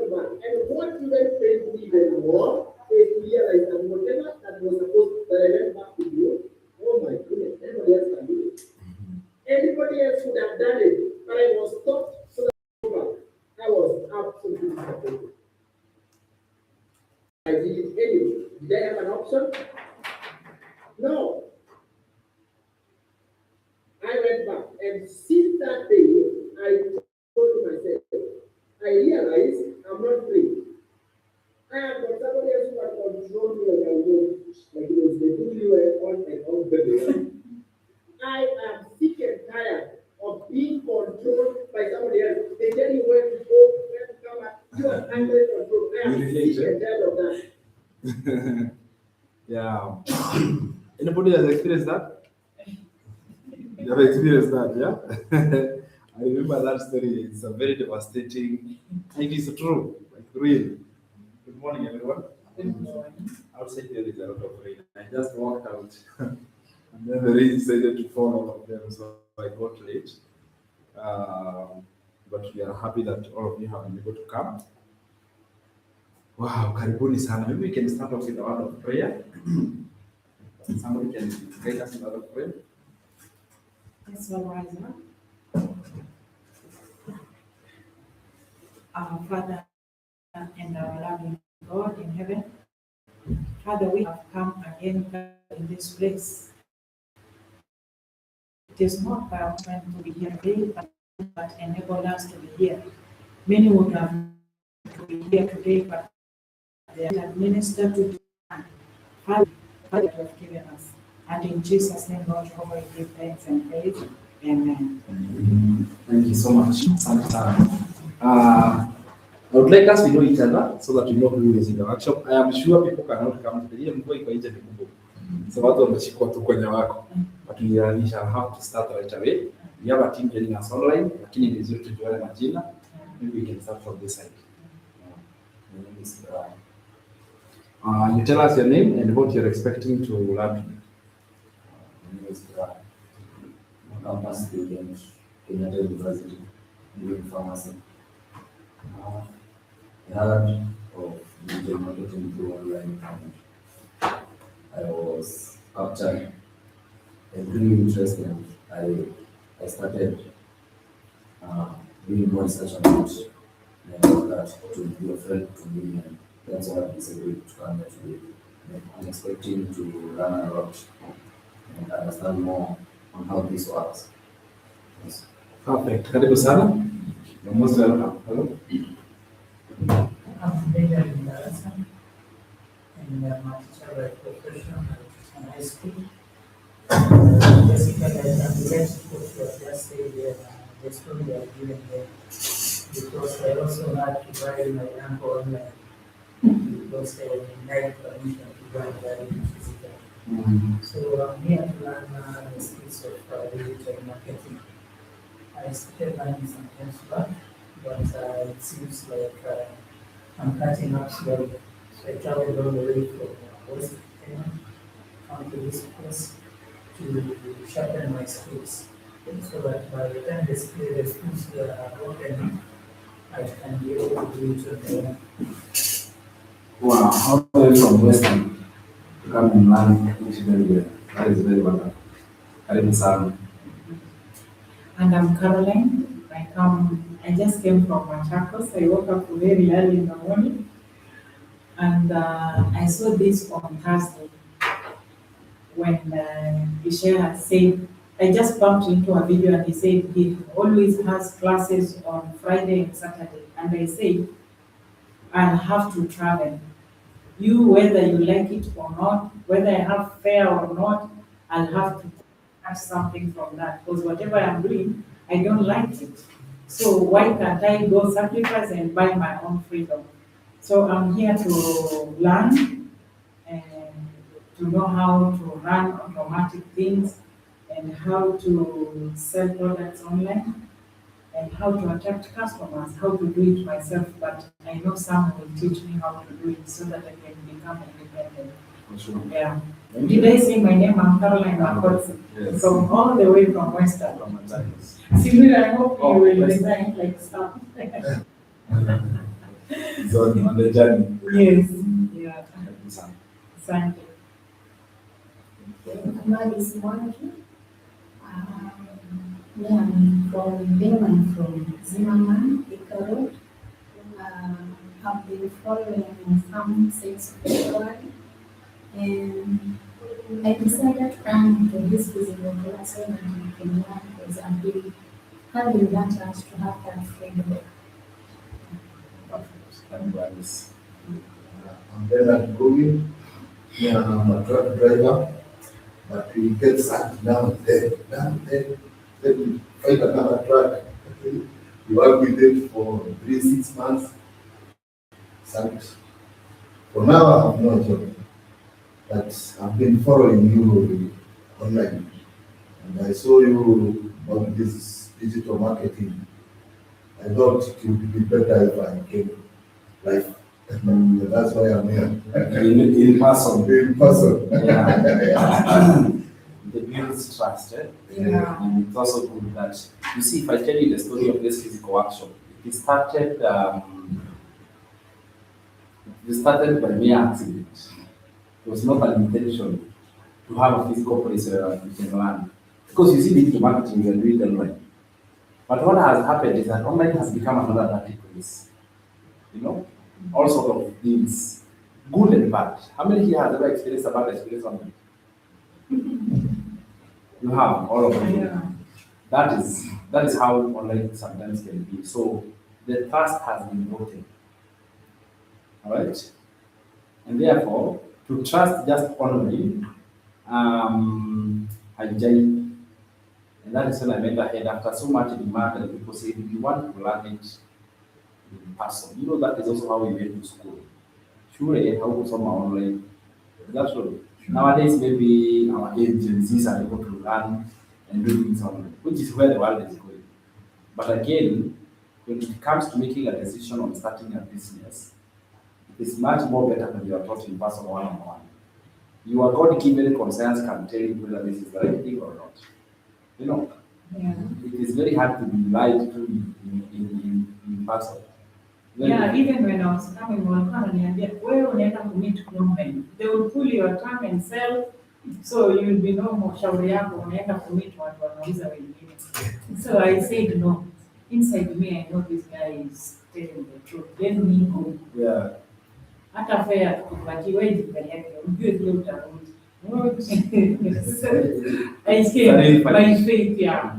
went back. And what even paid me even more is to realize that whatever that was supposed that I went back to do, oh my goodness, anybody else can do it. Anybody else would have done it, but I was stopped so that I go back. I was absolutely disappointed. I did it anyway. Did I have an option? No. I went back, and since that day, I told myself, I realized I'm not free. I have got somebody else who can control me like I want, like it was the do on and on baby. I am sick and tired of being controlled by somebody else. They tell you where to go, where to come back. You are under control. I am sick and tired of that. Yeah. Anybody has experienced that? You have experienced that, yeah? I remember that story. It's a very devastating. It is true, like real. Good morning, everyone. Good morning. Outside there is a lot of rain. I just walked out, and then the rain decided to fall all of them, so I got late. But we are happy that all of you have been able to come. Wow, karibuni sana. Maybe we can start off with a word of prayer. Somebody can guide us in a word of prayer. Yes, well, rise up. Our Father and our loving God in heaven, Father, we have come again in this place. It is not by our strength to be here today, but that enabled us to be here. Many would have to be here today, but they have ministered to Father, you have given us. And in Jesus' name, Lord, we give thanks and praise. Amen. Thank you so much. I would like us to know each other so that we know who is in the workshop. I am sure people cannot come to the mvua iko nje ni kubwa. So watu wameshikwa tu kwenye wako. But we shall have to start right away. We have a team joining us online, lakini ni vizuri tujuane majina. Maybe we can start from this side. You tell us your name and what you're expecting to learn. My name is campus student, Kenyatta University, doing pharmacy. I heard of digital marketing through online, and I was captured and really interested. I started doing more research about it, and I got that to be a friend to me, and that's why I decided to come here today. I'm expecting to learn a lot and understand more on how this works. Yes. Perfect. Karibu sana. You're most welcome. Hello. I'm Benjamin Darasa, and I'm a teacher by profession at high school. Basically, I'm glad what you have just said there, the story you have given there, because I also had to buy my uncle online, because I denied permission to buy physically. So I'm here to learn the skills of digital marketing. I started learning some time back, but it seems like I'm catching up slowly. So I traveled all the way from West Kenya onto this place to sharpen my skills, so that by the time the skills are open, I can be able to do it on my own. Wow, how are you from Western to come and learn English very well? That is very wonderful. Karibu sana. And I'm Caroline. I just came from Machakos. I woke up very early in the morning, and I saw this on Thursday when Isha had said, I just bumped into a video and he said he always has classes on Friday and Saturday. And I said, I'll have to travel. You, whether you like it or not, whether I have fare or not, I'll have to catch something from that, because whatever I'm doing, I don't like it. So why can't I go sacrifice and buy my own freedom? So I'm here to learn and to know how to run automatic things and how to sell products online and how to attract customers, how to do it myself. But I know someone will teach me how to do it so that I can become independent. Sure. Yeah. Did I say my name? I'm Caroline Makotsi, Yes. from all the way from Western. From Machakos. Similar, I hope you will Western. resign like some. is on the journey. Yes, yeah, asante. Mali is Mwangi. Yeah, I'm from Benman, from Zimmerman, Thika Road. I've been following some since February, and I decided to come to this physical class so that I can learn, because I've been having that urge to have that freedom. I'm Bernard Gumi. Yeah, I'm a truck driver, but we get sacked down there. Then we find another truck. We work with it for 3-6 months. Sacked. For now, I have no job, but I've been following you online, and I saw you on this digital marketing. I thought it would be better if I came live. That's why I'm here. In person. In person. Yeah. The builds trust, eh? Yeah. And it's also good that, you see, if I tell you the story of this physical workshop, it started by mere accident. It was not an intention to have a physical place where you can learn. Because you see, digital marketing, you can do it online. But what has happened is that online has become another dirty place. You know, all sort of things, good and bad. How many here has ever experienced a bad experience online? You have, all of you. Yeah. That is how online sometimes can be. So the trust has been broken. All right? And therefore, to trust just online, hygiene, and that is when I went ahead after so much demand and people say, you want to learn it in person. You know, that is also how we went to school. Sure, how to some online. That's true. Nowadays, maybe our agencies are able to learn and do things online, which is where the world is going. But again, when it comes to making a decision on starting a business, it is much more better when you are taught in person one-on-one. Your God-given concerns can tell you whether this is the right thing or not. You know, Yeah. it is very hard to be lied to in person. Yeah, even when I was coming, walikuwa wananiambia wewe unaenda kumit women. They will pull your tongue and sell, so you will be no more shauri yako unaenda kumit watu wanauza wengine. So I said no. Inside me I know this guy is telling the truth. Let me go. Yeah. Hata fare tukipatiwe jipeleke, ujue vile utarudi. I said by faith, yeah.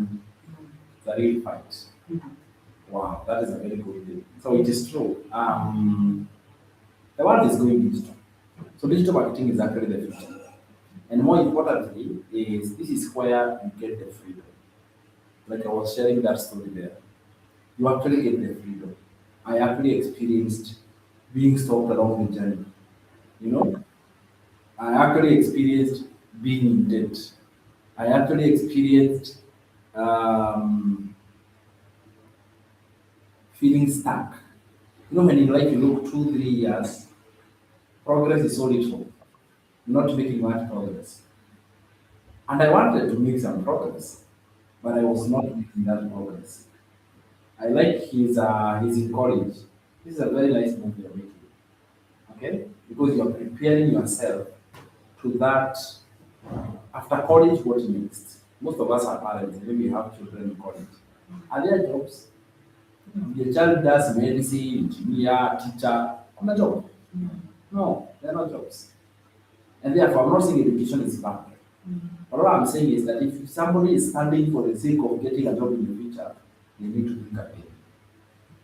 The real fight. Wow, that is a very good thing. So it is true. The world is going digital. So digital marketing is actually the future. And more importantly, this is where you get the freedom. Like I was sharing that story there. You actually get the freedom. I actually experienced being stopped along the journey. You know? I actually experienced being in debt. I actually experienced feeling stuck. You know, when in life you look 2-3 years, progress is so little, not making much progress. And I wanted to make some progress, but I was not making that progress. I like he's in college. This is a very nice move you're making. Okay? Because you're preparing yourself to that after college, what next? Most of us are parents, maybe we have children in college. Are there jobs? The child does medicine, engineer, teacher, on a job. No, they're not jobs. And therefore, I'm not saying education is bad. But what I'm saying is that if somebody is standing for the sake of getting a job in the future, they need to think again.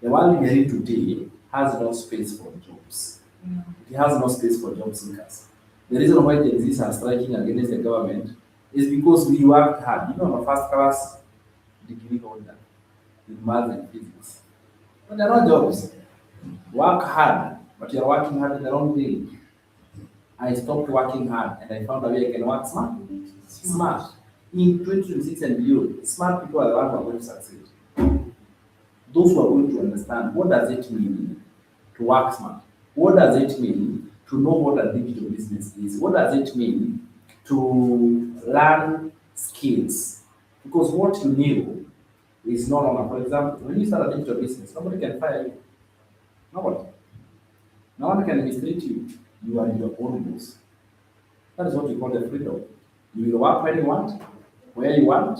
The world we are in today has no space for jobs. It has no space for job seekers. The reason why Gen Zs are striking against the government is because we worked hard. You know, I'm a first class degree holder with math and physics. But there are no jobs. Work hard, but you're working hard in the wrong way. I stopped working hard and I found a way I can work smart. Smart. In 2026 and beyond, smart people are the ones who are going to succeed. Those who are going to understand what does it mean to work smart? What does it mean to know what a digital business is? What does it mean to learn skills? Because what you knew is no longer, for example, when you start a digital business, nobody can fire you. Nobody. No one can mistreat you. You are your own boss. That is what we call the freedom. You will work when you want, where you want,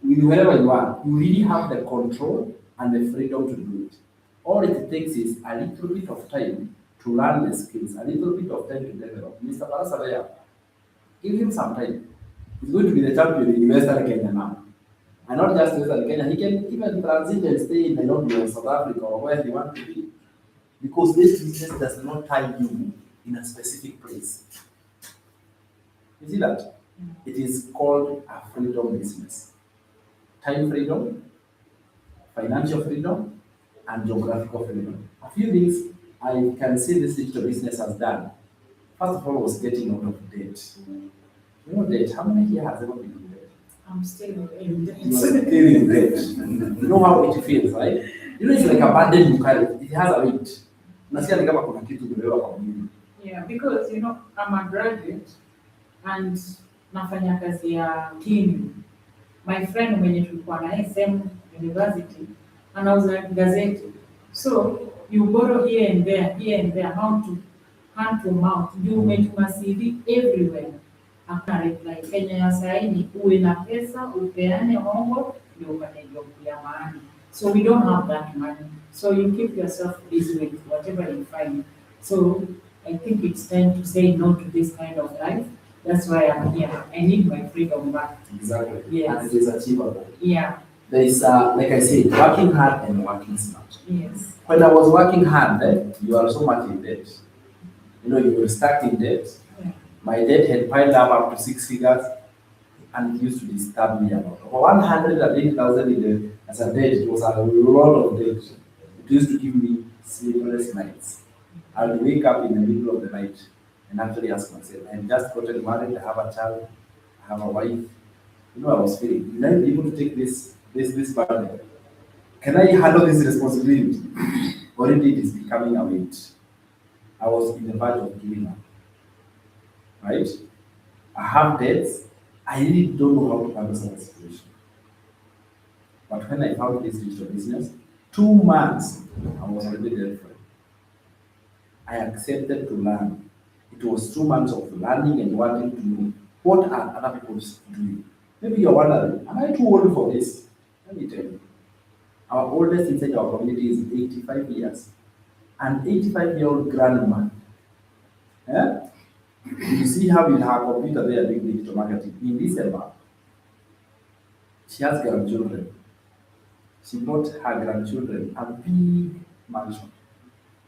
with wherever you are. You really have the control and the freedom to do it. All it takes is a little bit of time to learn the skills, a little bit of time to develop. Mr. Parasavaya, give him some time. He's going to be the champion in Western Kenya now. And not just Western Kenya, he can even transit and stay in Nairobi or South Africa or where he wants to be. Because this business does not tie you in a specific place. You see that? It is called a freedom business. Time freedom, financial freedom, and geographical freedom. A few things I can see this digital business has done. First of all, was getting out of debt. You know debt, how many here has ever been in debt? I'm still in debt. You are still in debt. You know how it feels, right? You know it's like a burden you carry. It has a weight. Unasikia ni kama kuna kitu kimebeba kwa mwili. Yeah, because I'm a graduate and nafanya kazi ya cleaning. My friend mwenye tulikuwa naye same university anauza gazeti. So you borrow here and there, hand to mouth. You make CV everywhere. Hakuna reply. Kenya ya saini uwe na pesa, upeane hongo, ndio upate job ya maana. So we don't have that money. So you keep yourself busy with whatever you find. So I think it's time to say no to this kind of life. That's why I'm here. I need my freedom back. Exactly. Yes. And it is achievable. Yeah. There is, like I said, working hard and working smart. Yes. When I was working hard, you are so much in debt. You were stuck in debt. Yeah. My debt had piled up to 6 figures, and it used to disturb me a lot. 180,000 as a debt, it was a lot of debt. It used to give me sleepless nights. I would wake up in the middle of the night and actually ask myself, I'm just gotten married, I have a child, I have a wife. I was feeling, will I be able to take this burden? Can I handle this responsibility? Already it is becoming a weight. I was in the verge of giving up. Right? I have debts. I really don't know how to handle such a situation. But when I found this digital business, 2 months, I was already debt-free. I accepted to learn. It was 2 months of learning and wanting to know what are other people doing. Maybe you're wondering, am I too old for this? Let me tell you. Our oldest inside our community is 85 years. An 85-year-old grandma. Yeah? You see how in her computer they are doing digital marketing. In December, she has grandchildren. She bought her grandchildren a big mansion.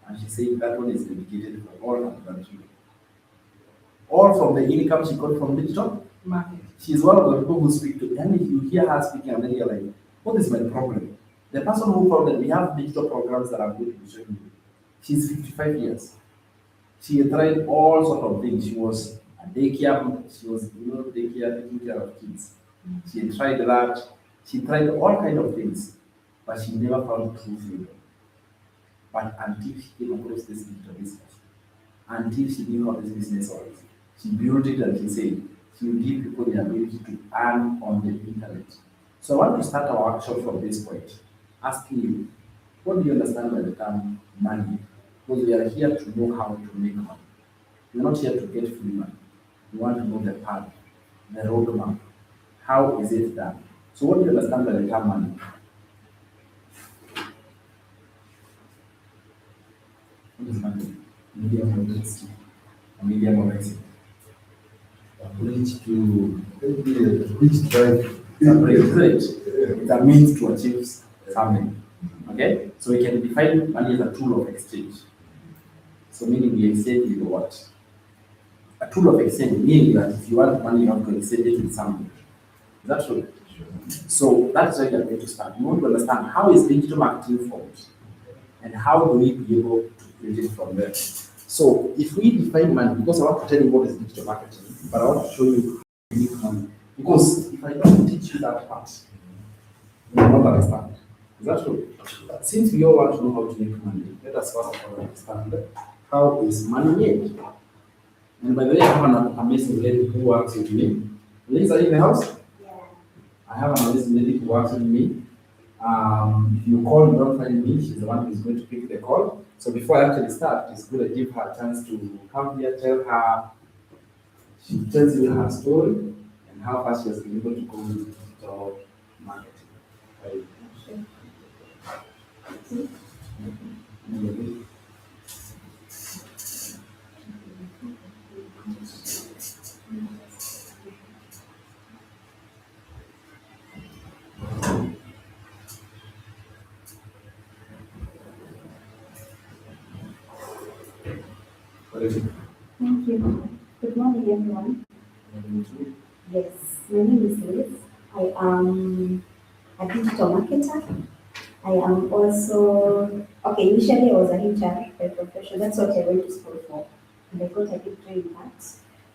And she said that one is dedicated for all her grandchildren. All from the income she got from digital Market. She's one of the people who speak to, and if you hear her speaking, and then you're like, what is my problem? The person who found that we have digital programs that I'm going to be showing you. She's 55 years. She had tried all sort of things. She was a daycare, daycare, taking care of kids. She had tried that. She tried all kind of things, but she never found true freedom. But until she came across this digital business, until she knew how this business works, she built it and she said, she will give people the ability to earn on the internet. So I want to start our workshop from this point, asking you, what do you understand by the term money? Because we are here to know how to make money. We're not here to get free money. We want to know the path, the roadmap. How is it done? So what do you understand by the term money? What is money? Medium of exit. A medium of exit. A bridge to maybe a bridge drive. It's a means to achieve something. Okay? So we can define money as a tool of exchange. So meaning we exchange with what? A tool of exchange, meaning that if you want money, you have to exchange it with something. Is that true? So that's where we are going to start. We want to understand how is digital marketing formed and how do we be able to create it from there. So if we define money, because I want to tell you what is digital marketing, but I want to show you how to make money. Because if I don't teach you that part, you will not understand. Is that true? But since we all want to know how to make money, let us first of all understand how is money made. And by the way, I have an amazing lady who works with me. Ladies, are you in the house? Yeah. I have an amazing lady who works with me. If you call, you don't find me, she's the one who's going to pick the call. So before I actually start, it's good to give her a chance to come here, tell her, she tells you her story and how far she has been able to go with digital marketing. Right? What is it? Thank you. Good morning, everyone. Yes, my name is Liz. I am a digital marketer. I am also, okay, initially I was a HR by profession. That's what I went to school for. And I got a degree in that.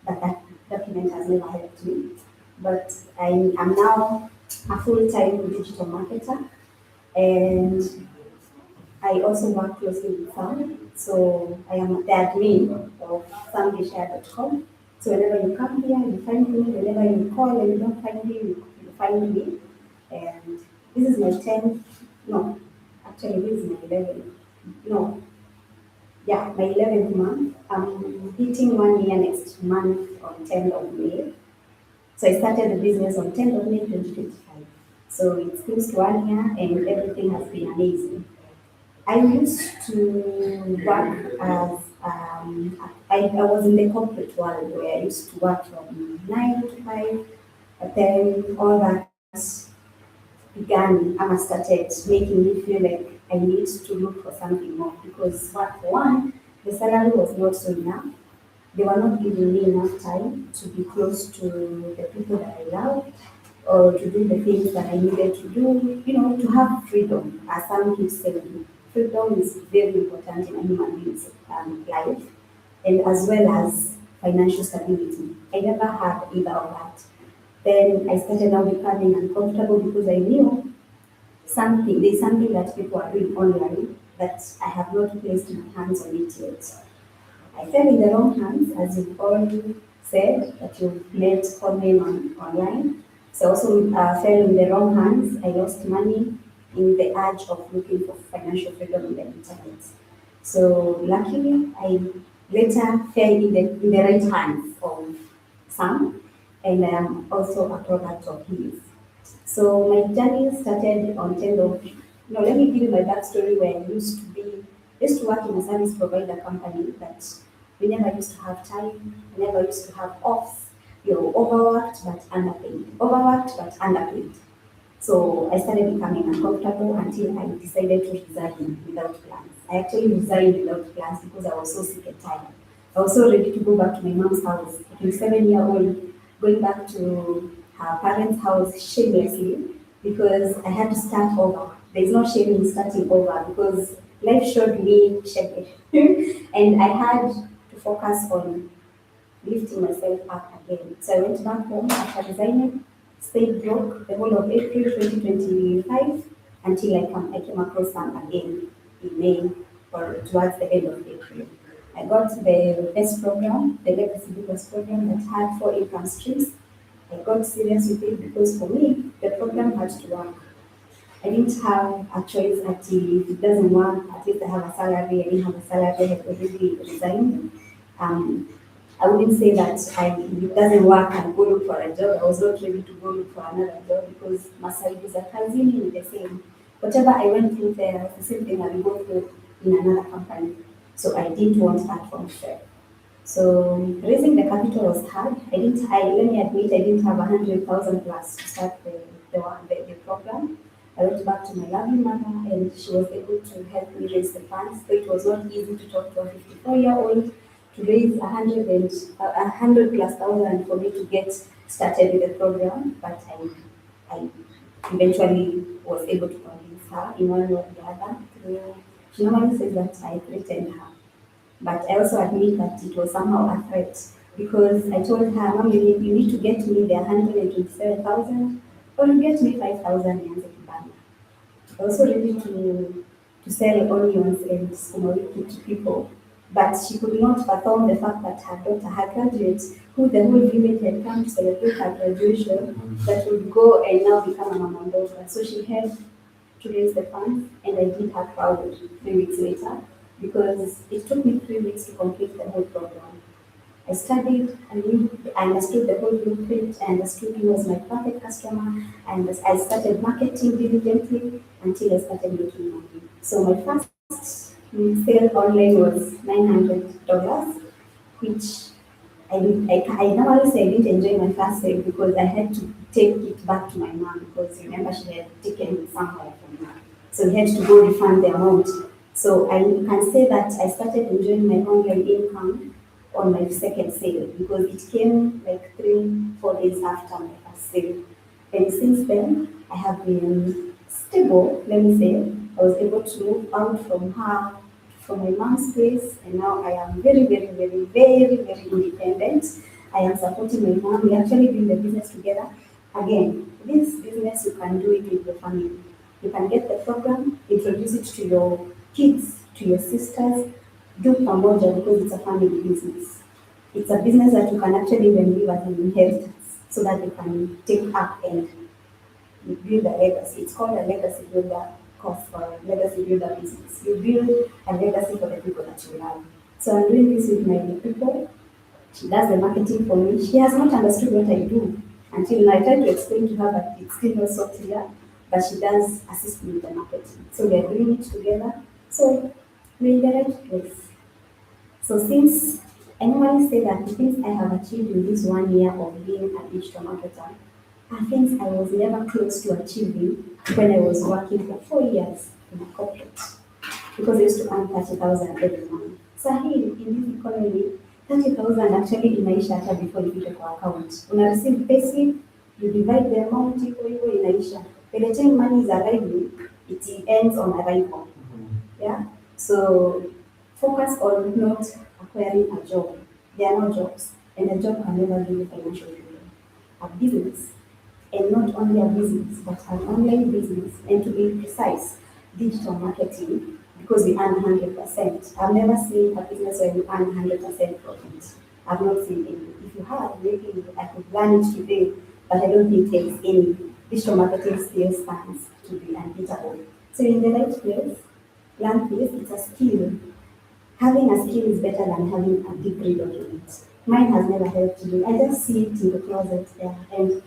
But that document has never helped me. But I am now a full-time digital marketer. And I also work closely with Sam. So I am the admin of samdishare.com. So whenever you come here, you find me. Whenever you call and you don't find me, you find me. And this is my 10th, no, actually this is my 11th, no, yeah, my 11th month. I'm hitting 1 year next month on 10th of May. So I started the business on 10th of May 2025. So it's close to 1 year and everything has been amazing. I used to work as, I was in the corporate world where I used to work from 9 to 5, but then all that started making me feel like I need to look for something more because for one, the salary was not so enough. They were not giving me enough time to be close to the people that I love or to do the things that I needed to do, to have freedom. As some keeps saying, freedom is very important in a human being's life, and as well as financial stability. I never had either of that. Then I started now becoming uncomfortable because I knew there's something that people are doing online that I have not placed my hands on it yet. I fell in the wrong hands, as you've already said, that you've met conmen online. So also fell in the wrong hands. I lost money in the urge of looking for financial freedom in the internet. So luckily, I later fell in the right hands of Sam, and I am also a product of his. So my journey started on 10th of, let me give you my backstory where I used to work in a service provider company that we never used to have time, we never used to have offs. You're overworked but underpaid. So I started becoming uncomfortable until I decided to resign without plans. I actually resigned without plans because I was so sick and tired. I was so ready to go back to my mom's house, a 27-year-old, going back to her parents' house shamelessly because I had to start over. There's no shame in starting over because life showed me shame. And I had to focus on lifting myself up again. So I went back home after resigning, stayed broke the whole of April 2025 until I came across Sam again in May or towards the end of April. I got the best program, the Legacy Builders program that had 4 income streams. I got serious with it because for me, the program had to work. I didn't have a choice until if it doesn't work, at least I have a salary. I didn't have a salary, I had already resigned. I wouldn't say that if it doesn't work, I'll go look for a job. I was not ready to go look for another job because masaibu za kazini ni the same. Whatever I went through there, the same thing I will go through in another company. So I didn't want that from myself. So raising the capital was hard. Let me admit, I didn't have 100,000 plus to start the program. I went back to my lovely mother and she was able to help me raise the funds. So it was not easy to talk to a 54-year-old to raise 100 plus thousand for me to get started with the program. But I eventually was able to convince her in one way or the other. She normally says that I threatened her. But I also admit that it was somehow a threat because I told her, Mom, you need to get me the 127,000 or you get me 5,000 yanze kibanda. I was also ready to sell onions and sukuma wiki to people. But she could not fathom the fact that her daughter, her graduate, who the whole village had come to celebrate her graduation, that would go and now become a mama daughter. So she had to raise the funds, and I did her proud 3 weeks later because it took me 3 weeks to complete the whole program. I studied, I understood the whole blueprint, I understood he was my perfect customer, and I started marketing diligently until I started making money. So my first sale online was $900, which I normally say I didn't enjoy my first sale because I had to take it back to my mom because remember she had taken it somewhere from her. So we had to go refund the amount. So I can say that I started enjoying my online income on my second sale because it came like 3-4 days after my first sale. And since then, I have been stable, let me say. I was able to move out from my mom's place, and now I am very, very, very, very, very independent. I am supporting my mom. We actually doing the business together. Again, this business, you can do it with your family. You can get the program, introduce it to your kids, to your sisters, do pamoja because it's a family business. It's a business that you can actually even leave as an inheritance so that you can take up and build a legacy. It's called a legacy builder course for a legacy builder business. You build a legacy for the people that you love. So I'm doing this with my people. She does the marketing for me. She has not understood what I do until now. I try to explain to her, but it's still not so clear. But she does assist me with the marketing. So we are doing it together. So we're in the right place. So since I normally say that the things I have achieved in this 1 year of being a digital marketer are things I was never close to achieving when I was working for 4 years in a corporate. Because I used to earn 30,000 every month. So here in this economy, 30,000 actually inaisha hata before ifike kwa account. Una receive payslip, you divide the amount iko hivyo inaisha. By the time money is arriving, it ends on arrival. Yeah? So focus on not acquiring a job. There are no jobs, and a job can never give you financial freedom. A business, and not only a business, but an online business, and to be precise, digital marketing, because we earn 100%. I've never seen a business where you earn 100% profit. I've not seen any. If you have, maybe I could learn it today, but I don't think there is any. Digital marketing still stands to be unbeatable. So in the right place, learn this, it's a skill. Having a skill is better than having a degree document. Mine has never helped me. I just see it in the closet there, and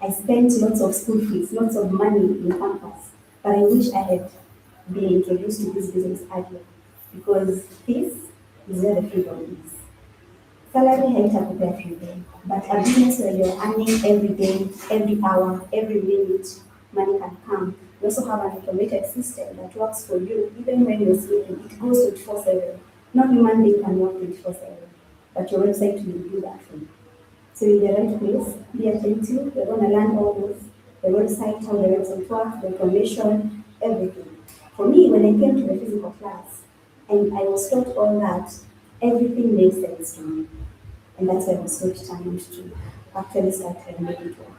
I spent lots of school fees, lots of money in campus. But I wish I had been introduced to this business earlier, because this is where the freedom is. Salary haitakupea freedom, but a business where you're earning every day, every hour, every minute, money can come. We also have an automated system that works for you even when you're sleeping. It goes 24/7. No human being can work 24/7, but your website will do that for you. So in the right place, be attentive. You're going to learn all those, the website, how the website works, the information, everything. For me, when I came to the physical class and I was taught all that, everything made sense to me. And that's why I was so determined to actually start and make it work.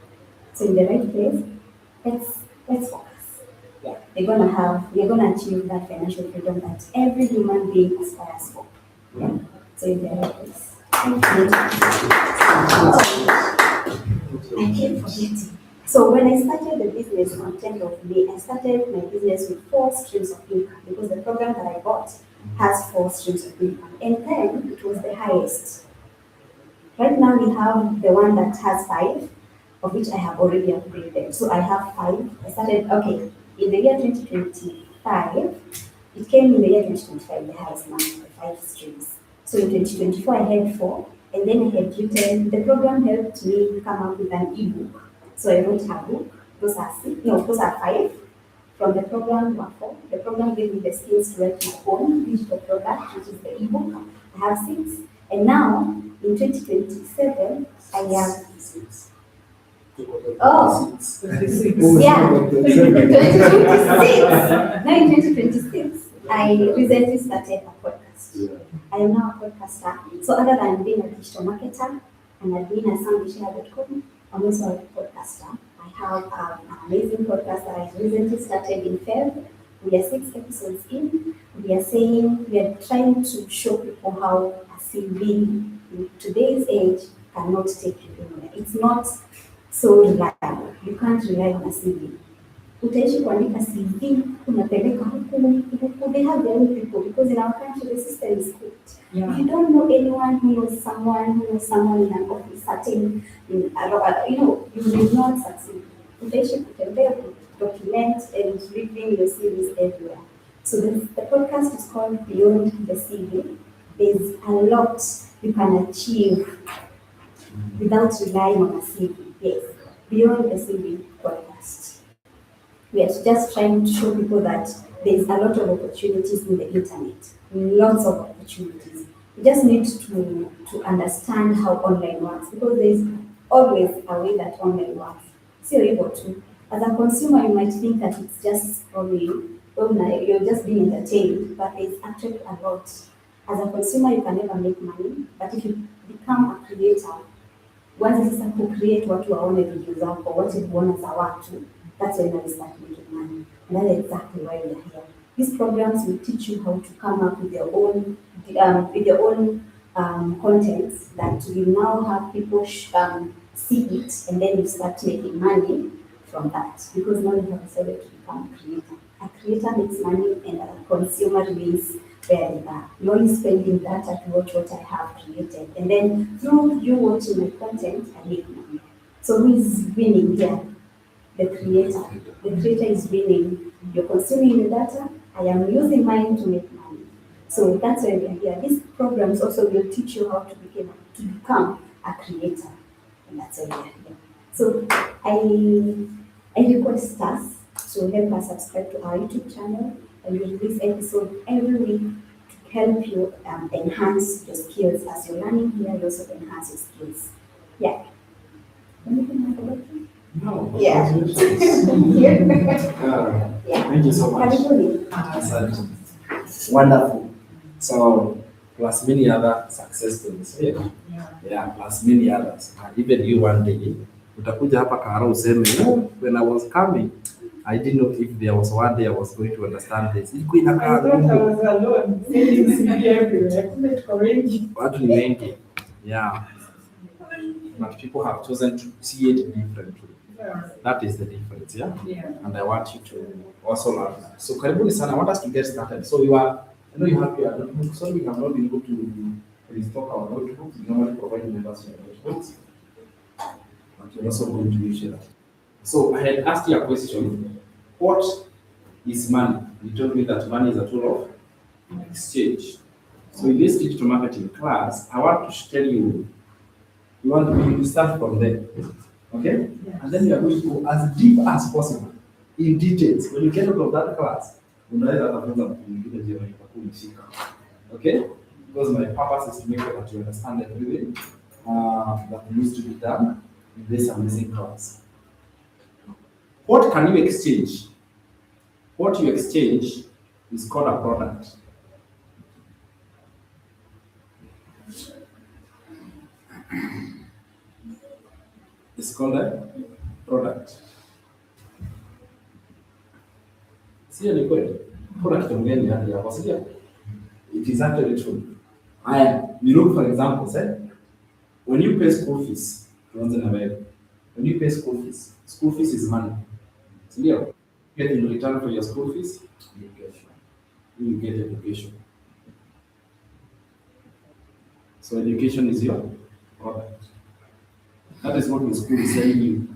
So in the right place, let's focus. Yeah, we're gonna achieve that financial freedom that every human being aspires for. Yeah. So in the right place. Thank you. Oh, I keep forgetting. So when I started the business on 10th of May, I started my business with 4 streams of income because the program that I bought has 4 streams of income. And then it was the highest. Right now we have the one that has 5, of which I have already upgraded. So I have 5. I started, okay, in the year 2025, it came in the year 2025, the highest month, the 5 streams. So in 2024, I had 4, and then I had written, the program helped me come up with an ebook. So I wrote a book, those are 5. From the program, 4. The program gave me the skills to write my own digital product, which is the ebook. I have 6. And now, in 2027, I have 6. Oh, yeah, 2026. Now in 2026, I recently started a podcast. I am now a podcaster. So other than being a digital marketer and being a soundishare.com, I'm also a podcaster. I have an amazing podcast that I recently started in Feb. We are 6 episodes in. We are trying to show people how a CV in today's age cannot take you anywhere. It's not so reliable. You can't rely on a CV. utaishi kuandika CV, unapeleka huku. They have their own people because in our country the system is cooked. Yeah. If you don't know anyone who knows someone in an office, certain, you will not succeed. Utaishi kutembea, document and reading your CVs everywhere. So the podcast is called Beyond the CV. There's a lot you can achieve without relying on a CV. Yes, Beyond the CV podcast. We are just trying to show people that there's a lot of opportunities in the internet. Lots of opportunities. You just need to understand how online works because there's always a way that online works. So able to. As a consumer, you might think that it's just scrolling, you're just being entertained, but there's actually a lot. As a consumer, you can never make money, but if you become a creator, once sasa ku-create watu waone video zako, watu kuona za watu, that's when you start making money. And that's exactly why we are here. These programs will teach you how to come up with your own contents that will now have people see it, and then you start making money from that. Because now you have decided to become a creator. A creator makes money and a consumer remains where they are. You're only spending data to watch what I have created. And then through you watching my content, I make money. So who is winning here? The creator. The creator is winning. You're consuming the data. I am using mine to make money. So that's why we are here. These programs also will teach you how to become a creator. And that's why we are here. So I request us to help us subscribe to our YouTube channel, and we release episode every week to help you enhance your skills. As you're learning here, you also enhance your skills. Yeah. Anything I forgot? No. Yeah. Yeah. Thank you so much. Karibuni. Asante. Wonderful. So, plus many other success stories. Yeah. Yeah, plus many others. And even you one day, utakuja hapa Karo useme, "Oh, when I was coming, I didn't know if there was one day I was going to understand this." Ilikuwa I inakaa thought I ngumu. was alone, sending CV everywhere. Kumbe tuko wengi. Watu ni wengi. Yeah. But people have chosen to see it differently. Yeah. That is the difference, yeah? Yeah. And I want you to also learn that. So karibuni sana, I want us to get started. So I know you have your notebook. Sorry, we have not been able to restock our notebooks. We normally provide members with notebooks. But we're also going to use that. So I had asked you a question. What is money? You told me that money is a tool of exchange. So in this digital marketing class, I want to tell you, you start from there. Okay? Yes. And then you are going to go as deep as possible in details. When you get out of that class, unaweza tafuta mtu mwingine je utakuwa umeshika. Okay? Because my purpose is to make sure that you understand everything that needs to be done in this amazing class. What can you exchange? What you exchange is called a product. It's called a product. Sio ni kweli? Product mgeni hadi hapo sio? It is actually true. You look for example, say, when you pay school fees, when you pay school fees is money. Sio? Get in return for your school fees, education. You get education. So education is your product. That is what the school is selling you.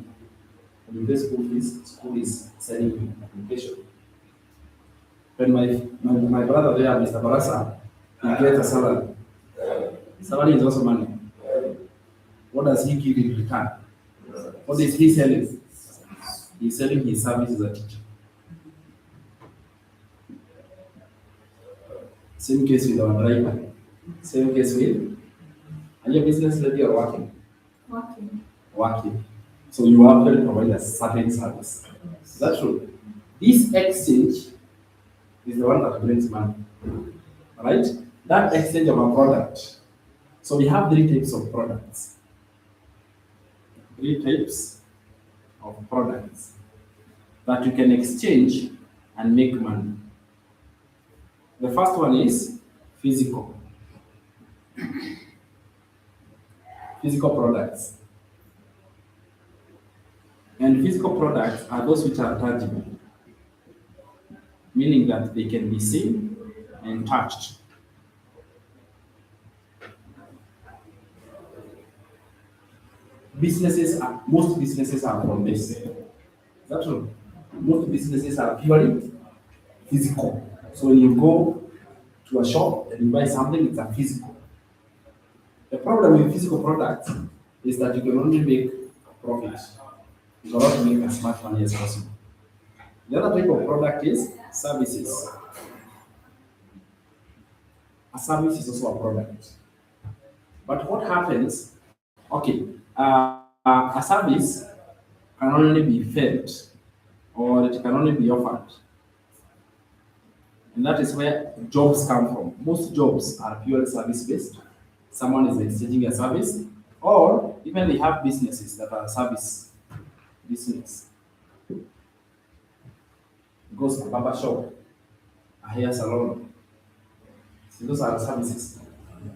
When you pay school fees, school is selling you education. When my brother there, Mr. Barasa, he gets a salary. Salary is also money. What does he give in return? What is he selling? He's selling his service as a teacher. Same case with our driver. Same case with, are you a business lady or working? Working. So you actually provide a certain service. Is that true? This exchange is the one that brings money. Right? That exchange of a product. So we have 3 types of products. 3 types of products that you can exchange and make money. The first one is physical. Physical products. And physical products are those which are tangible, meaning that they can be seen and touched. Most businesses are from this. Is that true? Most businesses are purely physical. So when you go to a shop and you buy something, it's a physical. The problem with physical products is that you can only make a profit. You cannot make as much money as possible. The other type of product is services. A service is also a product. But what happens, okay, a service can only be felt or it can only be offered. And that is where jobs come from. Most jobs are purely service based. Someone is exchanging a service, or even they have businesses that are service business. Goes to a barber shop, a hair salon. So those are services,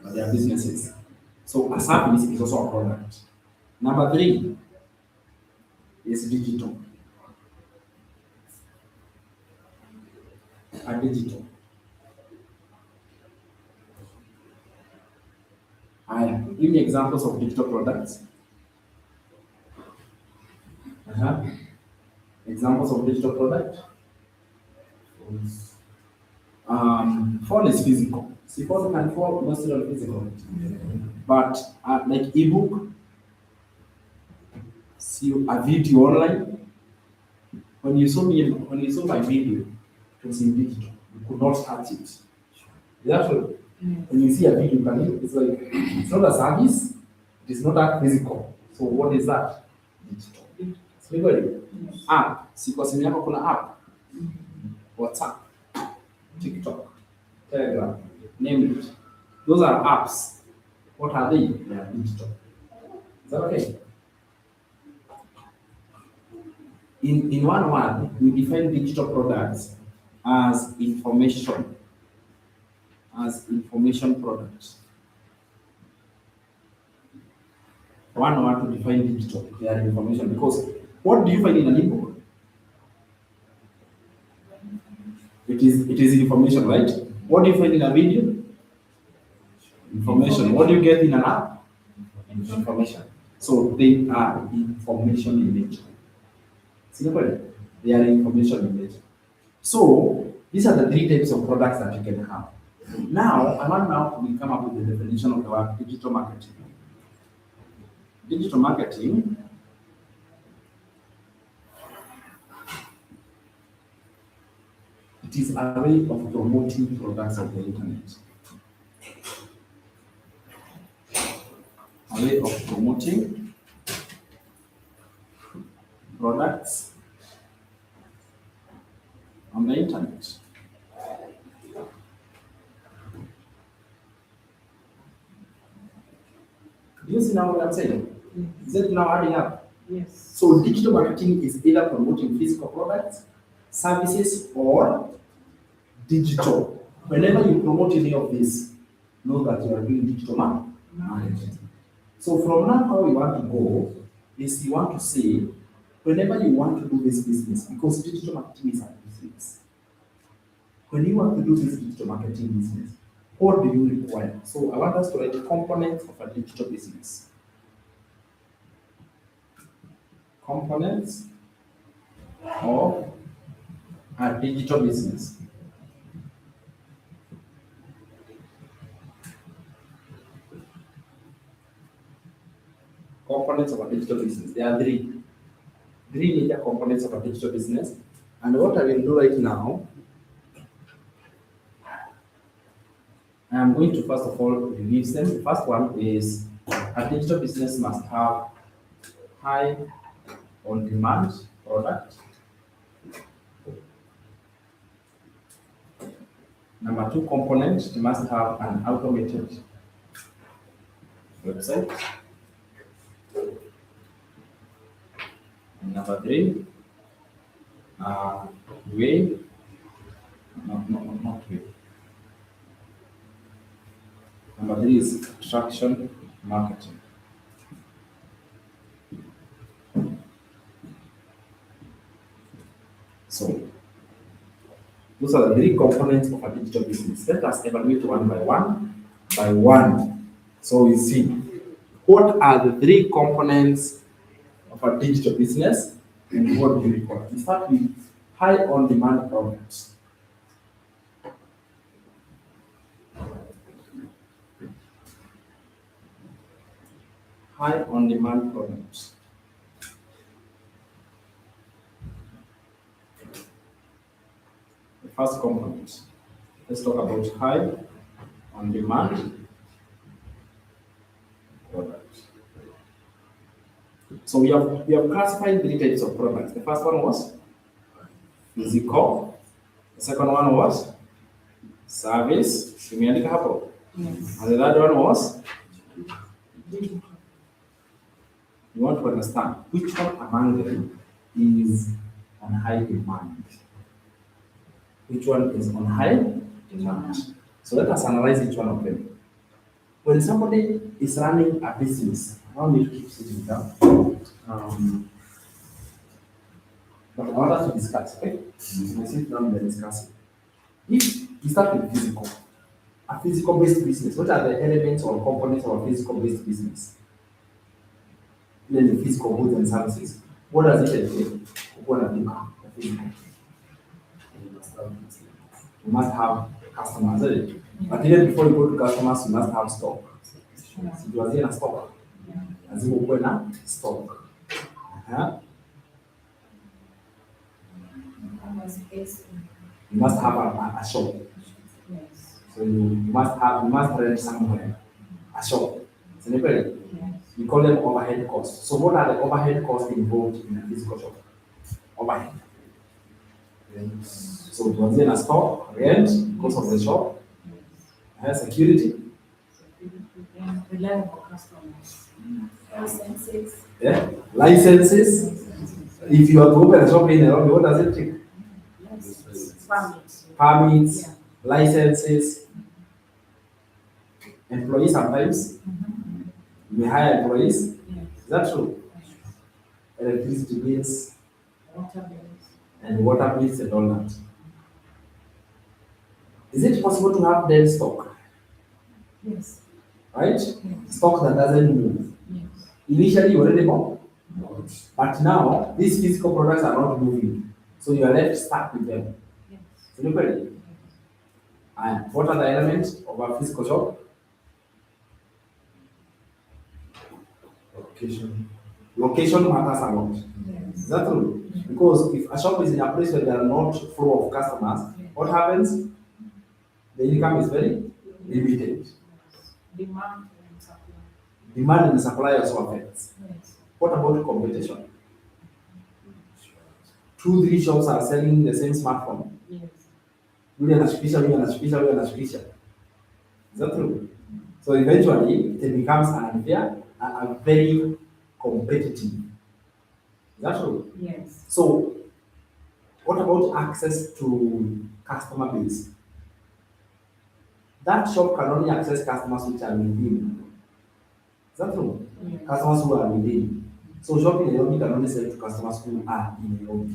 but they are businesses. So a service is also a product. Number three is digital. A digital. Give me examples of digital products. Examples of digital product. Phone is physical. See, phone can fall mostly on physical. But like ebook, see a video online. When you saw my video, it was in digital. You could not touch it. Is that true? When you see a video, it's like it's not a service, it is not that physical. So what is that? Digital. So app, si kwa simu yako kuna app, WhatsApp, TikTok, Telegram, name it. Those are apps. What are they? They are digital. Is that okay? In one word, we define digital products as information products. One word to define digital, they are information. Because what do you find in an ebook? It is information, right? What do you find in a video? Information. What do you get in an app? Information. So they are information in nature. Simple. They are information in nature. So these are the three types of products that you can have. Now, I want now to come up with the definition of the word digital marketing. Digital marketing it is a way of promoting products of the internet. A way of promoting products on the internet. Do you see now what I'm saying? Is it now adding up? Yes. So digital marketing is either promoting physical products, services, or digital. Whenever you promote any of this, know that you are doing digital marketing. So from now, how we want to go is you want to say, whenever you want to do this business, because digital marketing is a business. When you want to do this digital marketing business, what do you require? So I want us to write components of a digital business. Components of a digital business. Components of a digital business. There are three major components of a digital business. And what I will do right now, I am going to first of all review them. The first one is a digital business must have high on-demand product. Number two component, it must have an automated website. And number three, not way. Number three is attraction marketing. Those are the three components of a digital business. Let us evaluate one by one by one. So we see what are the three components of a digital business and what do we require. We start with high on demand products. High on demand products. The first component. Let's talk about high on demand products. So we have classified three types of products. The first one was physical. The second one was service. Tumeandika hapo. Yes. And the third one was, Digital. you want to understand which one among them is on high demand. Which one is on high demand? So let us analyze each one of them. When somebody is running a business, allow me to keep sitting down. But I want us to discuss, okay? We sit down and discuss it. If we start with physical, a physical-based business, what are the elements or components of a physical-based business? Then the physical goods and services. What does it entail? What are the physical? You must have customers, isn't it? But even before you go to customers, you must have stock. So you are in a stock. As you go na stock. You must have a shop. Yes. So you must rent somewhere a shop. So Yes. we call them overhead costs. So what are the overhead costs involved in a physical shop? Overhead. So it was in a store, rent, cost of the shop, security, And reliable customers. Licenses. yeah, licenses. If you are to open a shop in Nairobi, what does it take? Yes. Permits. Permits, Yeah. licenses, employees sometimes. You may hire employees. Yes. Is that true? Electricity bills Water bills. and water bills and all that. Is it possible to have dead stock? Yes. Right? Yes. Stock that doesn't move. Yes. Initially, you already bought, but now these physical products are not moving, so you are left stuck with them. Yes. So look at it. And what are the elements of a physical shop? Location. Location matters a lot. Yes. Is that true? Because if a shop is in a place where there are not flow of customers, what happens? The income is very limited. Demand and supply. Demand and supply also affects. Yes. What about competition? 2-3 shops are selling the same smartphone. Yes. Yule anashukisha. Is that true? So eventually it becomes an unfair, a very competitive. Is that true? Yes. So what about access to customer base? That shop can only access customers which are within. Is that true? Yes. Customers who are within. So shopping in Nairobi can only sell to customers who are in Nairobi.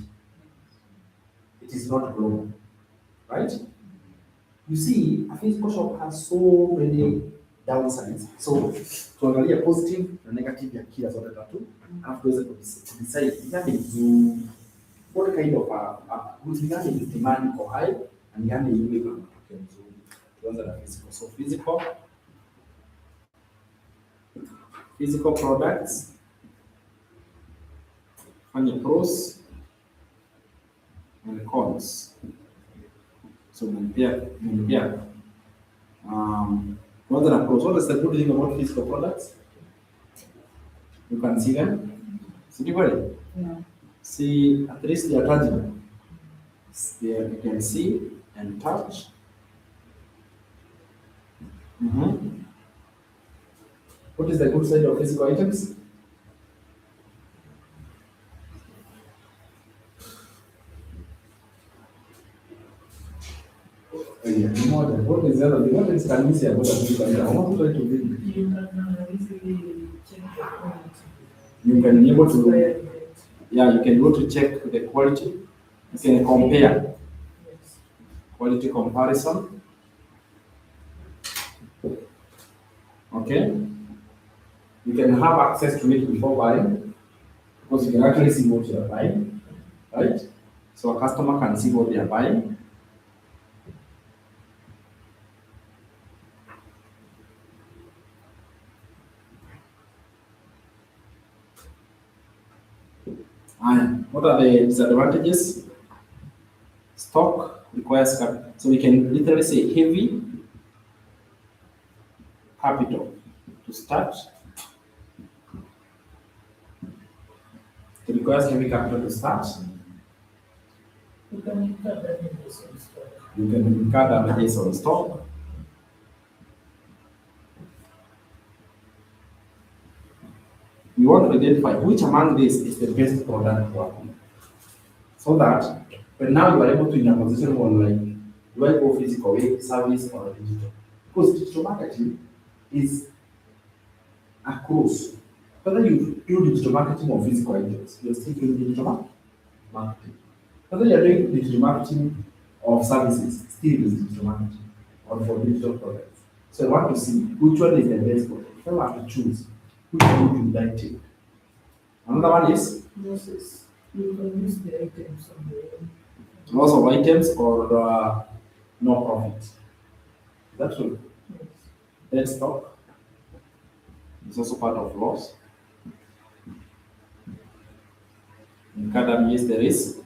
It is not global. Right? You see, a physical shop has so many downsides. So tuangalia positive na negative ya kila zote tatu. Alafu tuweze decide gani nzuri. What kind of gani ni demand iko high and gani yule kwa matokeo nzuri. Tuanze na physical. So physical products, fanya pros and cons. So mpya. Kwanza na pros. What is the good thing about physical products? You can see them. See the Yeah. See, at least they are tangible. There you can see and touch. What is the good side of physical items? What is the other? What is convincing about a physical item? I want to try to read. You can easily check the quality. You can be able to, yeah, you can go to check the quality. You can compare. Yes. quality comparison. Okay, you can have access to it before buying because you can actually see what you are buying, right? So a customer can see what they are buying. And what are the disadvantages? Stock requires capital. So we can literally say heavy capital to start. It requires heavy capital to start. You can incur damages on stock. You can incur damages on stock. We want to identify which among these is the best product for you. So that but now you are able to in a position on like, do I go physical way, service or digital? Because digital marketing is across. Whether you do digital marketing or physical items, you're still doing digital marketing. Whether you're doing digital marketing of services, still is digital marketing or for digital products. So I want to see which one is the best product. If I have to choose, which one would I take? Another one is Moses, you can use the items on the loss of items or no profit. That's true. yes. Dead stock is also part of loss. In Kadam, yes, there is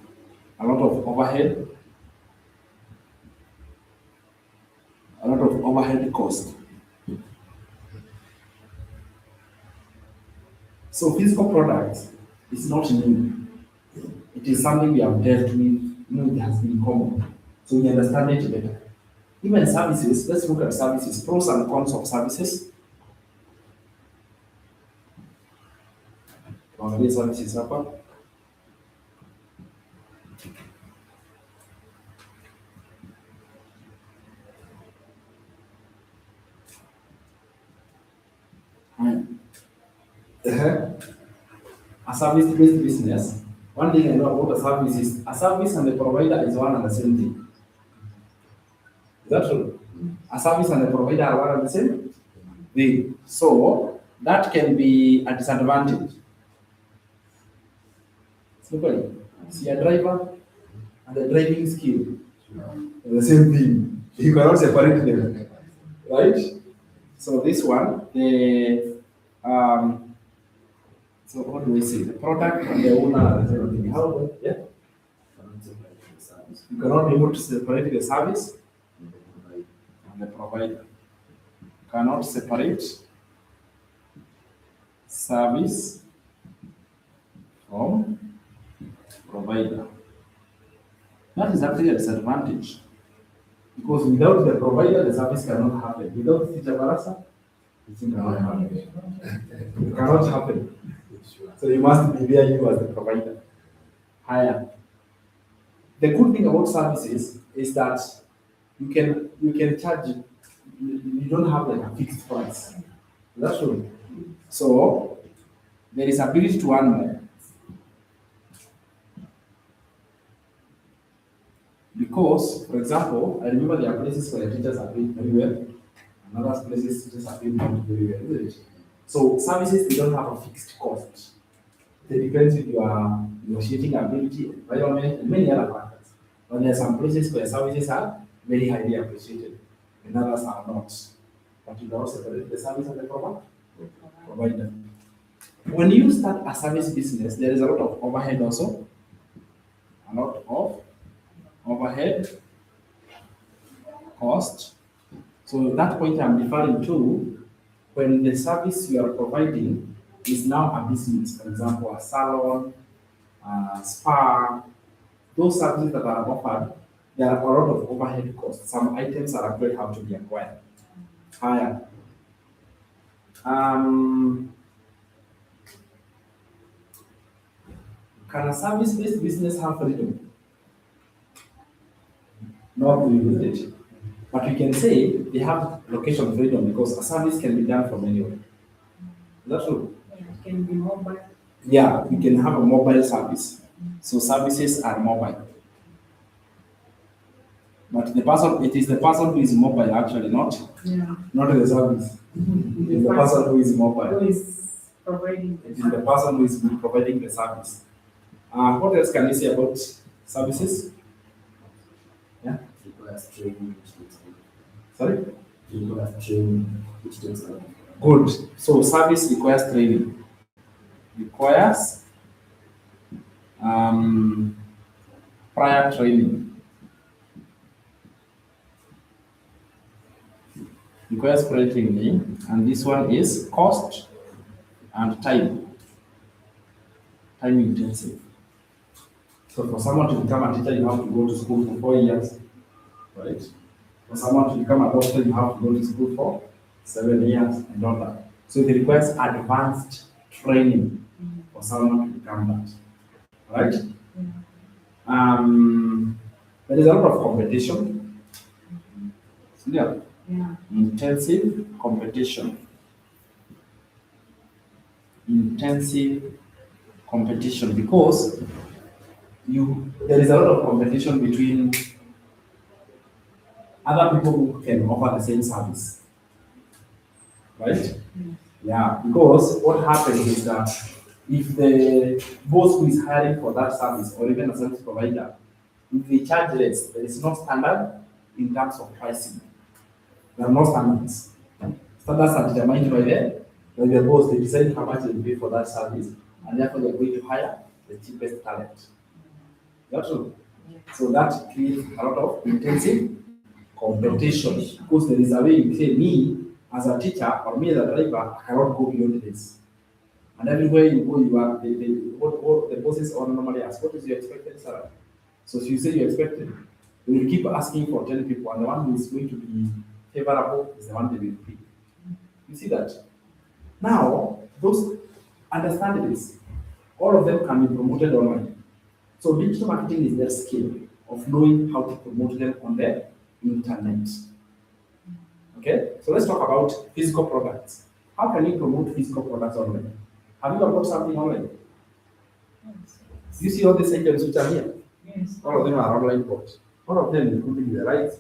a lot of overhead, cost. So physical products is not new. It is something we have dealt with, it has been common. So we understand it better. Even services, let's look at services, pros and cons of services. Services hapa. A service-based business, one thing I know about a service is a service and the provider is one and the same thing. Is that true? A service and the provider are one and the same thing. So that can be a disadvantage. Simply, see a driver and the driving skill, the same thing. You cannot separate them, right? So this one, so what do we say? The product and the owner are the same thing. How about yeah? You cannot be able to separate the service and the provider. You cannot separate service from provider. That is actually a disadvantage. Because without the provider, the service cannot happen. Without Teacher Barasa, it cannot happen. It cannot happen. So you must be there, you as the provider. Higher. The good thing about services is that you can charge, you don't have like a fixed price. That's true. So there is ability to earn more. Because, for example, I remember there are places where teachers are paid very well, and other places teachers are paid not very well, isn't it? So services, they don't have a fixed cost. It depends if you are negotiating ability, environment, and many other factors. But there are some places where services are very highly appreciated, and others are not. But you can also separate the service and the provider. When you start a service business, there is a lot of overhead also. A lot of overhead cost. So that point I'm referring to when the service you are providing is now a business, for example, a salon, a spa, those services that are offered, there are a lot of overhead costs. Some items are actually have to be acquired. Higher. Can a service-based business have freedom? Not really, is it? But we can say they have location freedom because a service can be done from anywhere. Is that true? Yeah, it can be mobile. Yeah, we can have a mobile service. So services are mobile. But it is the person who is mobile actually, not Yeah. the service. It is the person who is mobile. Who is providing the It is the person who is providing the service. What else can you say about services? Requires training, which takes time. Sorry? Requires training, which takes time. Good. So service requires training. Requires prior training. Requires prior training, and this one is cost and time. Time intensive. So for someone to become a teacher, you have to go to school for 4 years, right? For someone to become a doctor, you have to go to school for 7 years and all that. So it requires advanced training for someone to become that, right? There is a lot of competition. Yeah. Yeah. Intensive competition. Intensive competition because there is a lot of competition between other people who can offer the same service. Right? Yeah, because what happens is that if the boss who is hiring for that service or even a service provider, if they charge less, there is no standard in terms of pricing. There are no standards. Standards are determined by the boss. They decide how much they pay for that service, and therefore they are going to hire the cheapest talent. That's true. So that creates a lot of intensive competition because there is a way you say, me as a teacher or me as a driver, I cannot go beyond this. And everywhere you go, you are what the bosses all normally ask, what is your expected salary? So if you say you're expected, they will keep asking for 10 people, and the one who is going to be favorable is the one they will pick. You see that? Now, those understand this. All of them can be promoted online. So digital marketing is their skill of knowing how to promote them on the internet. Okay, so let's talk about physical products. How can you promote physical products online? Have you bought something online? You see all these items which are here? Yes. All of them are online bought. All of them, including the rights,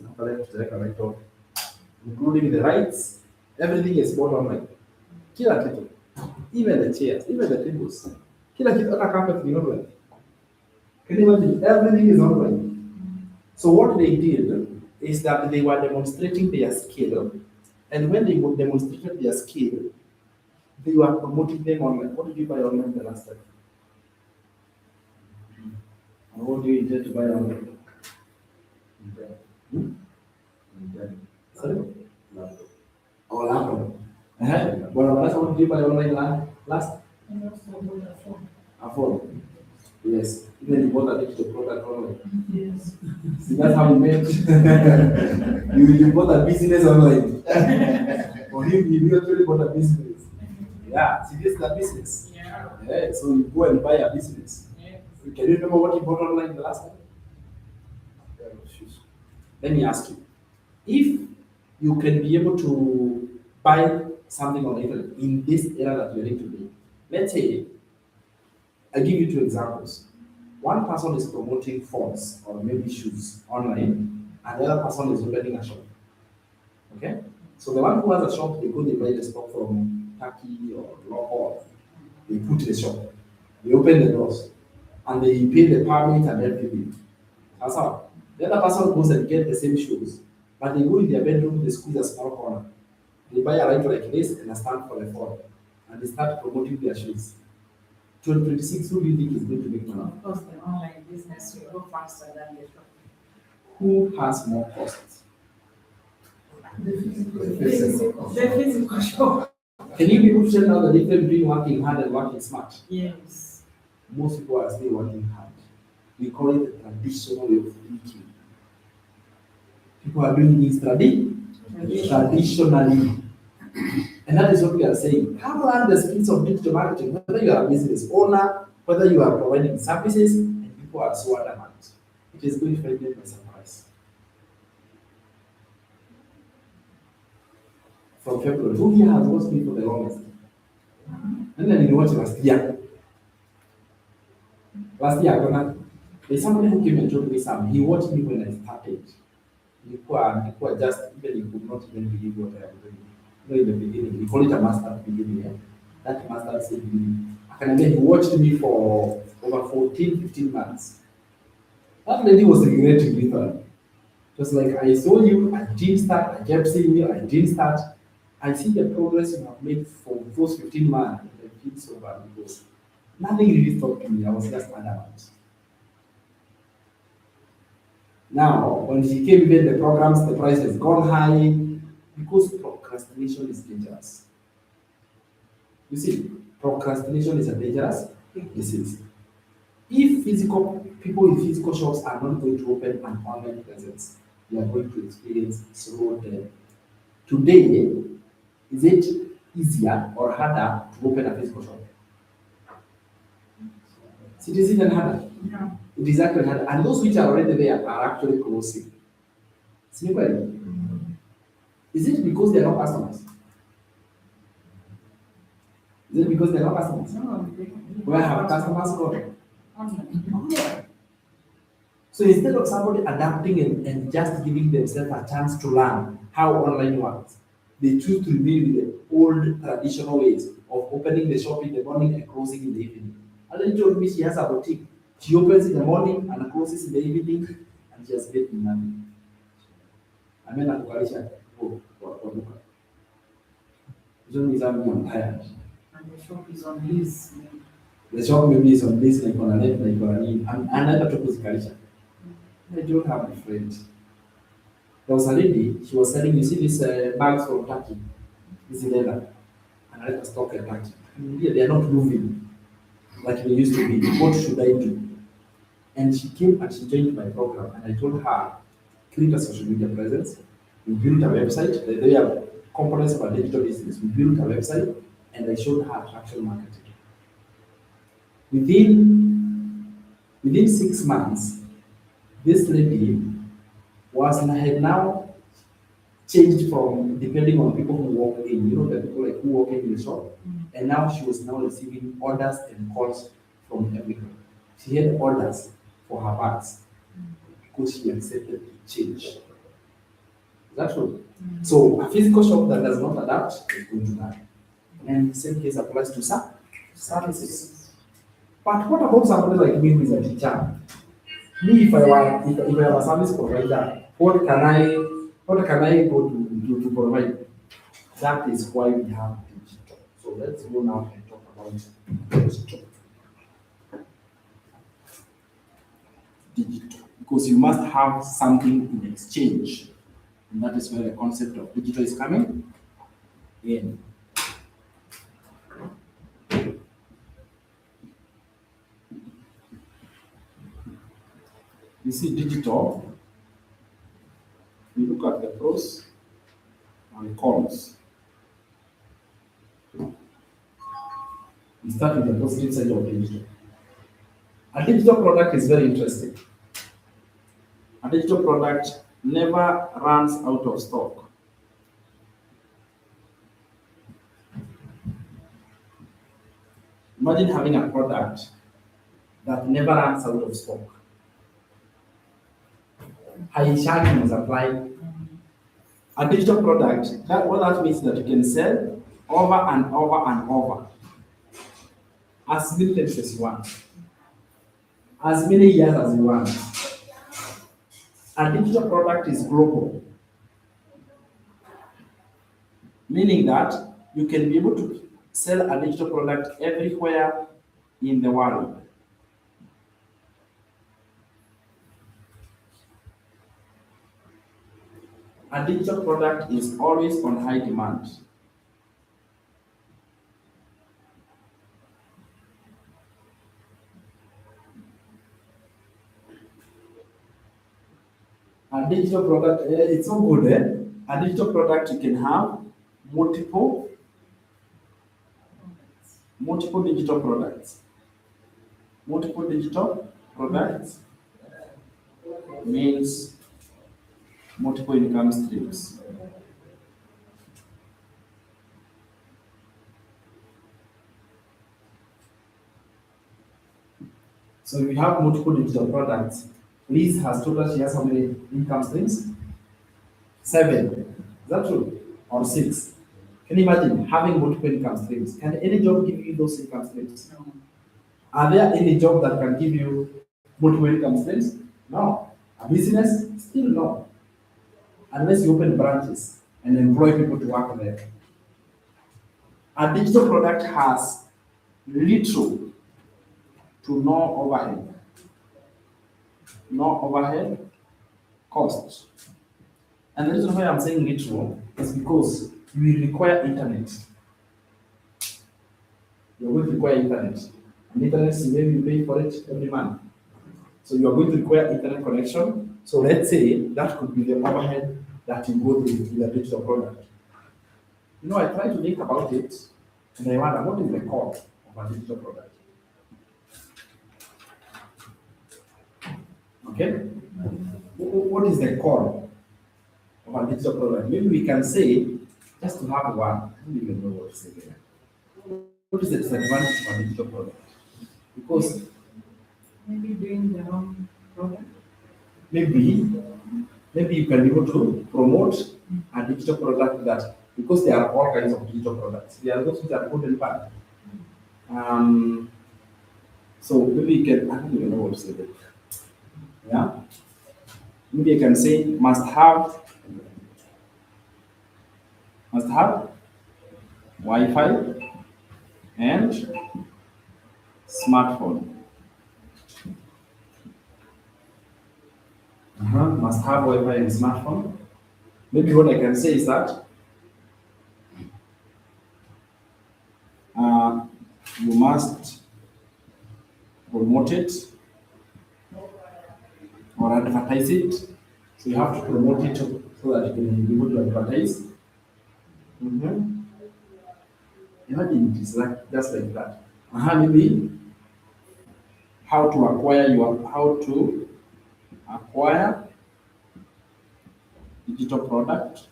including the rights, everything is bought online. Kila kitu, even the chairs, even the tables, kila kitu, hata carpet ni online. Can you imagine? Everything is online. So what they did is that they were demonstrating their skill, and when they demonstrated their skill, they were promoting them online. What did you buy online the last time? And what do you intend to buy online? Sorry? Laptop. Oh, laptop. Well, what did you buy online last? And also about the phone. A phone. Yes. Even you bought a digital product online. Yes. See, that's how you made. you bought a business online. For him, he actually bought a business. Yeah, see, this is a business. Yeah. Yeah, so you go and buy a business. Yes. Can you remember what you bought online the last time? Let me ask you. If you can be able to buy something on the internet in this era that we're in today, let's say, I give you 2 examples. One person is promoting phones or maybe shoes online, and the other person is opening a shop. Okay? So the one who has a shop, they go, they buy the stock from Turkey or local, they put the shop, they open the doors, and they pay the permit and everything. That's how. The other person goes and get the same shoes, but they go in their bedroom, they squeeze a small corner. They buy a light like this and a stand for a phone, and they start promoting their shoes. 2026, who do you think is going to make money? Of course, the online business will go faster than the shop. Who has more costs? The physical shop. Can you people tell now the difference between working hard and working smart? Yes. Most people are still working hard. We call it the traditional way of thinking. People are doing things traditionally. And that is what we are saying. Come learn the skills of digital marketing, whether you are a business owner, whether you are providing services, and people are so adamant. It is going to find them by surprise. From February, who here has watched me for the longest? And then you watch last year. Last year, there's somebody who came and told me something. He watched me when I started. ilikuwa just even you could not even believe what I am doing. You know, in the beginning, we call it a master beginning, yeah? That master said beginning. Akaniambia he watched me for over 14, 15 months. That lady was regretting literally. It was like, I saw you, I didn't start, I kept seeing you, I didn't start. I see the progress you have made for those 15 months, and I feel so bad because nothing really stopped me. I was just adamant. Now, when she came in the programs, the price has gone high because procrastination is dangerous. You see, procrastination is a dangerous disease. If physical people in physical shops are not going to open an online presence, they are going to experience slow death. Today, is it easier or harder to open a physical shop? It is even harder. No. It is actually harder. And those which are already there are actually closing. Simple. Is it because they are not customers? Is it because they are not customers? No, Where have customers gone? online. So instead of somebody adapting and just giving themselves a chance to learn how online works, they choose to remain with the old traditional ways of opening the shop in the morning and closing in the evening. And then told me she has a boutique. She opens in the morning and closes in the evening, and she has made money. I mean, nakukalisha kwa duka. Hizo ni zangu I'm tired. And the shop is on lease. The shop maybe is on this, like on a net, like on a nini. Anaenda tu kuzikalisha. I don't have a friend. There was a lady, she was selling, you see these bags from Turkey, this leather, and I let stock at Turkey. Yeah, they are not moving like they used to be. What should I do? And she came and she joined my program, and I told her, create a social media presence, we built a website, they are components of a digital business. We built a website, and I showed her attraction marketing. Within 6 months, this lady had now changed from depending on people who walk in, you know, the people like who walk in the shop, and now she was now receiving orders and calls from everywhere. She had orders for her bags because she accepted the change. Is that true? So a physical shop that does not adapt is going to die. And the same case applies to services. But what about somebody like me who is a teacher? Me, if I am a service provider, what can I go to provide? That is why we have digital. So let's go now and talk about digital. Digital. Because you must have something in exchange. And that is where the concept of digital is coming in. You see, digital, we look at the pros and cons. We start with the positive side of digital. A digital product is very interesting. A digital product never runs out of stock. Imagine having a product that never runs out of stock. Haishaki must apply. A digital product, what that means that you can sell over and over and over. As many times as you want. As many years as you want. A digital product is global. Meaning that you can be able to sell a digital product everywhere in the world. A digital product is always on high demand. A digital product, it's so good, eh? A digital product, you can have multiple digital products. Multiple digital products means multiple income streams. So if you have multiple digital products, Liz has told us she has how many income streams? 7. Is that true? Or 6? Can you imagine having multiple income streams? Can any job give you those income streams? No. Are there any job that can give you multiple income streams? No. A business? Still no. Unless you open branches and employ people to work there. A digital product has little to no overhead. No overhead costs. And the reason why I'm saying little is because you will require internet. You're going to require internet. And internet, maybe you pay for it every month. So you are going to require internet connection. So let's say that could be the overhead that you go through with a digital product. You know, I try to think about it, and I wonder what is the core of a digital product? Okay? What is the core of a digital product? Maybe we can say, just to have one, I don't even know what to say there. What is the disadvantage of a digital product? Because Maybe doing their own product. maybe you can be able to promote a digital product that, because there are all kinds of digital products. There are those that are good and bad. So maybe you can, I don't even know what to say there. Yeah? Maybe you can say must have Wi-Fi and smartphone. Must have Wi-Fi and smartphone. Maybe what I can say is that you must promote it or advertise it. So you have to promote it so that you can be able to advertise. Imagine it is like just like that. Maybe how to acquire digital product.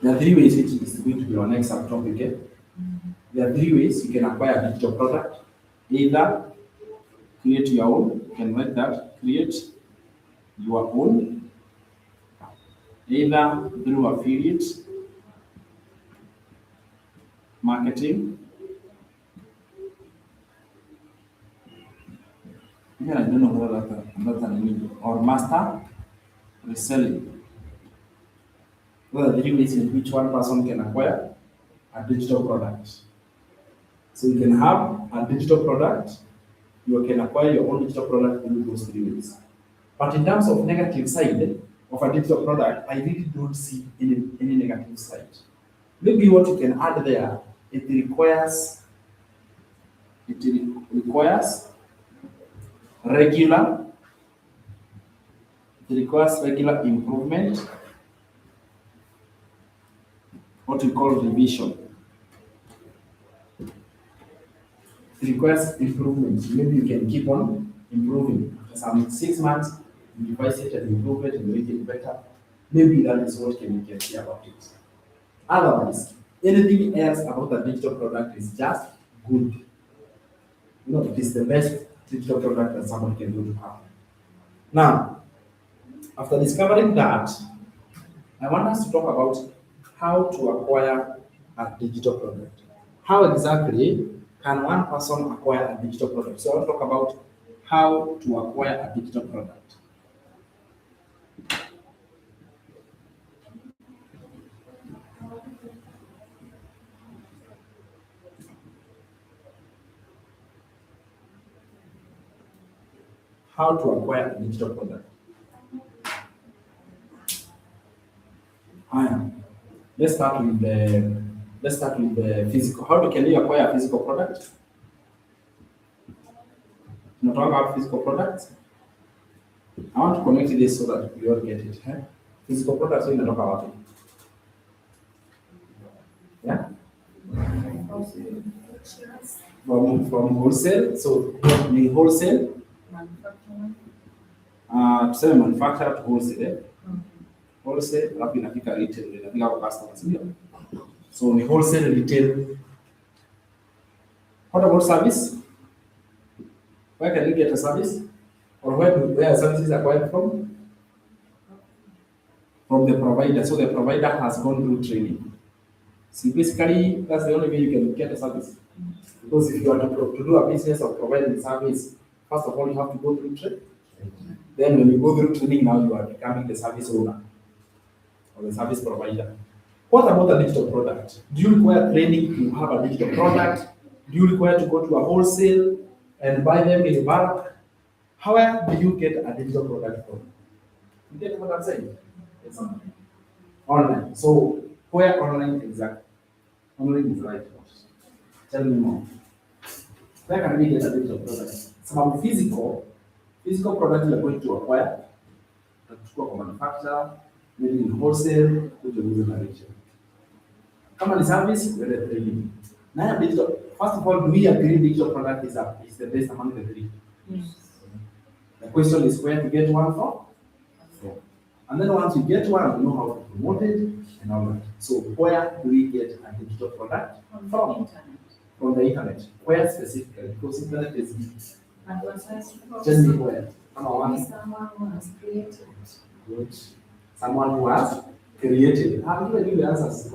There are 3 ways, which is going to be our next subtopic. Okay? There are 3 ways you can acquire a digital product. Either create your own, you can write that, create your own, either through affiliate marketing. Yeah, I don't know whether that's an mean, or master reselling. Those are the 3 ways in which one person can acquire a digital product. So you can have a digital product, you can acquire your own digital product through those 3 ways. But in terms of negative side of a digital product, I really don't see any negative side. Maybe what you can add there, it requires regular improvement, what we call revision. It requires improvement. Maybe you can keep on improving. After some 6 months, you revise it and improve it and make it better. Maybe that is what you can say about it. Otherwise, anything else about a digital product is just good. You know, it is the best digital product that someone can do to have. Now, after discovering that, I want us to talk about how to acquire a digital product. How exactly can one person acquire a digital product? So I'll talk about how to acquire a digital product. How to acquire a digital product. Let's start with the physical. How can you acquire a physical product? Not talk about physical products. I want to connect this so that we all get it. Physical products, we talk about it. Yeah. From wholesale. So in wholesale. Tuseme manufacturer to wholesale. Wholesale, alafu inafika retail, inafika kwa customers. So ni wholesale, retail. What about service? Where can you get a service? Or where are services acquired from? from the provider. So the provider has gone through training. See, basically, that's the only way you can get a service. Because if you are to do a business of providing service, first of all, you have to go through training. Then when you go through training, now you are becoming the service owner or the service provider. What about a digital product? Do you require training to have a digital product? Do you require to go to a wholesale and buy them in bulk? How do you get a digital product from? You get what I'm saying? It's online. So where online exactly? Online is right. Tell me more. Where can we get a digital product? Some physical product you are going to acquire, tutachukua kwa manufacturer, maybe in wholesale, kuja uze na retail. Kama ni service, we're the training. Now digital. First of all, do we agree digital product is the best among the three? Yes. The question is where to get one from? And then once you get one, you know how to promote it and all that. So where do we get a digital product From the from? internet. From the internet. Where specifically? Because internet is Advertising. tell me where. Someone who has created. Good. Someone who has created. How do you give the answers?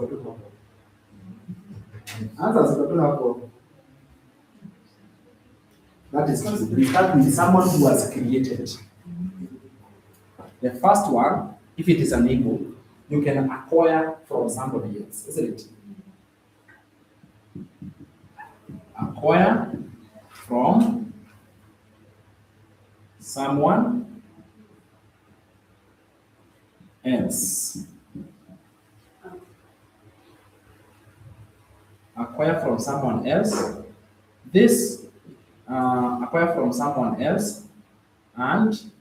Answers. That is true. We start with someone who has created. The first one, if it is an ebook, you can acquire from somebody else, isn't it? Acquire from someone else. Acquire from someone else. This acquire from someone else and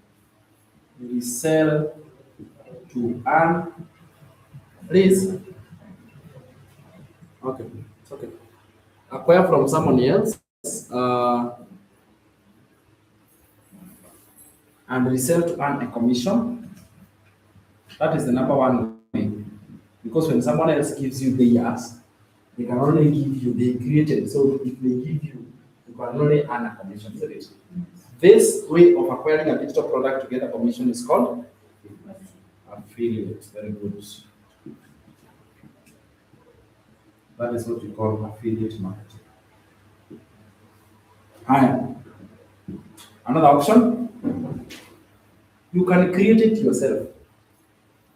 resell to earn risk. Okay, it's okay. Acquire from someone else and resell to earn a commission. That is the number one way. Because when someone else gives you theirs, they can only give you, they created. So if they give you, you can only earn a commission for it. This way of acquiring a digital product to get a commission is called affiliate. Very good. That is what we call affiliate marketing. Hi. Another option, you can create it yourself.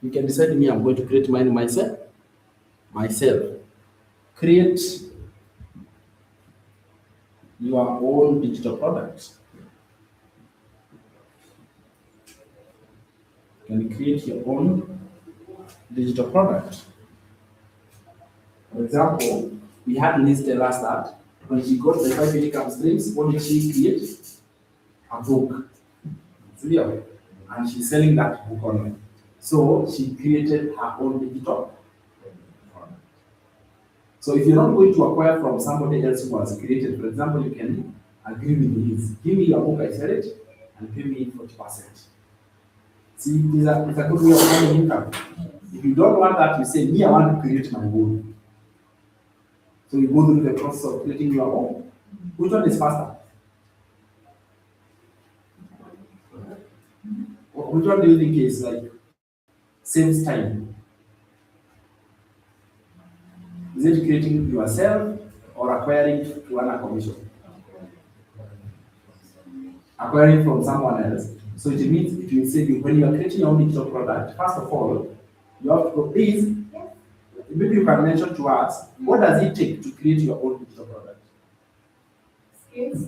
You can decide, me, I'm going to create mine myself. Create your own digital products. You can create your own digital product. For example, we had Liz tell us that when she got the 5 income streams, what did she create? A book. And she's selling that book online. So she created her own digital product. So if you're not going to acquire from somebody else who has created, for example, you can agree with Liz. Give me your book, I sell it, and pay me 40%. See, it's a good way of earning income. If you don't want that, you say, me, I want to create my own. So you go through the process of creating your own. Which one is faster? Which one do you think is like saves time? Is it creating yourself or acquiring to earn a commission? Acquiring from someone else. So it means if you say when you are creating your own digital product, first of all, you have to go, please, maybe you can mention to us, what does it take to create your own digital product? Skills.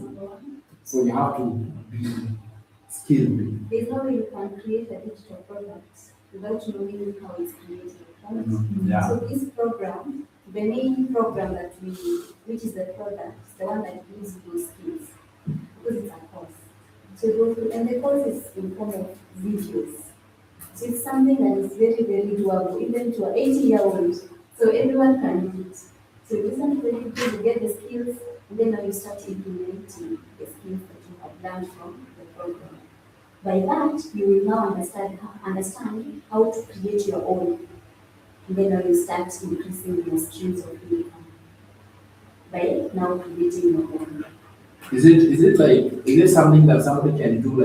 So you have to be skilled. There's no way you can create a digital product without knowing how it's created. Right? Yeah. So this program, the main program that which is the product, the one that gives you those skills, because it's a course. So go through, and the course is in form of videos. So it's something that is very, very doable, even to an 80-year-old. So everyone can do it. So you listen to the videos, you get the skills, and then now you start implementing the skills that you have learned from the program. By that, you will now understand how to create your own. And then now you start increasing your streams of income by now creating your own. Is it something that somebody can do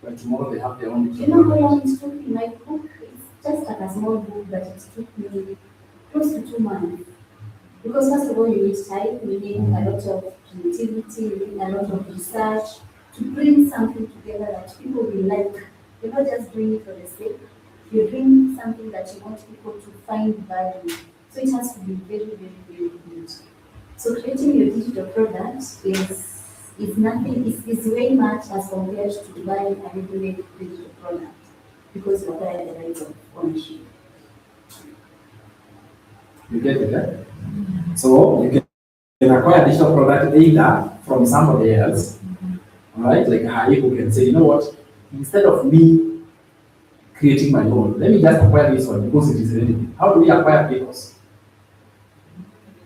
like tomorrow they have their own You know how long it's took me? My book is just like a small book, but it took me close to 2 months. Because first of all, you need time, you need a lot of creativity, you need a lot of research to bring something together that people will like. You're not just doing it for the sake, you're doing something that you want people to find value. So it has to be very, very, very good. So creating your digital product is nothing, is way much as compared to buying a regular digital product because you acquire the rights of ownership. You get it, eh? So you can acquire a digital product either from somebody else, all right? Like Hai, who can say, you know what, instead of me creating my own, let me just acquire this one because it is ready. How do we acquire papers?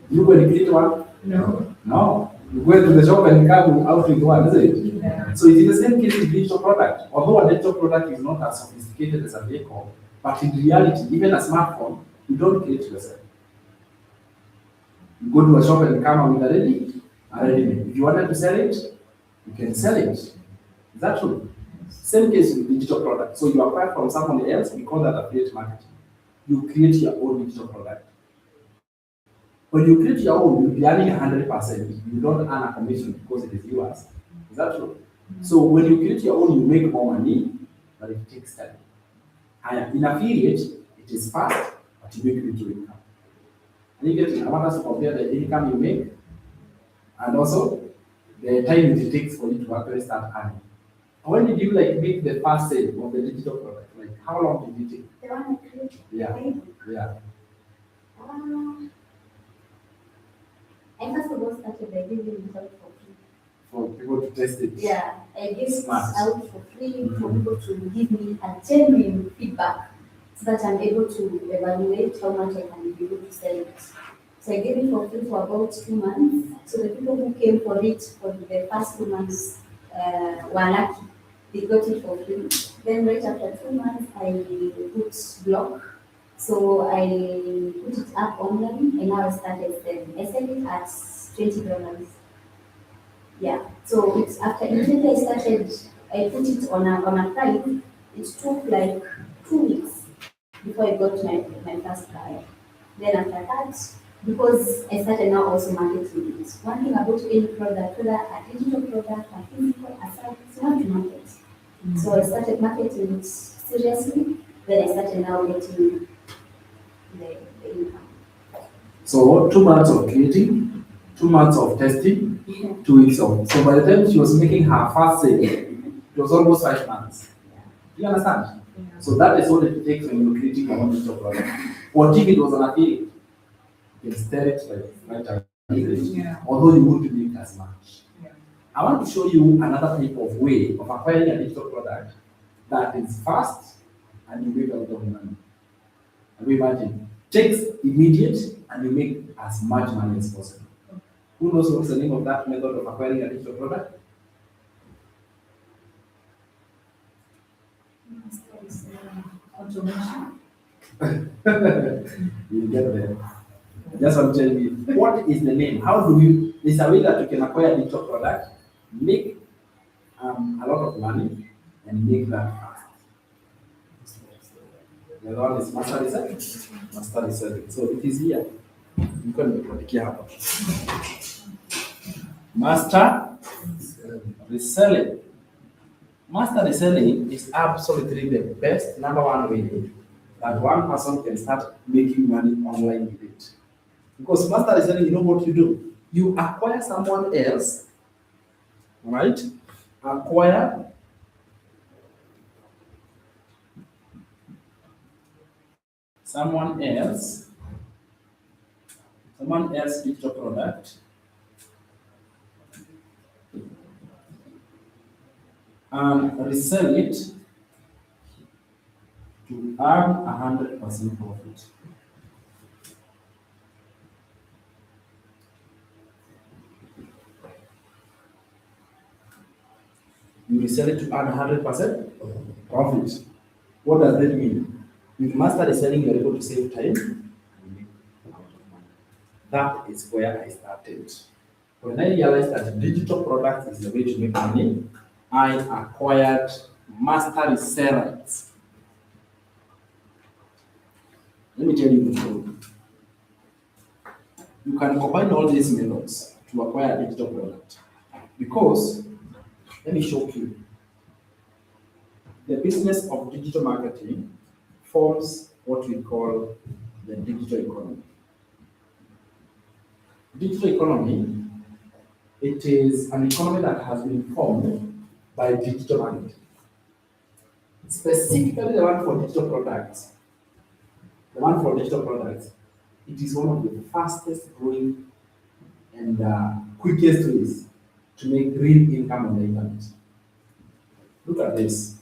You go and create one? No. No. You go to the shop and come out with one, isn't it? Yeah. So it is the same case with digital product. Although a digital product is not as sophisticated as a vehicle, but in reality, even a smartphone, you don't create yourself. You go to a shop and come out with a ready-made. If you wanted to sell it, you can sell it. Is that true? Same case with digital product. So you acquire from someone else, we call that affiliate marketing. You create your own digital product. When you create your own, you'll be earning 100%. You don't earn a commission because it is yours. Is that true? So when you create your own, you make more money, but it takes time. And in affiliate, it is fast, but you make little income. And you get it? I want us to compare the income you make and also the time it takes for you to actually start earning. When did you make the first sale of the digital product? Like how long did it take? The one I created. Yeah. Yeah. I first of all started by giving it out for free. For people to test it. Yeah, I gave it Smart. out for free for people to give me a genuine feedback so that I'm able to evaluate how much I can be able to sell it. So I gave it for free for about 2 months. So the people who came for it for the first 2 months were lucky. They got it for free. Then right after 2 months, I put blog. So I put it up online and now I started selling. I sell it at $20. Yeah. So it's after immediately I started, I put it on a price. It took like 2 weeks before I got my first buyer. Then after that, because I started now also marketing it. One thing about any product, whether a digital product, a physical, a service, you have to market. So I started marketing it seriously. Then I started now getting the income. So 2 months of creating, 2 months of testing, 2 weeks of. So by the time she was making her first sale, it was almost 5 months. Do you understand? Yeah. So that is what it takes when you're creating your own digital product. Or if it was an affiliate, you can sell it right away. Yeah. Although you won't make as much. Yeah. I want to show you another type of way of acquiring a digital product that is fast and you make a lot of money. And we imagine, takes immediate and you make as much money as possible. Who knows what's the name of that method of acquiring a digital product? Automation. You'll get there. I just want to tell you, what is the name? How do you, there's a way that you can acquire a digital product, make a lot of money, and make that fast. The other one is master research. Master research. So it is here. You can click here. Master reselling. Master reselling is absolutely the best number one way that one person can start making money online with it. Because master reselling, you know what you do? You acquire someone else, right? Acquire someone else digital product and resell it to earn 100% profit. You resell it to earn 100% profit. What does that mean? With master reselling, you're able to save time and make a lot of money. That is where I started. When I realized that digital product is the way to make money, I acquired master resellers. Let me tell you the truth. You can combine all these methods to acquire a digital product. Because, let me show you, the business of digital marketing forms what we call the digital economy. Digital economy, it is an economy that has been formed by digital marketing. Specifically the one for digital products. The one for digital products, it is one of the fastest growing and quickest ways to make real income on the internet. Look at this.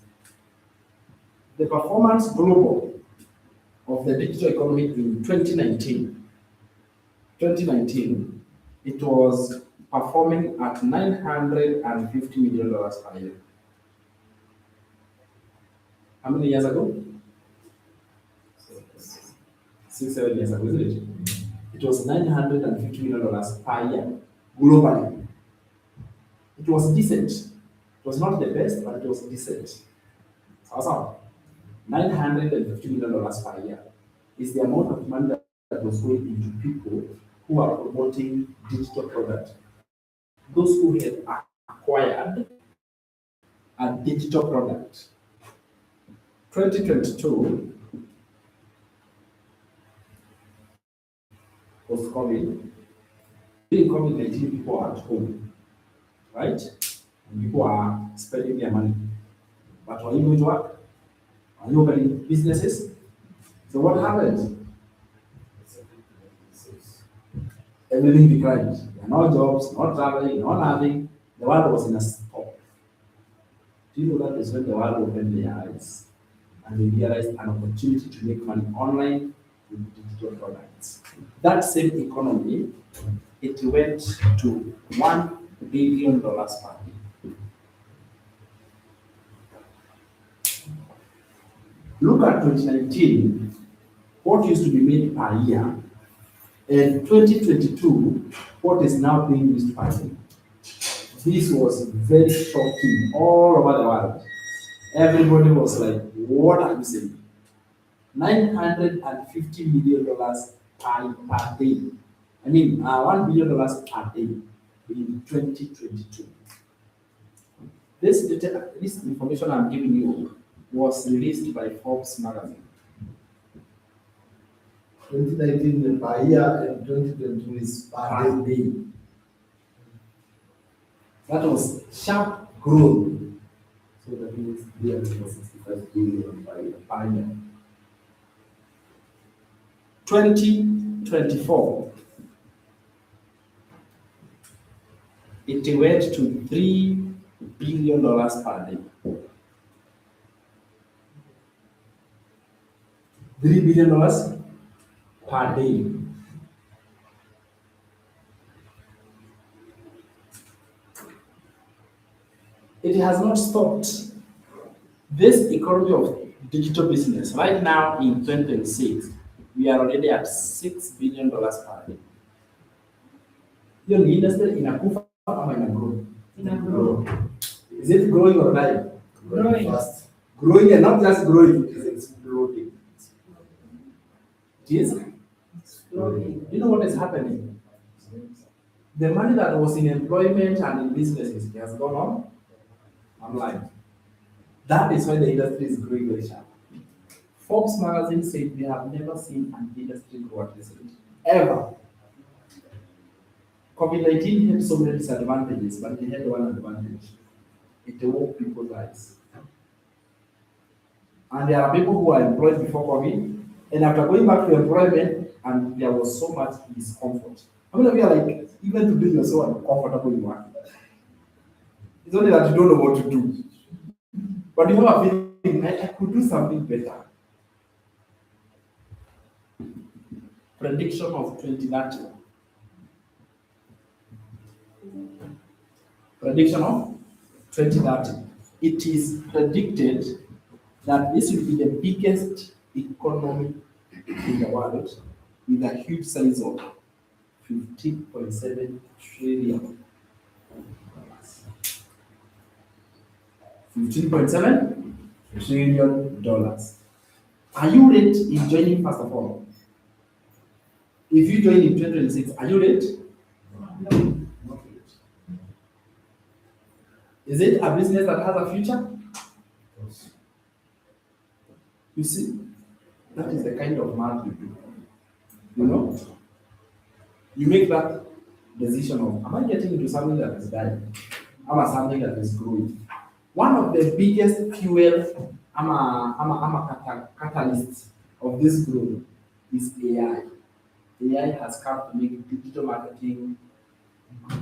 The performance global of the digital economy in 2019, it was performing at $950 million per year. How many years ago? 6-7 years ago, isn't it? It was $950 million per year globally. It was decent. It was not the best, but it was decent. Awesome. $950 million per year is the amount of money that was going into people who are promoting digital products. Those who had acquired a digital product. 2022 was COVID. During COVID-19, people are at home, right? And people are spending their money. But when you go to work, are you opening businesses? So what happened? Everything declined. There are no jobs, no traveling, no nothing. The world was in a stop. Do you know that is when the world opened their eyes and they realized an opportunity to make money online with digital products? That same economy, it went to $1 billion per year. Look at 2019, what used to be made per year, and 2022, what is now being used per year. This was very shocking all over the world. Everybody was like, what are you saying? $950 million per day. I mean, $1 billion per day in 2022. This data, this information I'm giving you was released by Forbes magazine. 2019 per year and 2022 is per day. Day. That was sharp growth. So that means 365 billion per year. Per year. 2024, it went to $3 billion per day. $3 billion per day. It has not stopped. This economy of digital business, right now in 2026, we are already at $6 billion per day. Your industry in a kufa or in a grow? In a grow. Is it growing or dying? Growing. Fast. Growing and not just growing, it is exploding. It is? Exploding. You know what is happening? The money that was in employment and in businesses has gone on online. That is why the industry is growing very sharp. Forbes magazine said we have never seen an industry grow at this rate. Ever. COVID-19 had so many disadvantages, but it had one advantage. It woke people's eyes. And there are people who are employed before COVID, and after going back to employment, and there was so much discomfort. How many of you are like, even to do you're so uncomfortable in work? It's only that you don't know what to do. But you have a feeling, I could do something better. Prediction of 2030. Prediction of 2030. It is predicted that this will be the biggest economy in the world with a huge size of $15.7 trillion. $15.7 trillion. Are you ready in joining first of all? If you join in 2026, are you late? No. Not late. Is it a business that has a future? You see, that is the kind of math you do. You know, you make that decision of, am I getting into something that is dying? Am I something that is growing? One of the biggest fuel, catalyst of this growth is AI. AI has come to make digital marketing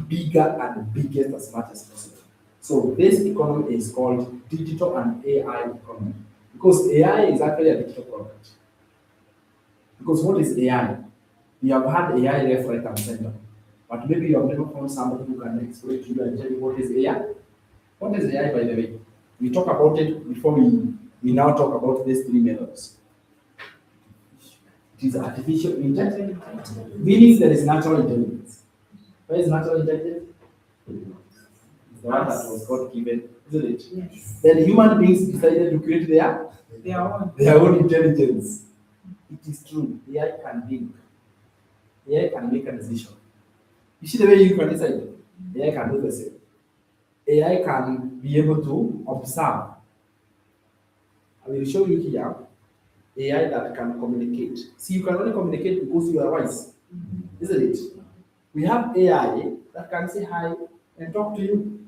bigger and biggest as much as possible. So this economy is called digital and AI economy because AI is actually a digital product. Because what is AI? You have had AI left, right, and center, but maybe you have never found somebody who can explain to you and tell you what is AI. What is AI, by the way? We talk about it before we now talk about these three methods. It is artificial intelligence, meaning there is natural intelligence. Where is natural intelligence? It's the one that was God given, isn't it? Yes. Then human beings decided to create their own intelligence. It is true. AI can think. AI can make a decision. You see the way you can decide? AI can do the same. AI can be able to observe. I will show you here AI that can communicate. See, you can only communicate because you are wise, isn't it? We have AI that can say hi and talk to you.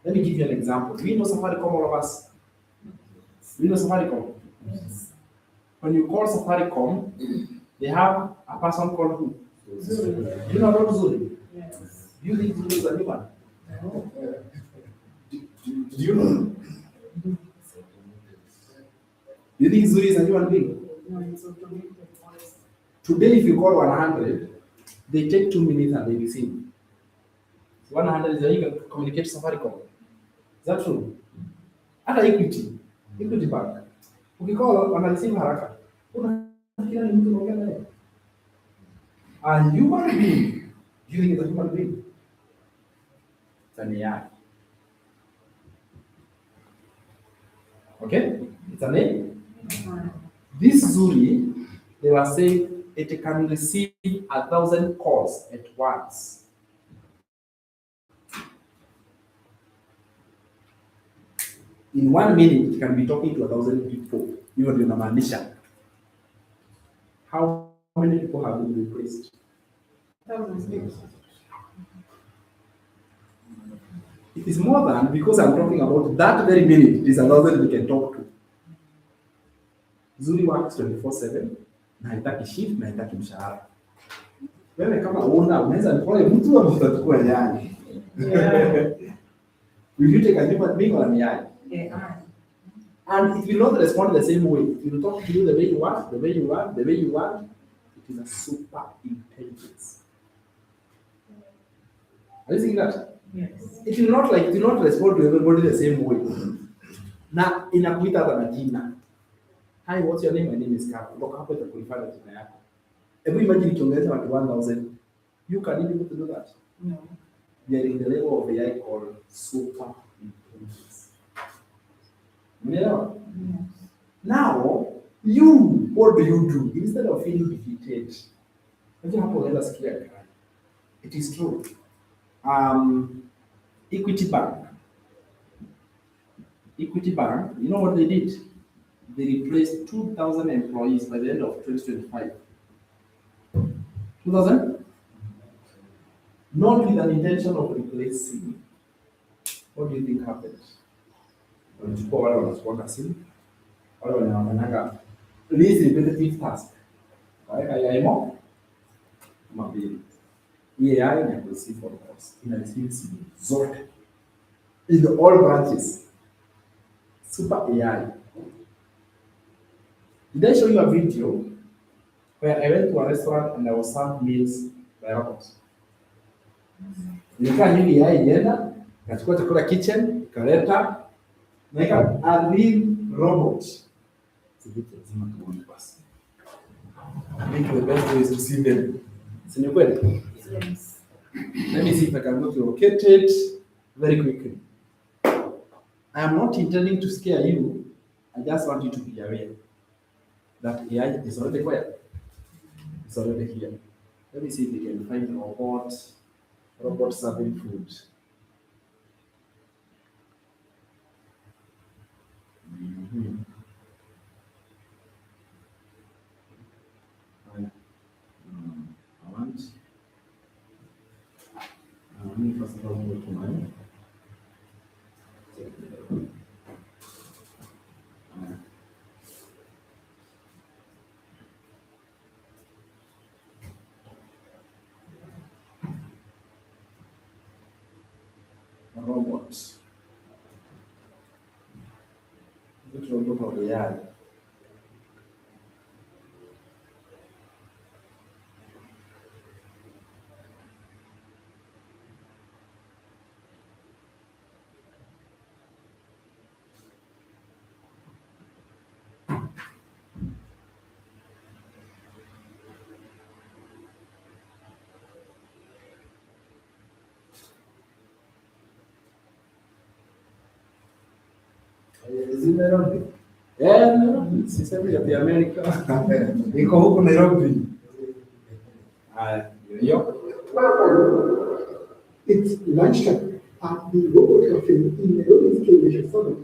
Let me give you an example. Do you know Safaricom, all of us? Do you know Safaricom? Yes. When you call Safaricom, they have a person called who? Zuri. Do you know about Zuri? Yes. Do you think Zuri is a human? No. Do you know? Do you think Zuri is a human being? No, it's automated voice. Today, if you call 100, they take 2 minutes and they receive. 100 is how you can communicate to Safaricom. Is that true? Hata Equity Bank. Ukicall wanareceive haraka. Unafikiri ni mtu unaongea naye? A human being. Do you think it's a human being? It's an AI. Okay? It's an AI. This Zuri, they were saying it can receive 1,000 calls at once. In 1 minute, it can be talking to 1,000 people. Even in Amanisha. How many people have been replaced? It is more than, because I'm talking about that very minute, it is 1,000 we can talk to. Zuri works 24/7 na haitaki shift na haitaki mshahara. Wewe kama unaweza employ mtu ama utachukua yani? Yeah. Will you take a human being or an AI? AI. And it will not respond the same way. It will talk to you the way you want, the way you want, the way you want. It is a super intelligence. Are you seeing that? Yes. It will not respond to everybody the same way. Na inakuita hata majina. Hi, what's your name? My name is Carol. Look hapo itakuhifadhi jina yako. Hebu imagine ukiongeza watu 1,000. You can be able to do that. No. We are in the level of AI called super intelligence. Umeelewa? Yes. Now, you, what do you do? Instead of feeling defeated, unajua hapo unaweza sikia gani. It is true. Equity Bank, you know what they did? They replaced 2,000 employees by the end of 2025. 2,000? Not with an intention of replacing. What do you think happened? Walichukua wale wanachukua simu, wale wanafanyanga least repetitive task. Waweka AI mo, mabili. Hii AI ni ya receive phone calls. Ina receive simu zote. In all branches. Super AI. Did I show you a video where I went to a restaurant and I was served meals by robots? Nikaa hivi AI ilienda, ikachukua chakula kitchen, ikaleta, na ika a real robot. Sivyo lazima tuone basi. I think the best way is to see them. Si ni kweli? Yes. Let me see if I can go to locate it very quickly. I am not intending to scare you. I just want you to be aware that AI is already quiet. It's already here. Let me see if we can find robot serving food. Mhm. Right. I want. Let me first of all go to my. Robots. Which robot of AI? Is it Nairobi? Sisemi ya Amerika. Iko huku Nairobi. Hiyo. It's lunchtime at the Royal Cafe in Nairobi's Kingfisher Summit.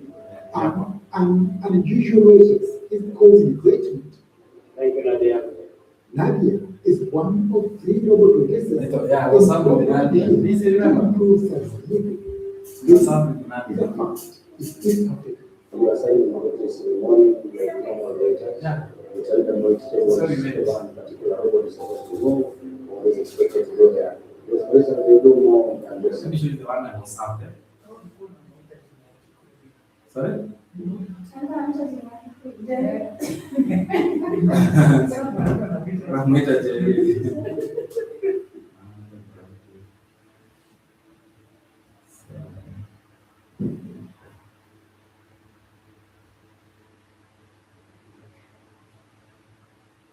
An unusual races is causing great heat. Nadia is one of 3 robot contestants. Yeah, what's up with Nadia? This is remember. This What's up with Nadia? is East Africa. You are signing on the testimony, you are normal data. Yeah. You tell them what Sorry, mate. one particular robot is supposed to go, or is expected to go there. Because for instance, they do more than this. Let me show you the one that was up there. Sorry? Rahmeta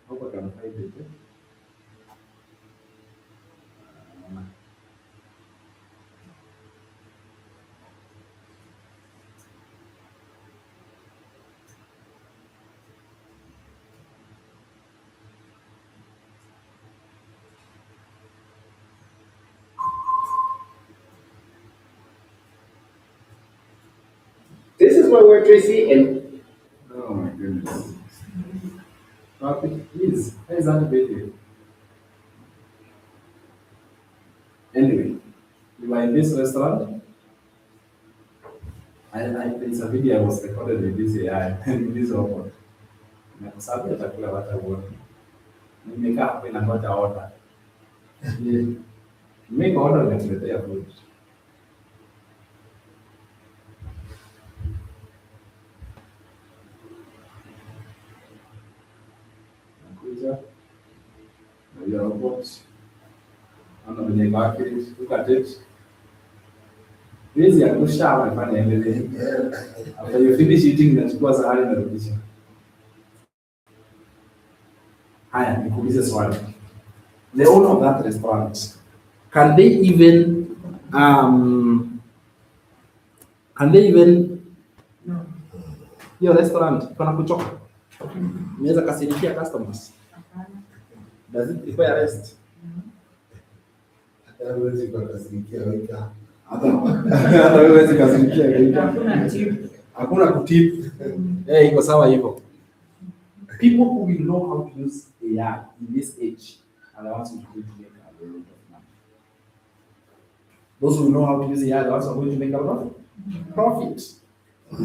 hope I can find it. This is my word, Tracy, and Oh my goodness. Please, how is that video? Anyway, you are in this restaurant. It's a video I was recorded with this AI with this robot. Na kwa sababu ya chakula wata uone. Nimekaa hapo inangoja order. Make order na kuletea food. Nakuja. Na your robot. Ana mwenye wake, look at it. This ya kusha amefanya endelee. After you finish eating, nachukua sahani na rudisha. Haya, nikuulize swali. The owner of that restaurant, can they even hiyo restaurant iko na kuchoka? Inaweza kasirikia customers. Does it require rest? Hata huwezi kukasirikia waiter. Hata wewe huwezi kasirikia waiter. Hakuna tip. Hakuna kutip. Iko sawa hivyo. People who will know how to use AI in this age are the ones who are going to make a lot of money. Those who know how to use AI are the ones who are going to make a lot of profit.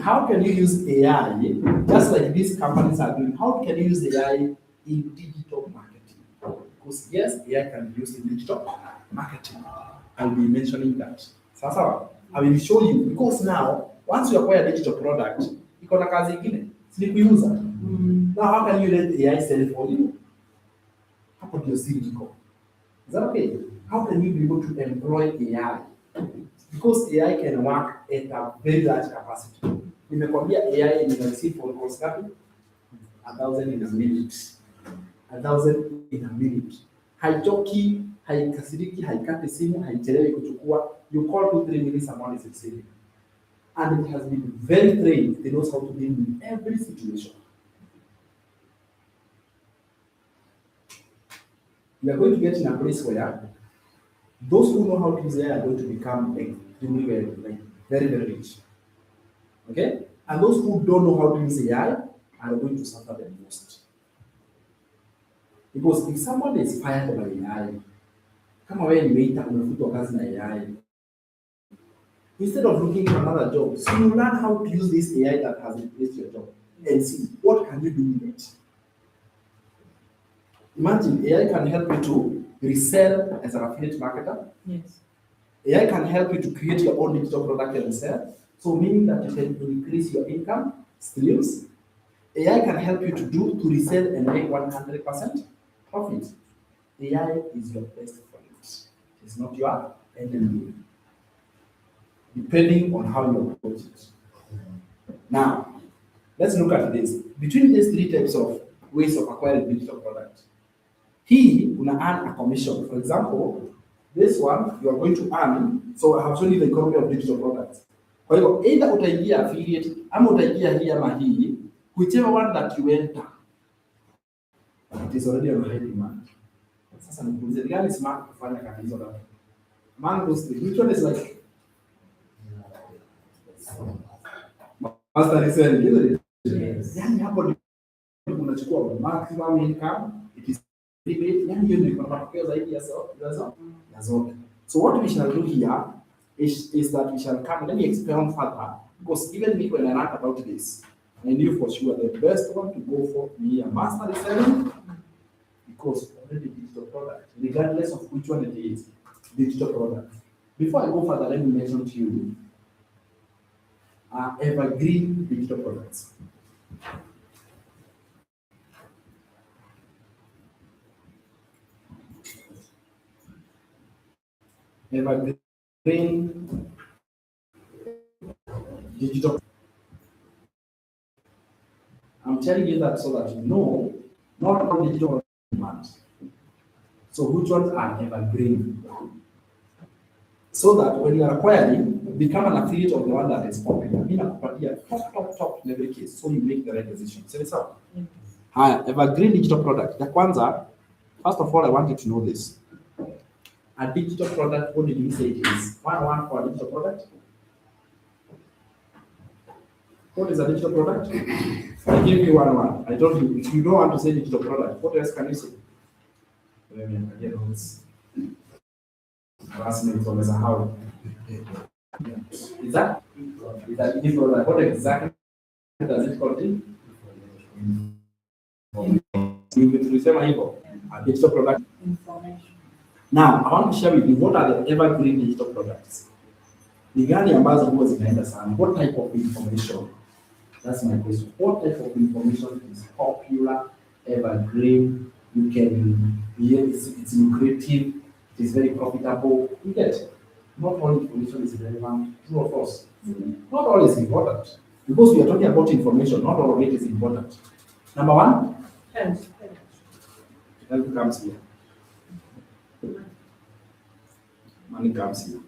How can you use AI, just like these companies are doing, how can you use AI in digital marketing? Because yes, AI can be used in digital marketing. I'll be mentioning that. Sasa, I will show you, because now, once you acquire a digital product, iko na kazi ingine, si kuiuza. Now, how can you let AI sell it for you? Hapo ndio siri iko. Is that okay? How can you be able to employ AI? Because AI can work at a very large capacity. Nimekwambia AI inaweza for calls ngapi? 1,000 in a minute. 1,000 in a minute. Haichoki, haikasiriki, haikati simu, haichelewi kuchukua. You call 2-3 minutes, someone is receiving. And it has been very trained. It knows how to deal with every situation. we are going to get in a place where those who know how to use AI are going to become extremely like very, very rich. Okay? And those who don't know how to use AI are going to suffer the most. Because if someone is fired by AI, kama wewe ni waiter umefutwa kazi na AI, instead of looking for another job, so you learn how to use this AI that has replaced your job and see what can you do with it. Imagine AI can help you to resell as an affiliate marketer. Yes. AI can help you to create your own digital product and sell. So meaning that you can increase your income streams. AI can help you to resell and make 100% profit. AI is your best friend. It's not your enemy. Depending on how you approach it. Now, let's look at this. Between these three types of ways of acquiring digital products, una earn a commission. For example, this one you are going to earn. So I have shown you the economy of digital products. Kwa hivyo either utaingia affiliate ama utaingia hii ama hii, whichever one that you enter, it is already on high demand. Sasa nikuulize, ni gani smart kufanya kazi hizo data? Among those three, which one is like master reselling, isn't it? Yes. Yani hapo ndio unachukua maximum income, it is rebate, yani hiyo ndio iko na matokeo zaidi ya zote. So what we shall do here is that we shall come, let me expound further, because even me when I learned about this, I knew for sure the best one to go for me a master reselling, because already digital product, regardless of which one it is, digital product. Before I go further, let me mention to you evergreen digital products. Evergreen digital. I'm telling you that so that you know not all digital demands. So which ones are evergreen? So that when you are acquiring, become an affiliate of the one that is popular. Top in every case. So you make the right decision. So it's up. Hi, evergreen digital product. The Kwanzaa, first of all, I want you to know this. A digital product, what did you say it is? One for a digital product? What is a digital product? I gave you one. I told you, if you don't want to say digital product, what else can you say? Harassment from as a how. Is that digital product? What exactly does it contain? A digital product. Information. Now, I want to share with you what are the evergreen digital products. Ni gani ambazo huwa zinaenda sana? What type of information? That's my question. What type of information is popular, evergreen? You can it's lucrative, it is very profitable. You get it? Not all information is relevant, true or false. Not all is important. Because we are talking about information, not all of it is important. Number one, Health. health comes here. Money comes here.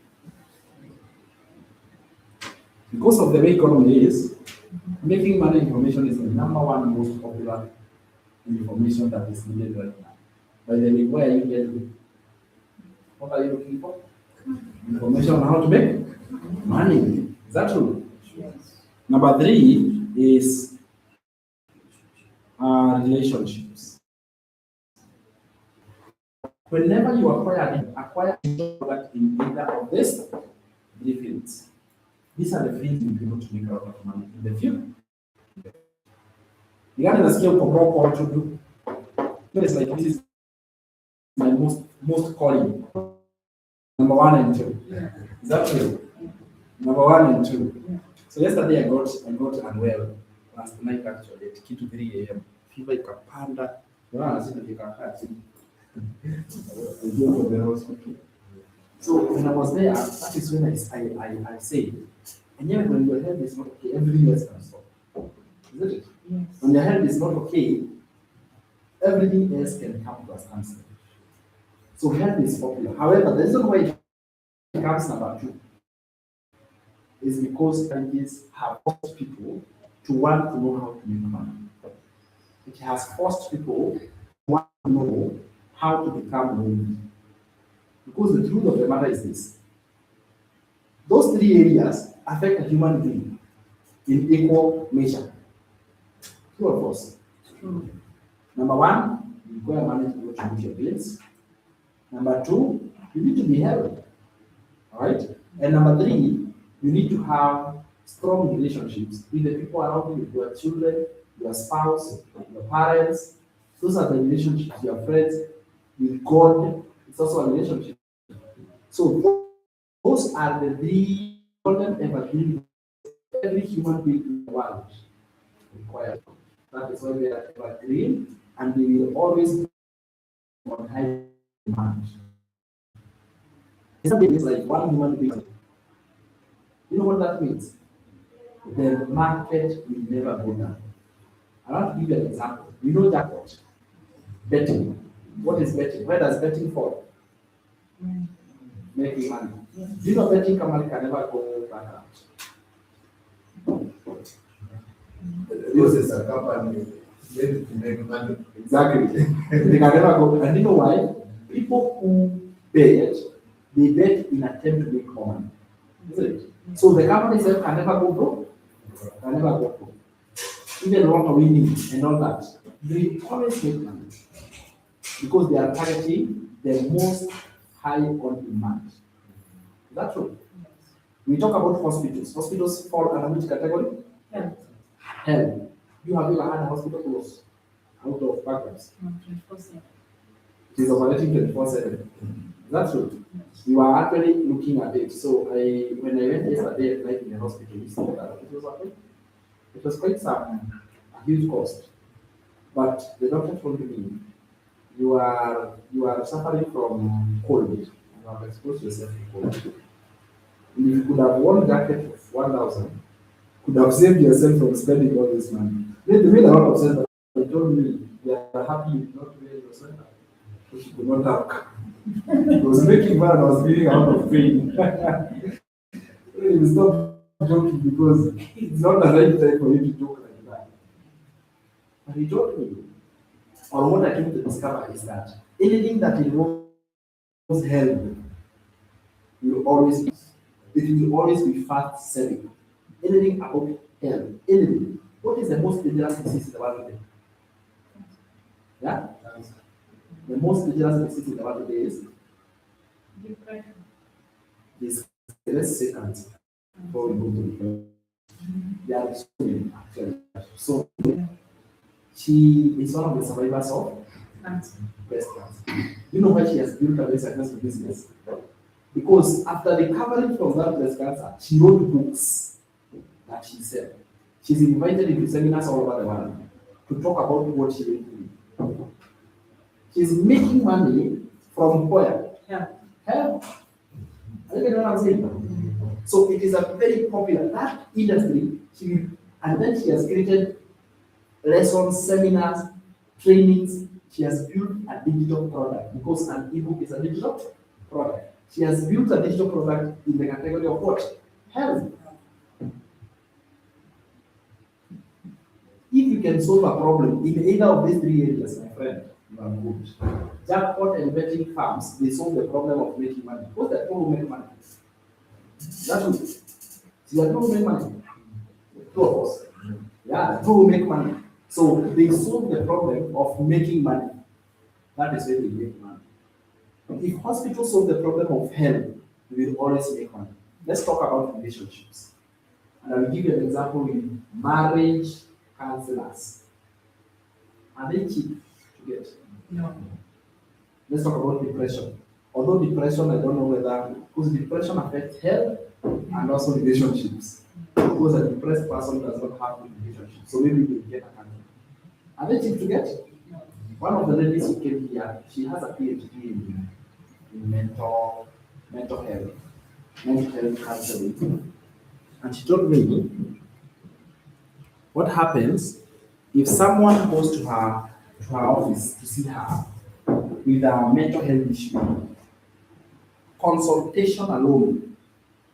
Because of the way economy is, making money information is the number one most popular information that is needed right now. By the way, where are you getting? What are you looking for? Information on how to make money. Is that true? Yes. Number three is relationships. Whenever you acquire a product in either of these three fields, these are the fields you'll be able to make a lot of money in the future. You got to skill for more call to do. It's like this is my most calling. Number 1 and 2. Yeah. Is that true? Number 1 and 2. Yeah. So yesterday I got unwell last night actually at 3 a.m. Fever ikapanda. Unaona sisi tukakaa chini. So when I was there, that is when I say, and yet when your health is not okay, everything else can stop. Isn't it? Yes. When your health is not okay, everything else can come to a standstill. So health is popular. However, the reason why it comes number 2 is because countries have forced people to want to know how to make money. It has forced people to want to know how to become holy. Because the truth of the matter is this. Those three areas affect a human being in equal measure. True or false? True. Number one, you require money to go to meet your bills. Number two, you need to be healthy. All right? And number three, you need to have strong relationships with the people around you, your children, your spouse, your parents. Those are the relationships, your friends, with God. It's also a relationship. So those are the three important evergreen every human being in the world requires. That is why they are evergreen and they will always be on high demand. It's like one human being. You know what that means? The market will never go down. I want to give you an example. You know jackpot, betting. What is betting? Where does betting fall? Making money. Do you know betting company can never go bankrupt? This is a company made to make money. Exactly. They can never go. And you know why? People who bet, they bet in attempt to make more money. Isn't it? So the company itself can never go broke. Can never go broke. Even lotto winning and all that, they always make money because they are targeting the most high on demand. Is that true? We talk about hospitals. Hospitals fall under which category? Health. Health. You have ever had a hospital close out of bankruptcy? 24/7. It is operating 24/7. That's true. You are actually looking at it. So when I went yesterday at night in the hospital, you saw that it was quite a huge cost. But the doctor told me you are suffering from cold. You have exposed yourself to cold. If you could have one jacket of 1,000, could have saved yourself from spending all this money. They made a lot of sense, but they told me they are happy you did not wear your sweater, which you could not have. It was making fun, I was feeling out of pain. Really, stop joking because it's not the right time for you to joke like that. But he told me, or what I came to discover is that anything that involves health will always be, it will always be fast selling. Anything about health, anything. What is the most dangerous disease in the world today? Yeah? The most dangerous disease in the world today is Depression. this. Let's say cancer. Before we go to the there are so many actually. So she is one of the survivors of Cancer. breast cancer. You know why she has built a very successful business? Because after recovering from that breast cancer, she wrote books that she said. She's invited into seminars all over the world to talk about what she went through. She's making money from where? Health. I don't know what I'm saying. So it is a very popular that industry. And then she has created lessons, seminars, trainings. She has built a digital product because an ebook is a digital product. She has built a digital product in the category of what? Health. If you can solve a problem in either of these three areas, my friend, you are good. Jackpot and betting farms, they solve the problem of making money. What's the people who make money? That's good. See, the people who make money. Two of us. Yeah, the people who make money. So they solve the problem of making money. That is where they make money. If hospitals solve the problem of health, we will always make money. Let's talk about relationships. And I will give you an example with marriage counselors. Are they cheap to get? No. Let's talk about depression. Although depression, I don't know whether, because depression affects health and also relationships. Because a depressed person does not have a relationship. So maybe we get a counselor. Are they cheap to get? No. One of the ladies who came here, she has a PhD in mental health counseling. And she told me what happens if someone goes to her office to see her with a mental health issue. Consultation alone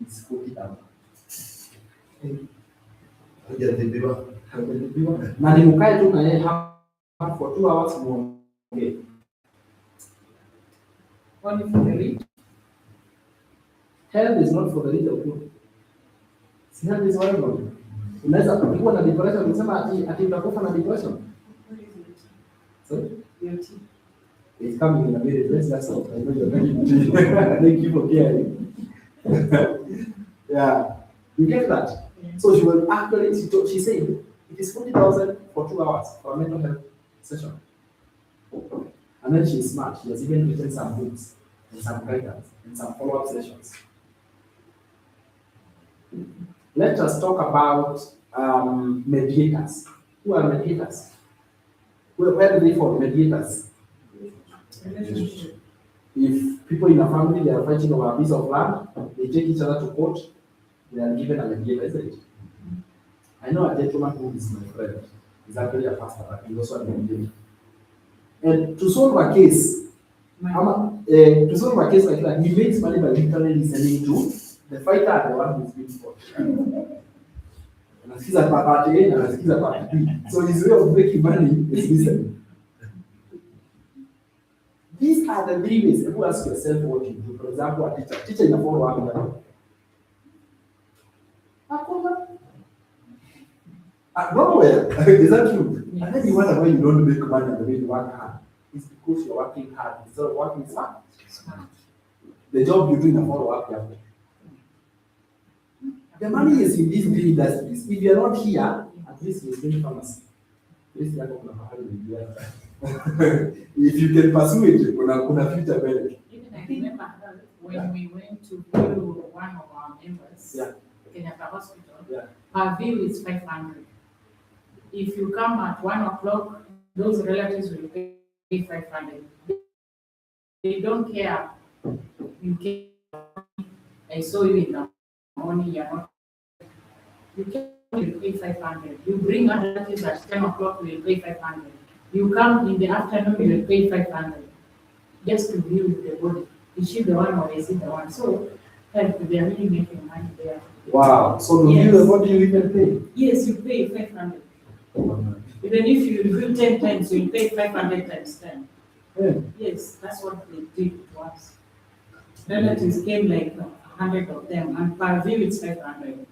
is 40,000. Na ni mkae tu na yeye hapa for 2 hours muongee. Only for the rich. Health is not for the rich or poor. Si health is horrible. Unaweza kuwa na depression, unasema ati utakufa na depression. Sorry? Guilty. It's coming in a minute. Let's just stop. I know you're very thank you for caring. Yeah. You get that? Yeah. So she was actually, she said, it is 40,000 for 2 hours for a mental health session. And then she's smart. She has even written some books and some guidance and some follow-up sessions. Let us talk about mediators. Who are mediators? Where do they fall? Mediators. Relationship. If people in a family, they are fighting over a piece of land, they take each other to court, they are given a mediator, isn't it? I know a gentleman who is my friend. He's actually a pastor, but he's also a mediator. And to solve a case, to solve a case like that, he makes money by literally listening to the fighter and the one who's being fought. Anasikiza part A and anasikiza part B. So his way of making money is listening. These are the three ways. You ask yourself what you do. For example, a teacher. Teacher in a follow up. Nowhere. Is that true? Yes. And then you wonder why you don't make money and the way you work hard. It's because you're working hard instead of working smart. The job you do in a follow up. The money is in these three industries. If you're not here, at least you're doing pharmacy. If you can pursue it, kuna future better. Even I remember when we went to view one of our members, Yeah. Kenyatta Hospital, Yeah. per view is 500. If you come at 1 o'clock, those relatives will pay 500. They don't care. You can. I saw you in the morning, you're not. You can pay 500. You bring other relatives at 10 o'clock, you will pay 500. You come in the afternoon, you will pay 500. Just to view the body. Is she the one or is it the one? So, they are really making money there. Wow. So Yes. what do you even pay? Yes, you pay 500. Even if you review 10 times, you pay 500 times 10. Yeah. Yes, that's what they did to us. Relatives came like 100 of them, and per view it's 500.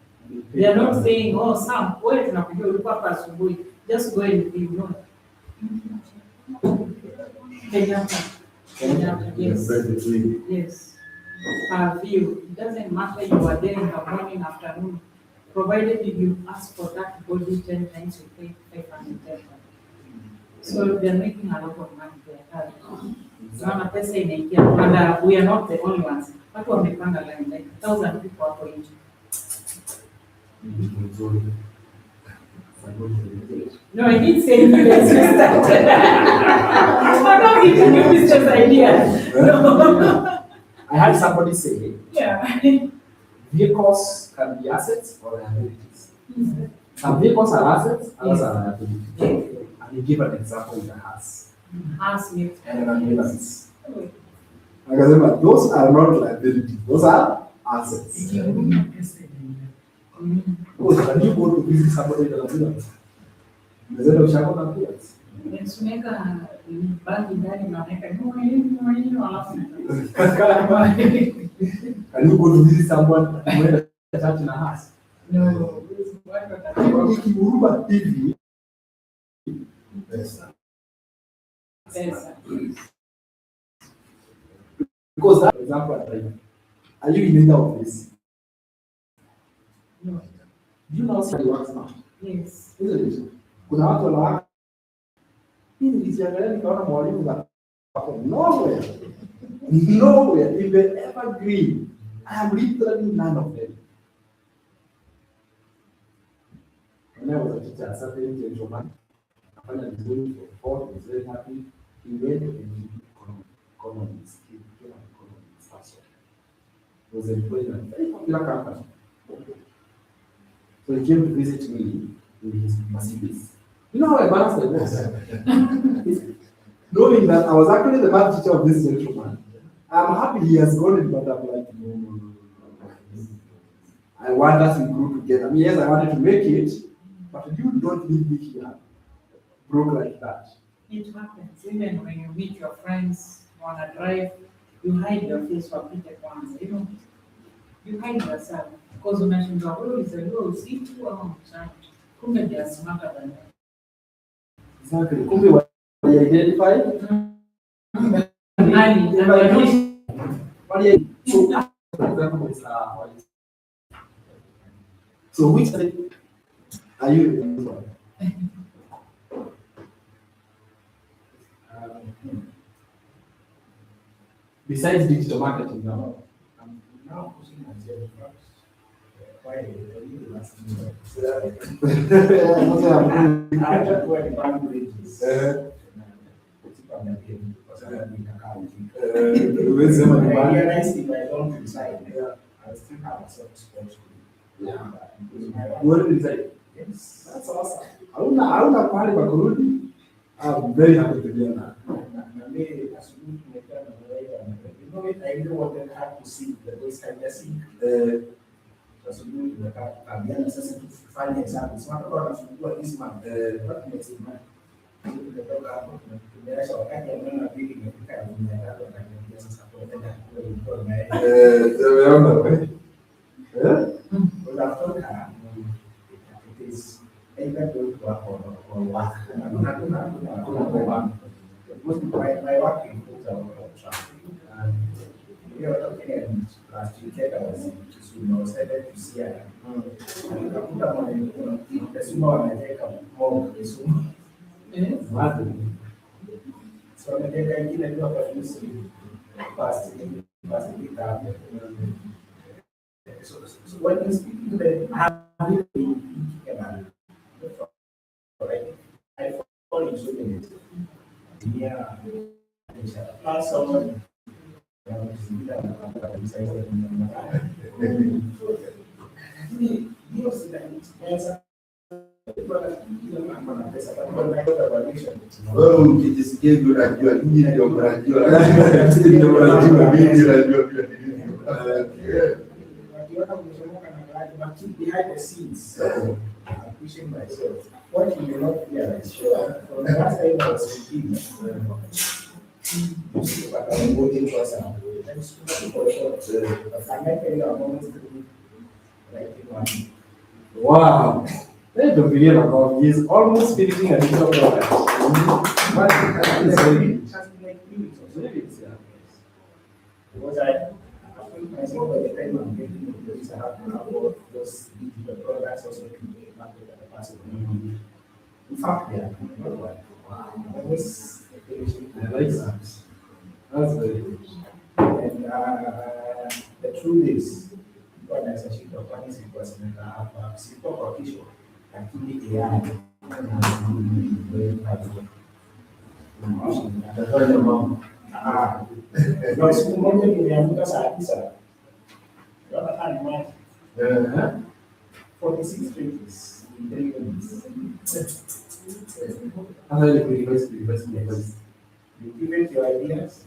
They are not saying, oh, Sam, wewe tunakuja ulikuwa hapa asubuhi. Just go and view. No. Kenyatta, yes. Yes. Per view. It doesn't matter you are there in the morning, afternoon. Provided you ask for that body 10 times, you pay 510. So they're making a lot of money there. Sana pesa inaingia, and we are not the only ones. Watu wamepanga line, like 1,000 people hapo nje. No, I didn't say you guys started. I'm not giving you business ideas. No. I had somebody say, Yeah. vehicles can be assets or liabilities. Some vehicles are assets, others are liabilities. And you give an example with a house Ask me. and an ambulance. Akasema, those are not liabilities, those are assets. Oh, can you go to visit somebody in an ambulance? Unaweza ushago na ambulance. Nimeweka bagi ndani na naweka alafu Can you go to visit someone when the church in a house? no. Ikihuruma hivi Pesa. Pesa. because that, for example, at driver. Are you in either of this? No. Do you know somebody works now? Yes. Isn't it? Kuna watu wanawake. Hii nilijiangalia nikaona mwalimu za nowhere. Nowhere in the evergreen. I am literally none of them. When I was a teacher, a certain gentleman, afanya vizuri for God, was very happy. He went and economics. He became an economist also. He was employed in a very popular company. So he came to visit me with his Mercedes. You know how embarrassed I was? Knowing that I was actually the math teacher of this gentleman. I'm happy he has gone in, but I'm like, no. I want us to grow together. I mean, yes, I wanted to make it, but you don't leave me here broke like that. It happens. Even when you meet your friends, wanna drive, you hide your face for people once, you know, you hide yourself. Because unashindwa wewe ulizaliwa usiku ama mchana. Kumbe they are smarter than that. Exactly. Kumbe wali identify. So which side are you in this one? Besides digital marketing now. I'm now pushing myself first. Why? I really last minute. I have to go and find bridges. I realized if I don't decide, I still have a soft spot. What did you say? Yes. That's awesome. Hauna pahali pa kurudi. I'm very happy to hear that. Na mimi asubuhi tumekaa na wewe. You know it, I really wanted her to see the voice I just see. Asubuhi tumekaa tukaambiana sasa tufanye hesabu. Sema watu wanachukua this month. What next month? Tumetoka hapo tumeacha wakati ambao na pili imefika ya 300 wakaniambia sasa tunaenda kwa Tumeona. unatoka it is either go to work or work. Most my work includes a lot of traffic. And we were talking last weekend, I was in Kisumu, I was headed to Siaya. Nikakuta Kisumu wanaweka more Kisumu. So wanaweka ingine tu hapa Kisumu. Fast pick-up. So when you speak to them, I fall into it. Yeah. Plus someone. Wewe ukijisikia hivyo unajua nyinyi ndio mnajua. Ndio mnajua mimi najua pia. But keep behind the scenes. I'm pushing myself. What you may not realize, sure. From the last time I was speaking, but I'm working for some. I'm speaking for short. But I might tell you a moment like in one. Wow. Let me believe about he's almost finishing a digital product. But that is very It has been like 3 weeks or so. Because I think myself by the time I'm getting into this, I have to have all those digital products also to market at the possible. In fact, yeah, not one. I was I like that. That's very good. and the truth is, God has a sheet of funny because I have simple condition. Lakini AI Atafanya mambo. na siku moja nimeamka saa 9. Naona kama ni 46 pages in 3 minutes. Hata ile kurequest. You give it your ideas.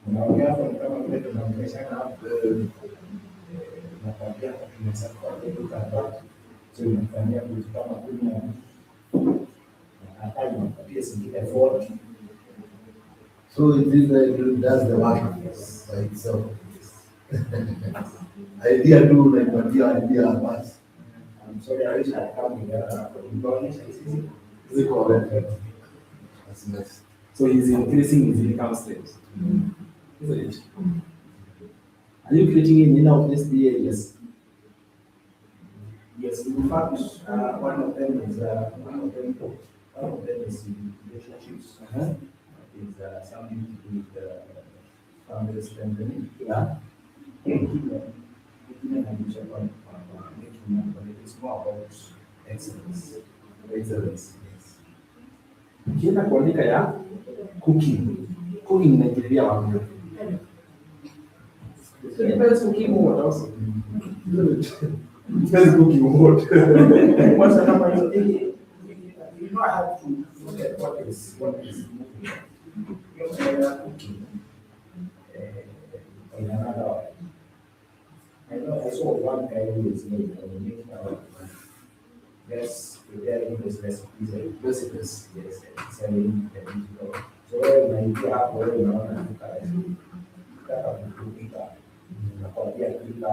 Unaongea hapo ni kama vile tunaongeleshana hapo. Nakwambia tunaweza kuandika kwa so unafanyia vitu kama 10 na hata unapatia zingine 40. So it is does the work by itself. Idea tu unaipatia idea basi. I'm sorry, I wish I come with information. Ziko That's nice. So he's increasing his income streams. Isn't it? Are you creating an inner of SDA? Yes. Yes, in fact, one of them is in relationships. Is something to do with family strengthening. Yeah. It's more about excellence. Excellence. Ukienda kuandika ya cooking inaingilia wapi? So depends cooking what also. Depends cooking what. What's the number? You know, I have to look at what is moving. You know, they are cooking in another way. I know I saw one guy who is making yes, preparing his recipes. Yes, selling the digital. So when I have where you know,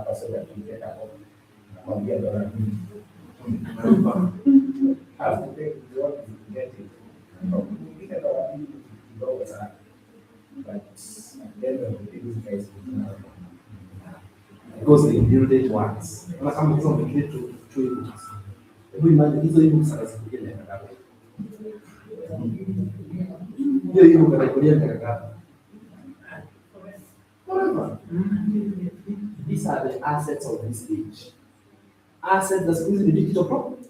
hapa sasa tukienda hapo. Nakwambia dola 2. Have to take the work to get it. Ukifika dola 2 kidogo sana. But at the end of the day, these guys will not. Because they build it once. Una kama hizo wamekile tu ebooks. Hebu imagine hizo ebooks anazikuja na ngapi? Hiyo ebook anaikulia na ngapi? Forever. These are the assets of this age. Assets that's using the digital product.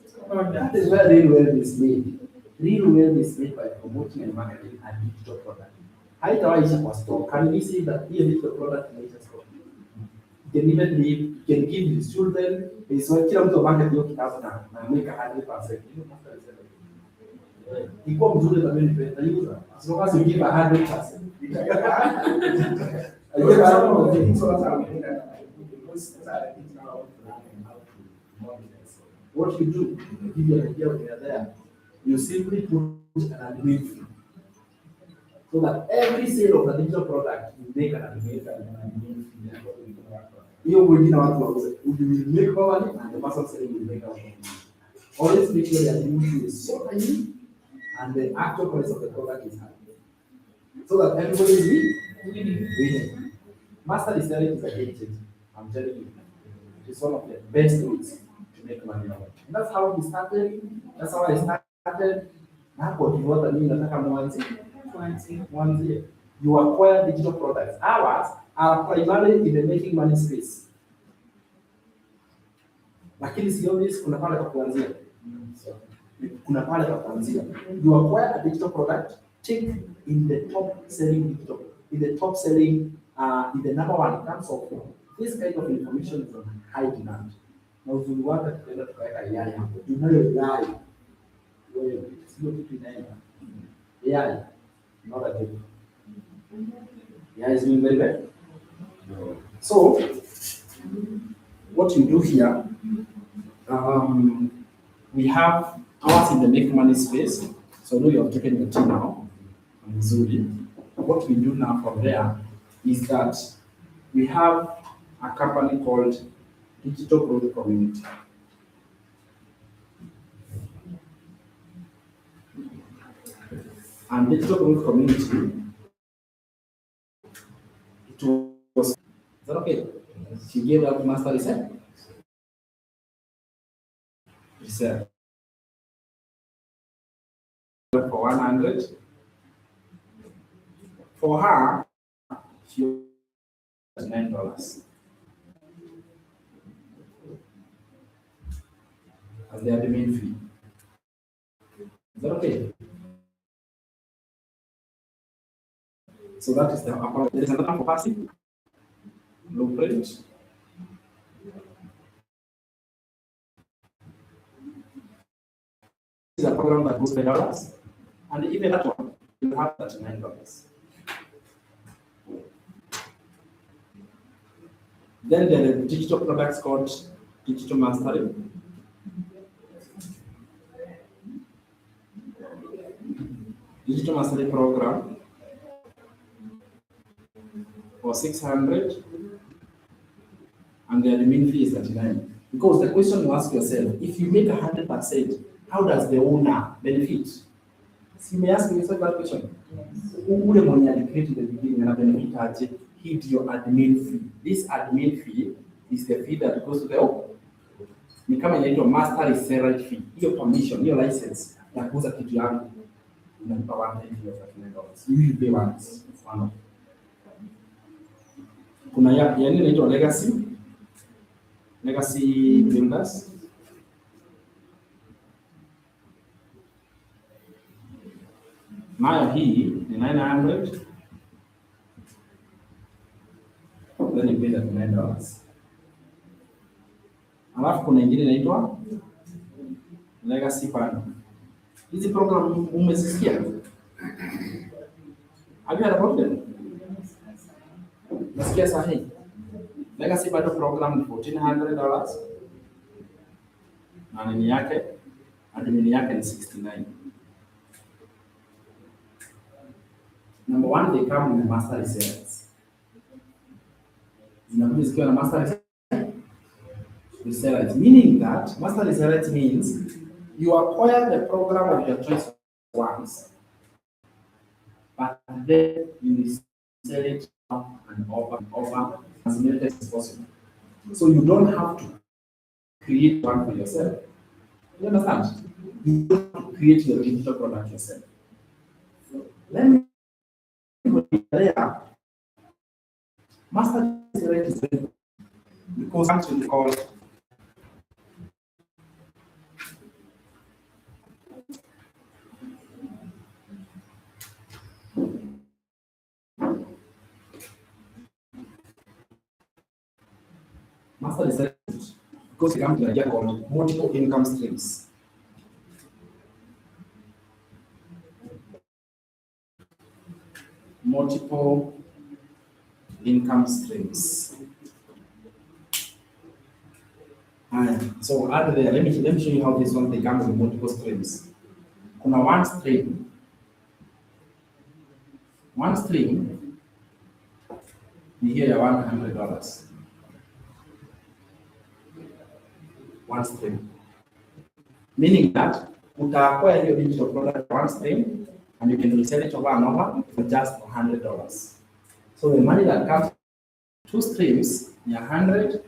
That is where real wealth is made. Real wealth is made by promoting and marketing a digital product. Haitawaisha kwa store. Can we see that here digital product inaisha store? You can even leave, you can give his children, his wife, kila mtu market hiyo kitabu na make 100%. Ikuwa mzuri na mimi nitaiuza. As long as you give 100%. What you do, give you an idea when you are there, you simply put an admin fee. So that every sale of a digital product, you make an admin fee. You will be not you will make more money and the person selling will make more money. Always make sure the admin fee is so tiny and the actual price of the product is high. So that everybody is winning. Master is selling is a game changer. I'm telling you. It's one of the best ways to make money. And that's how we started. That's how I started. Now what you want to do, one year. You acquire digital products. Ours are primarily in the making money space. Lakini sio hizi kuna pale pa kuanzia. Kuna pale pa kuanzia. You acquire a digital product, check in the top selling digital, in the top selling, in the number one in terms of this kind of information is on high demand. Na uzuri wake tukaenda tukaweka AI hapo. Tunayo AI. Wewe sio kitu inaenda. AI, not a joke. AI is doing very well. So, what you do here, we have ours in the make money space. So now you have taken the T now, Zuri. What we do now from there is that we have a company called Digital Growth Community. And Digital Growth Community, it was, is that okay? She gave out master reset. Reset. For 100. For her, she was $9. As the admin fee. Is that okay? So that is the upper. There is another for passive blueprint. This is a program that goes $10, and even that one you have $39. Then there are digital products called Digital Mastery. Digital Mastery program for 600, and the admin fee is 39. Because the question you ask yourself, if you make 100%, how does the owner benefit? So you may ask yourself that question. Ule mwenye alicreate in the beginning and benefit aje hit your admin fee. This admin fee is the fee that goes to the owner. Ni kama inaitwa master research fee. Hiyo permission, hiyo license ya kuuza kitu yangu unalipa $139. You pay once. Kuna ya nini inaitwa legacy builders. Nayo hii ni 900. Then you pay $9. Alafu kuna ingine inaitwa legacy fund. Hizi program umezisikia? Have you heard about them? Nasikia sahihi. Legacy fund program ni $1,400. Na nini yake? Admin yake ni 69. Number one, they come with master research. Zinakuja zikiwa na master research. reseller, meaning that master reseller means you acquire the program of your choice once, but then you sell it up and over as many times as possible. So you don't have to create one for yourself. You understand? You don't have to create your digital product yourself. Let me go there. Master reseller is very good because actually called master reseller because you come to an idea called multiple income streams. Multiple income streams. And so add there, let me show you how this one becomes with multiple streams. Kuna one stream. One stream, you hear $100. One stream. Meaning that you can acquire your digital product one stream and you can resell it over and over for just $100. So the money that comes two streams, 100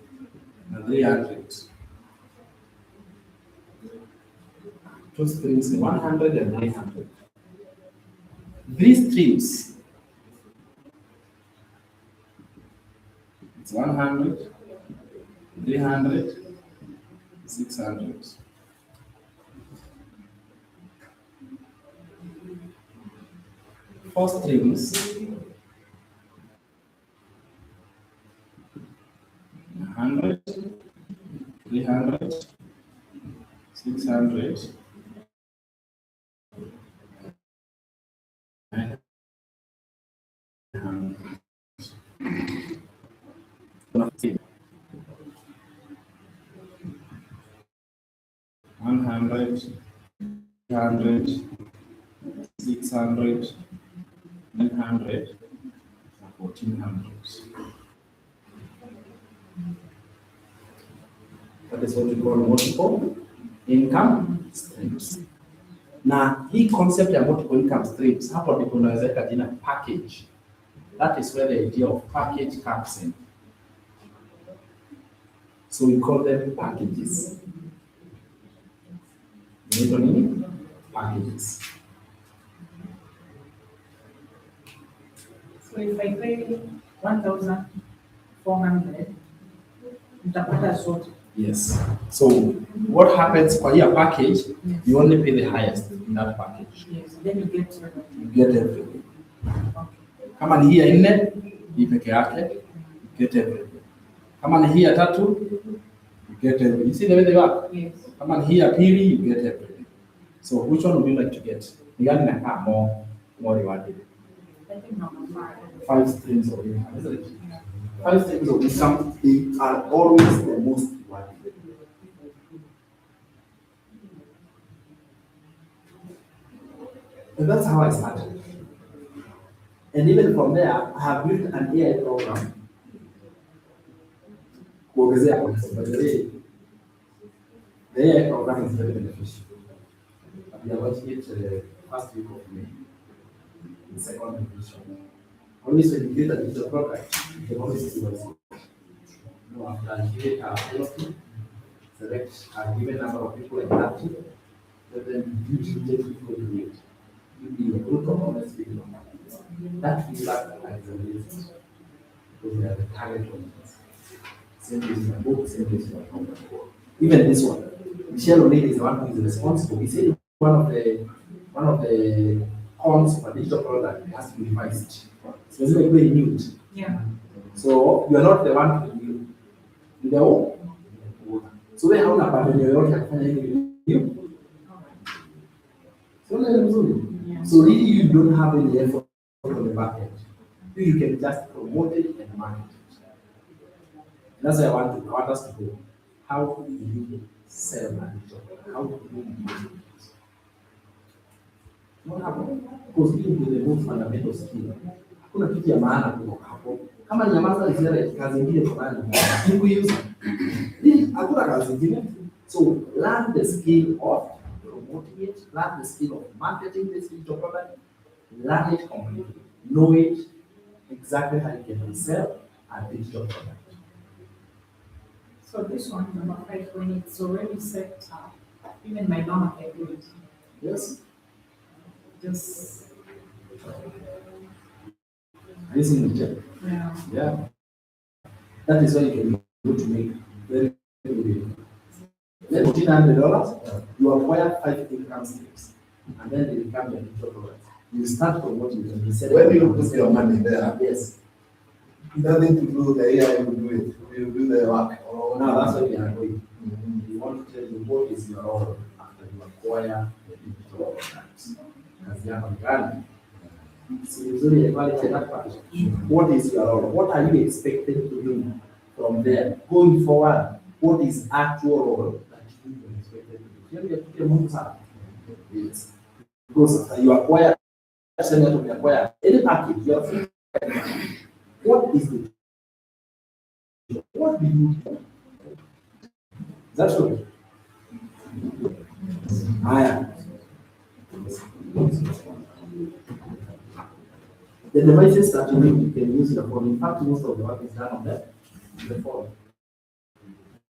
and 300. Two streams, 100 and 300. These streams, it's 100, 300, 600. Four streams, 100, 300, 600, 100, 200, 600, 900, 1400. That is what we call multiple income streams. Na hii concept ya multiple income streams, hapo ndipo unaweza jina package. That is where the idea of package comes in. So we call them packages. Inaitwa nini? Packages. So if I pay 1,400, nitapata zote. Yes. So what happens kwa hiyo package, you only pay the highest in that package. Yes, then you get You get everything. okay. Kama ni hii ya 4, hii peke yake, you get everything. Kama ni hii ya 3, you get everything. You see the way they work? Yes. Kama ni hii ya 2, you get everything. So which one would you like to get? Ni gani inakaa more rewarding? I think number 5. 5 streams of income, isn't it? 5 streams of income, they are always the most rewarding. And that's how I started. And even from there, I have built an AI program. Kuongezea kwa but the AI program is very beneficial. We are watching it first week of May, in second division. Only when you create a digital product, you can always see what's after you create a policy, select a given number of people in that team, then you immediately go to it. You be your own honest video. That feedback is amazing because we are the target audience. Same thing in my book, same thing in my company. Even this one, Michelle O'Neill is the one who is responsible. He said one of the cons of a digital product has to be revised. So it's like very new. Yeah. So you are not the one to review. You know. So we have a pattern yoyote ya kufanya hivi. So really you don't have any effort on the back end. You can just promote it and market it. And that's where I want us to go. How do you sell a digital product? How do you market it? What happened? Because hii ndio the most fundamental skill. Hakuna kitu ya maana kutoka hapo. Kama nyamaza zile kazi nyingine kwa nani? Ni kuuza. hakuna kazi ingine. So learn the skill of promoting it, learn the skill of marketing this digital product, learn it completely, know it exactly how you can sell a digital product. So this one, number 5, when it's already set up, even my mama can do it. Yes? Just, Isn't it? yeah. Yeah. That is why you can go to make very good income. Then $1,400, you acquire 5 income streams, and then they become your digital product. You start promoting them. When you put your money there, Yes. nothing to do, the AI will do it, you do the work. Oh, now that's what we are doing. We want to tell you what is your role after you acquire the digital products. Kazi yako ni gani? Si vizuri ya quality that part. What is your role? What are you expected to do from there? Going forward, what is actual role that you are expected to do? Hiyo ndio kitu muhimu sana. Yes. Because you acquire, any package, you are free. What is the what do you do? That's true. The devices that you can use your phone. In fact, most of the work is done on the phone.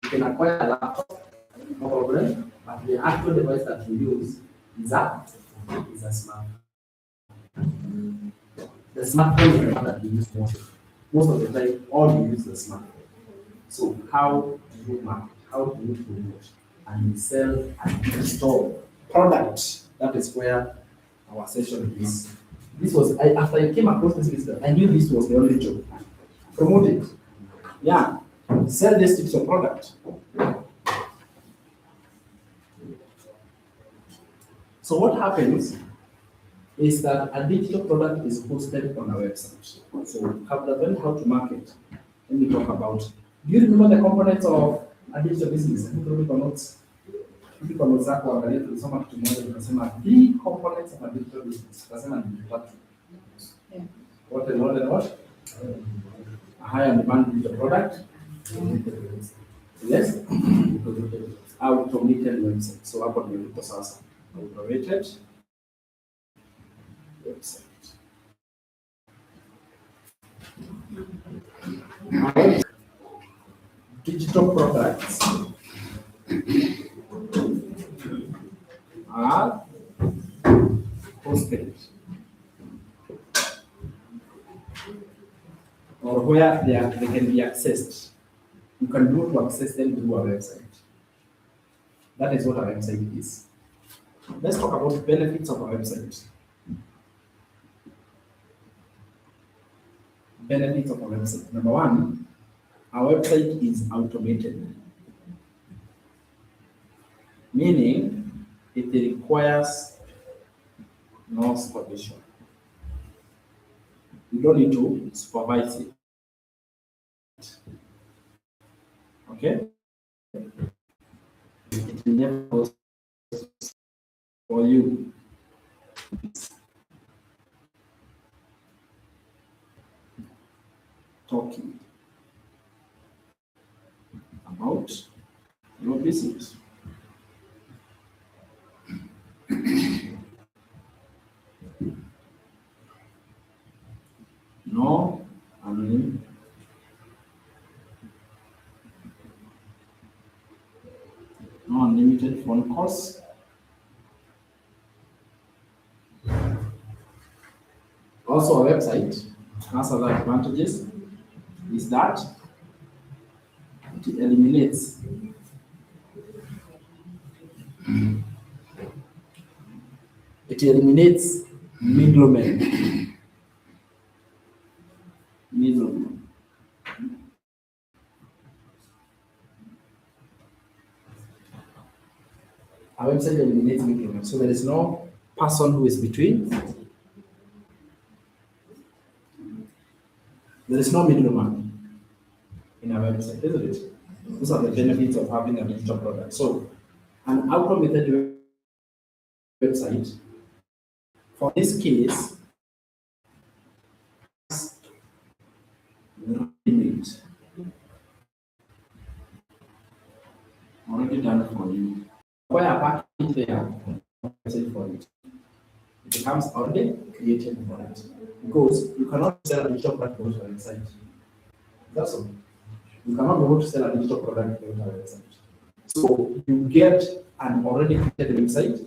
You can acquire a laptop, no problem, but the actual device that you use is a smartphone. The smartphone is the one that you use most of the time. All you use the smartphone. So how do you market? How do you promote and sell and install products? That is where our session is. This was after I came across this business, I knew this was the only job. Promote it. Yeah. Sell this digital product. So what happens is that a digital product is posted on a website. So how to market. Let me talk about. Do you remember the components of a digital business? Zako angalia tulisoma kitu moja tukasema 3 components of a digital business. Tukasema ni 3. Yeah. What? A high and demand digital product. Yes. Automated website. So hapo ndio sasa. Automated website. Digital products are hosted or where they can be accessed. You can go to access them through a website. That is what a website is. Let's talk about the benefits of a website. Benefits of a website. Number 1, a website is automated. Meaning it requires no supervision. You don't need to supervise it. Okay? It will never go for you. Talking about your business. No, I mean, no unlimited phone calls. Also, a website has other advantages. Is that it eliminates middlemen. Our website eliminates middlemen, so there is no person who is between. There is no middleman in our website, isn't it? Those are the benefits of having a digital product. So, an automated website, for this case, acquire a package there for it. It becomes already created for it. Because you cannot sell a digital product on your website. That's all. You cannot be able to sell a digital product on your website. So you get an already created website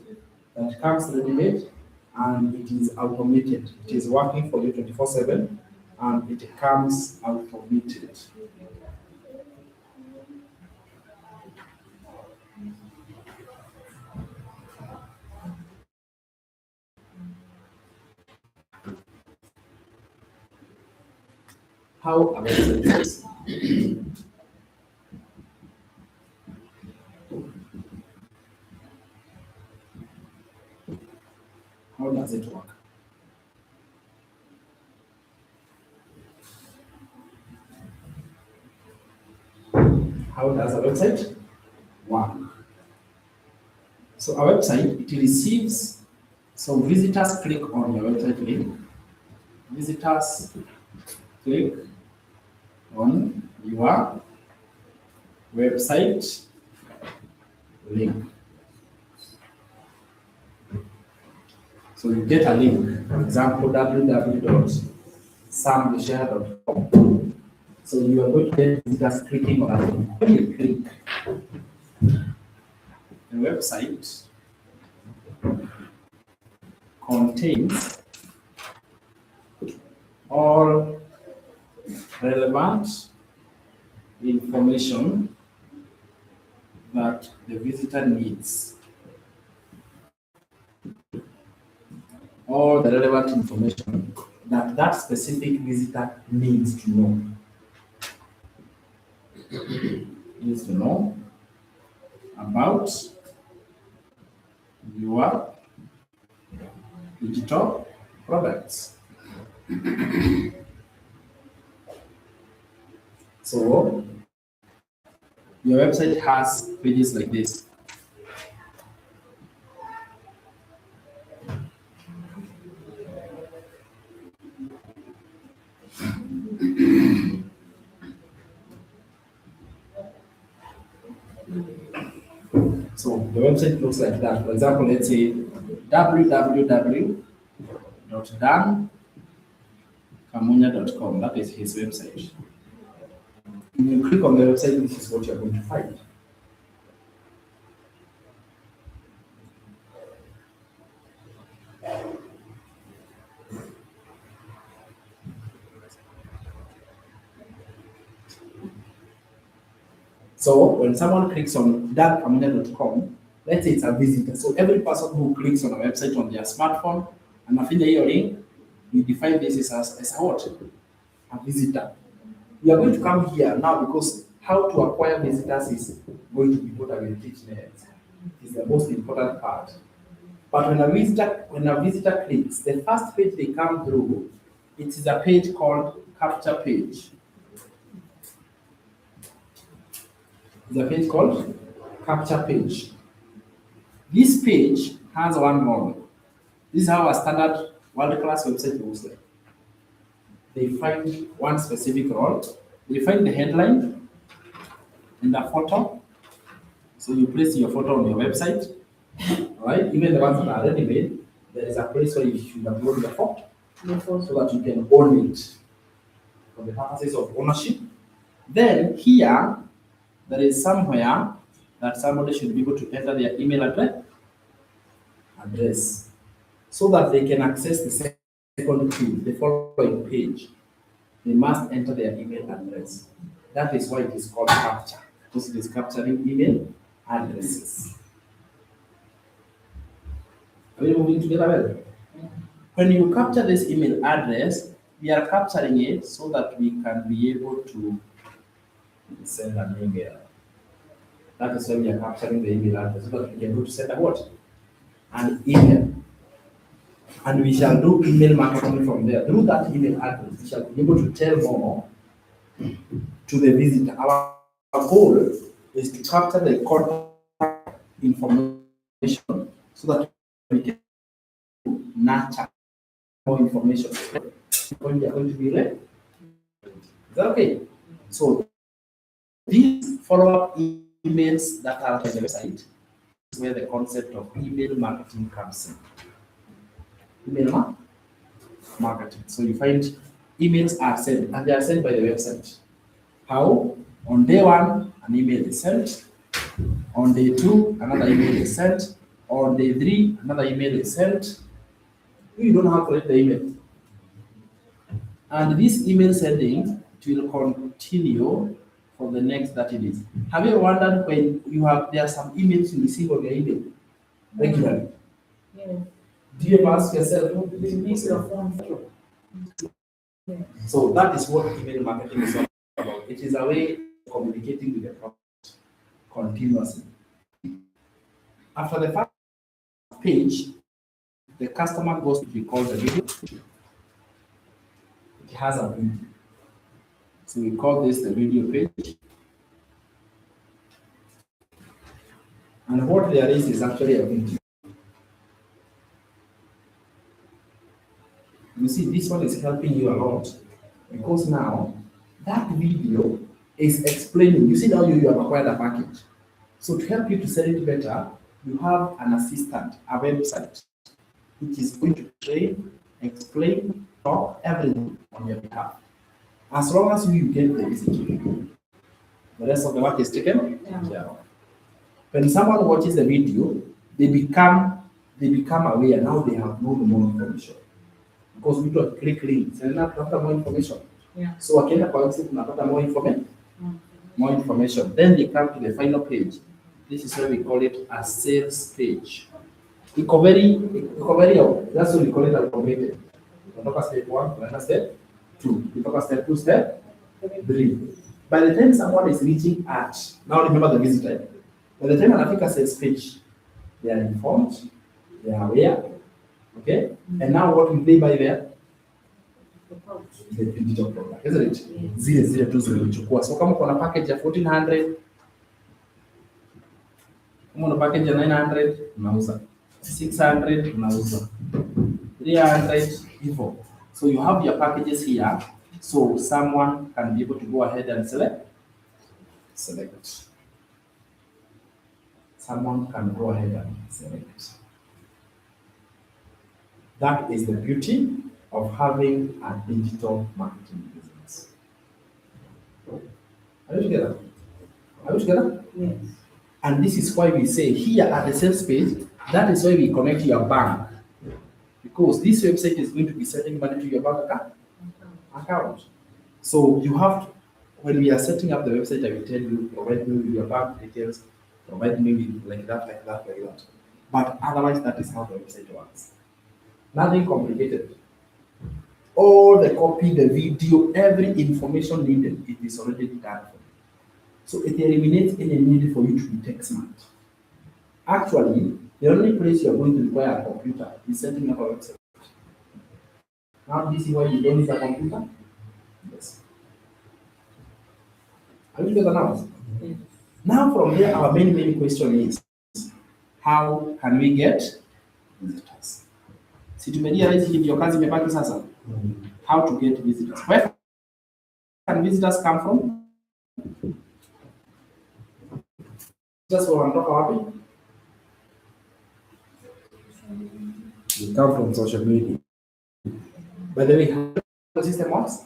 that comes ready-made and it is automated. It is working for you 24/7 and it comes automated. How a website works. How does it work? How does a website work? So a website, it receives, so visitors click on your website link. Visitors click on your website link. So you get a link, for example, www.samleshare.com. So you are going to get visitors clicking on a link. When you click, the website contains all relevant information that the visitor needs. All the relevant information that that specific visitor needs to know. Needs to know about your digital products. So your website has pages like this. So the website looks like that. For example, let's say www.dankamunya.com. That is his website. When you click on the website, this is what you're going to find. So when someone clicks on dankamunya.com, let's say it's a visitor. So every person who clicks on a website on their smartphone and affiliate your link, we define this as a what? A visitor. We are going to come here now because how to acquire visitors is going to be what I will teach next. It's the most important part. But when a visitor clicks, the first page they come through, it is a page called capture page. It's a page called capture page. This page has one model. This is how a standard world-class website looks like. They find one specific role. They find the headline and the photo. So you place your photo on your website, right? Even the ones that are already made, there is a place where you should upload your photo so that you can own it for the purposes of ownership. Then here, there is somewhere that somebody should be able to enter their email address so that they can access the second page, the following page. They must enter their email address. That is why it is called capture, because it is capturing email addresses. Are we moving together well? When you capture this email address, we are capturing it so that we can be able to send an email. That is why we are capturing the email address so that we can be able to send a what? An email. And we shall do email marketing from there. Through that email address, we shall be able to tell more to the visitor. Our goal is to capture the contact information so that we can nurture more information when we are going to be ready. Is that okay? So these follow-up emails that are on the website is where the concept of email marketing comes in. Email marketing. So you find emails are sent, and they are sent by the website. How? On day one, an email is sent. On day two, another email is sent. On day three, another email is sent. You don't have to read the email. And this email sending, it will continue for the next 30 days. Have you ever wondered when there are some emails you receive on your email regularly? Yes. Do you ever ask yourself, what You make your phone flow. Yes. So that is what email marketing is all about. It is a way of communicating with the product continuously. After the first page, the customer goes to be called the video. It has a video. So we call this the video page. And what there is actually a video. You see, this one is helping you a lot because now that video is explaining. You see now you have acquired a package. So to help you to sell it better, you have an assistant, a website, which is going to train, explain, talk everything on your behalf. As long as you get the visit, the rest of the work is taken care of. When someone watches the video, they become aware. Now they have more information. Because we don't click links and not after more information. Yeah. So again, after more information, Then they come to the final page. This is why we call it a sales page. That's what we call it automated. Kutoka step 1 to step 2. Kutoka step 2, step 3. By the time someone is reaching at, now remember the visitor. By the time anafika sales page, they are informed, they are aware. Okay? And now what will they buy there? The digital product, isn't it? Zile tu zilizochukua. So kama kuna package ya 1400, kama una package ya 900, unauza. 600, unauza. 300, hivyo. So you have your packages here, so someone can be able to go ahead and select. Someone can go ahead and select. That is the beauty of having a digital marketing business. Are you together? Are you together? Yes. And this is why we say here at the sales page, that is why we connect your bank. Because this website is going to be sending money to your bank account. So you have to, when we are setting up the website, I will tell you, provide me with your bank details, provide me with like that. But otherwise, that is how the website works. Nothing complicated. All the copy, the video, every information needed, it is already done for you. So it eliminates any need for you to be tech smart. Actually, the only place you are going to require a computer is setting up a website. Now, do you see why you don't need a computer? Yes. Are you together now? Yes. Now, from there, our main question is, how can we get visitors? Si tumerealize hii ndio kazi imebaki sasa. How to get visitors? Where can visitors come from? Just wanatoka wapi? They come from social media. By the way, how the system works?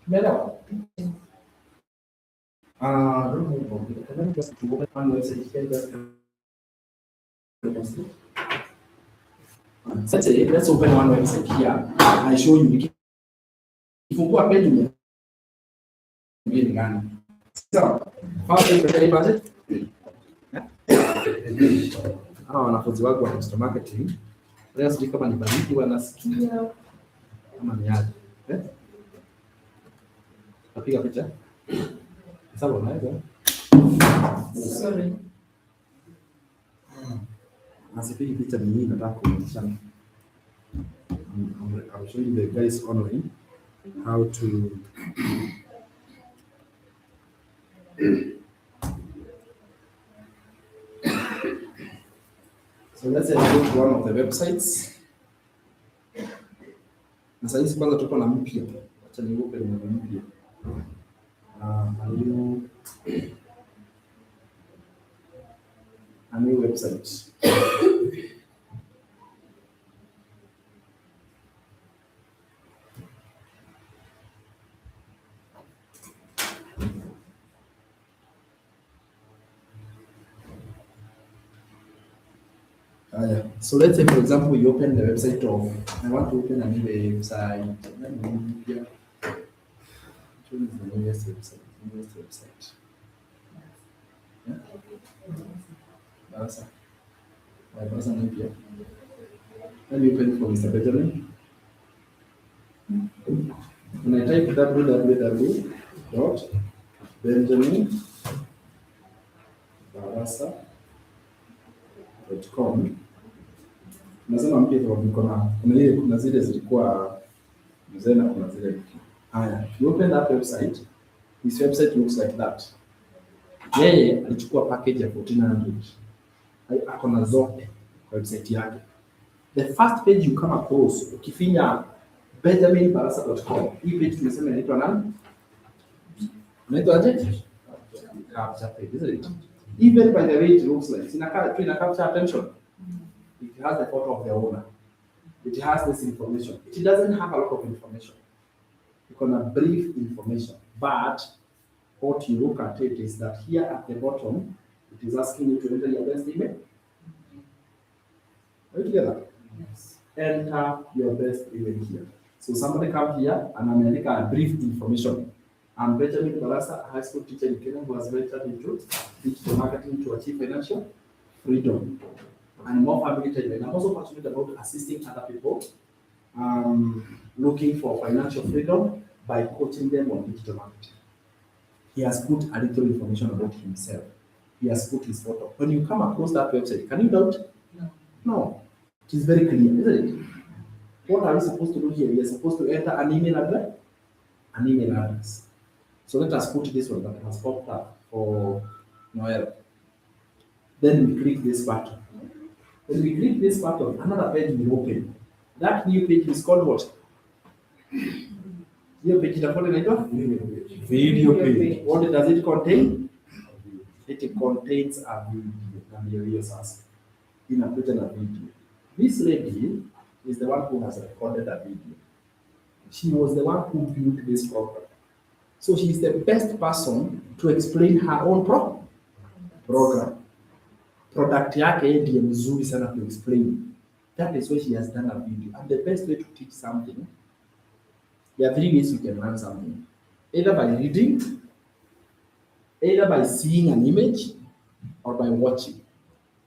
Tumeelewa? Can I just open one website? Let's open one website here. I show you. Ifungua page ni gani? So, budget. Hawa wanafunzi wangu wa digital marketing, leo sijui kama ni baridi wanasikia kama ni aje. Napiga picha. Sawa, unaweza? Sorry. Nasipigi picha ni hii nataka kuonyesha. I'll show you the guys online how to so let's say I go to one of the websites. Na sasa hizi kwanza tuko na mpya. Acha niupe ni mpya. A new website. So let's say, for example, you open the website of, I want to open a new website. Let me move here. Which one is the newest website? Newest website. Yeah? Barasa. Why Barasa not here? Let me open for Mr. Benjamin. When I type www.benjaminbarasa.com, nasema mpya kwa kuna zile zilikuwa mzee na kuna zile mpya. Haya, if you open that website, this website looks like that. Yeye alichukua package ya 1400. Ako na zote kwa website yake. The first page you come across, ukifinya benjaminbarasa.com, hii page tumesema inaitwa nani? Inaitwa aje? Capture page, isn't it? Even by the way it looks like, ina capture attention. It has the photo of the owner. It has this information. It doesn't have a lot of information. It's gonna brief information, but what you look at it is that here at the bottom, it is asking you to enter your best email. Are you together? Yes. Enter your best email here. So somebody come here and ameandika a brief information. I'm Benjamin Barasa, a high school teacher in Kenya who has ventured into digital marketing to achieve financial freedom and more family time. I'm also passionate about assisting other people looking for financial freedom by coaching them on digital marketing. He has put a little information about himself. He has put his photo. When you come across that website, can you doubt? No. No. It is very clear, isn't it? What are we supposed to do here? We are supposed to enter an email address. An email address. So let us put this one that has popped up for Noel. Then we click this button. When we click this button, another page will open. That new page is called what? New page is called video page. What does it contain? It contains a video. In a video. This lady is the one who has recorded a video. She was the one who built this program. So she is the best person to explain her own program. Product yake ndiye mzuri sana to explain. That is why she has done a video. And the best way to teach something, there are 3 ways you can learn something. Either by reading, either by seeing an image, or by watching.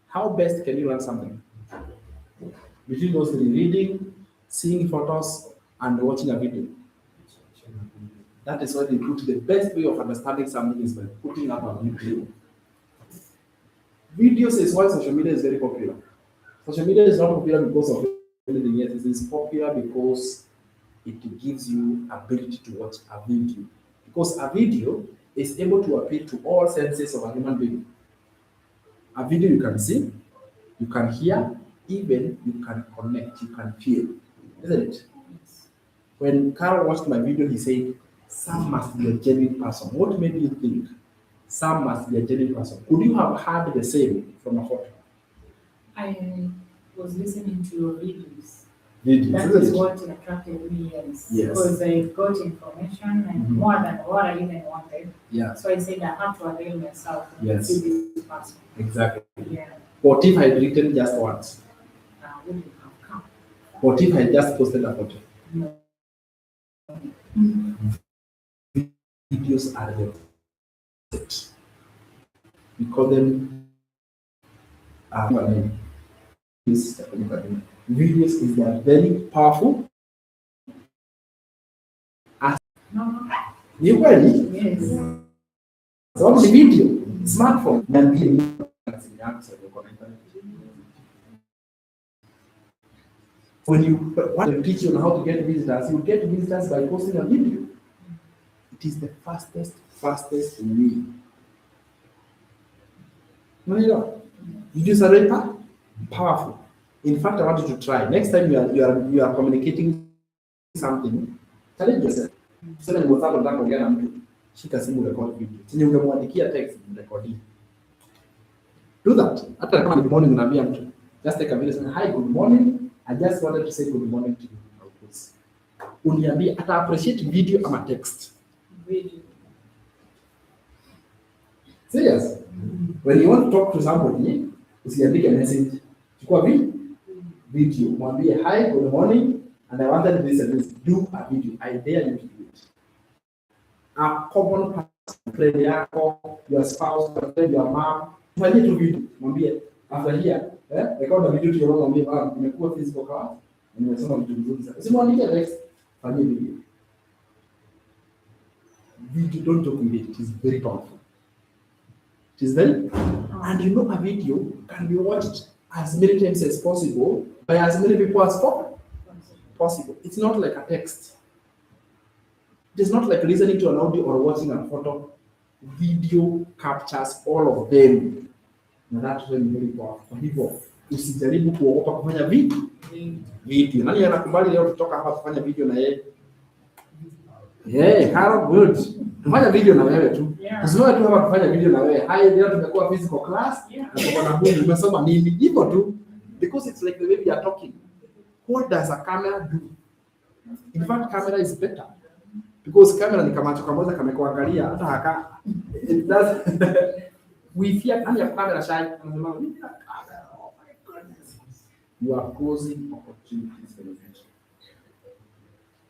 How best can you learn something? Between those 3, reading, seeing photos, and watching a video. That is why they put the best way of understanding something is by putting up a video. Videos is why social media is very popular. Social media is not popular because of anything yet. It is popular because it gives you ability to watch a video. Because a video is able to appeal to all senses of a human being. A video you can see, you can hear, even you can connect, you can feel. Isn't it? When Carl watched my video, he said, Sam must be a genuine person. What made you think Sam must be a genuine person? Could you have heard the same from a photo? I was listening to your videos. Videos, That is isn't it? what attracted me, yes. Yes. Because I got information and more than what I even wanted. Yeah, So I said I have to avail myself and Yes. see this person. exactly. Yeah. What if I had written just once? Wouldn't have come. What if I just posted a photo? No. Videos are the we call them videos is they are very powerful. No. You kweli? Yes. Sababu ni video, smartphone na video. When you want to teach you how to get visitors, you get visitors by posting a video. It is the fastest way. No, you know, videos are very powerful. In fact, I want you to try. Next time you are communicating something, challenge yourself. Sasa ni WhatsApp unataka kuongea na mtu, shika simu record video. Chenye ungemwandikia text record. Do that. Hata kama ni good morning unaambia mtu. Just take a video say, hi, good morning. I just wanted to say good morning to you. Uniambie ata appreciate video ama text. Video. Serious? When you want to talk to somebody, usiandike message. Chukua video. Mwambie, hi, good morning, and I wanted this and this. Do a video. I dare you to do it. A common person, friend yako, your spouse, your friend, your mom. Fanyie tu video. Mwambie, after here, record a video to your mom. Mwambie, nimekuwa physical class, nimesoma vitu vizuri sana. Usimwandike text, fanyie video. Video, don't joke with it. It is very powerful. It is very, and you know a video can be watched as many times as possible by as many people as possible. It's not like a text. It is not like listening to an audio or watching a photo. Video captures all of them. Na that's very, very powerful. Kwa hivyo, usijaribu kuogopa kufanya video. Nani anakubali leo kutoka hapa kufanya video na yeye? How good. Tufanya video na wewe tu. Usiwe tu hapa kufanya video na wewe. Hai, leo tumekuwa physical class. Na kwa na huyu umesoma nini? Hivyo tu. Because it's like the way we are talking. What does a camera do? In fact, camera is better. Because camera ni kama choka moja kamekuangalia hata haka. It does. We fear nani ya camera shy. Anasema, oh my goodness. You are causing opportunities for the future.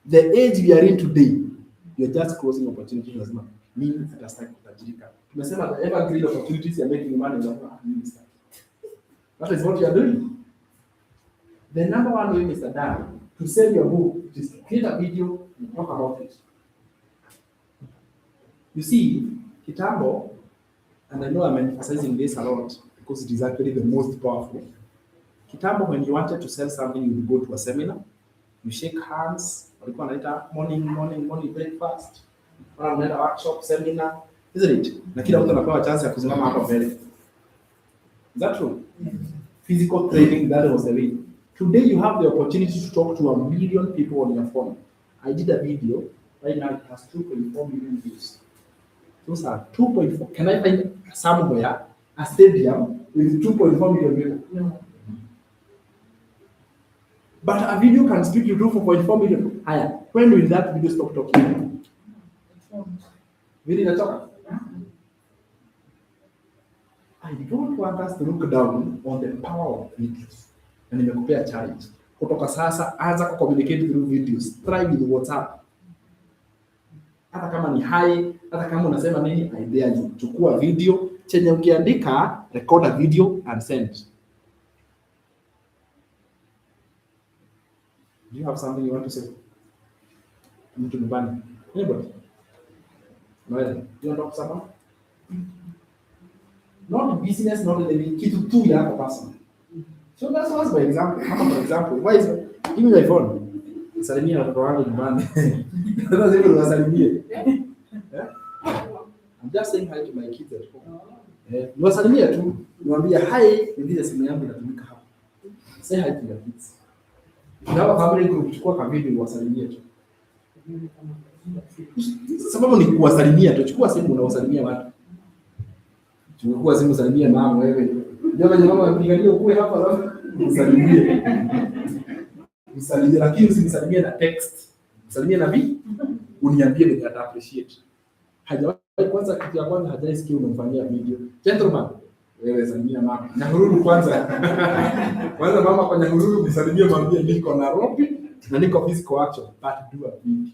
The age we are in today, you are just causing opportunities. Lazima mimi sitastaki kutajirika. Tumesema the evergreen opportunities are making money. That is what you are doing. The number one way, Mr. Dan, to sell your book is to create a video and talk about it. You see, kitambo, and I know I'm emphasizing this a lot because it is actually the most powerful. Kitambo, when you wanted to sell something, you would go to a seminar, you shake hands, walikuwa wanaita morning breakfast, wanaenda workshop, seminar, isn't it? Na kila mtu anapewa chance ya kusimama hapo mbele. Is that true? Physical training, that was the way. Today you have the opportunity to talk to 1 million people on your phone. I did a video, right now it has 2.4 million views. Those are 2.4. Can I find somewhere a stadium with 2.4 million people? No. But a video can speak to 2.4 million. Higher. When will that video stop talking? Really not talk? I don't want us to look down on the power of videos. Na nimekupea challenge. Kutoka sasa anza ku communicate through videos. Try with WhatsApp. Hata kama ni hi, hata kama unasema nini, idea ni chukua video, chenye ukiandika, record a video and send. Do you have something you want to say? Mtu nyumbani. Anybody? Noel, do you want to talk to someone? Not business, not the kitu tu yako personal. So that's what's my example. For example, why is give me my phone? Salimia watoto wangu nyumbani. Sasa hivi unasalimia. I'm just saying hi to my kids at home. Niwasalimia tu, niwaambia hi, ndio simu yangu inatumika hapa. Say hi to your kids. You have a family group, chukua ka video uwasalimie tu. Sababu ni kuwasalimia tu, chukua simu unawasalimia watu. Chukua simu salimia mama wewe. Ndio mama mpigania ukue hapa alafu usalimie. Usalimie lakini usimsalimie na text. Usalimie na vipi? Uniambie vile ata appreciate. Hajawahi kwanza kitu ya kwanza hajaisikia unamfanyia video. Gentleman, wewe salimia mama. Nyahururu kwanza. Kwanza mama kwa Nyahururu msalimie mwambie niko Nairobi na niko physical action but do a video.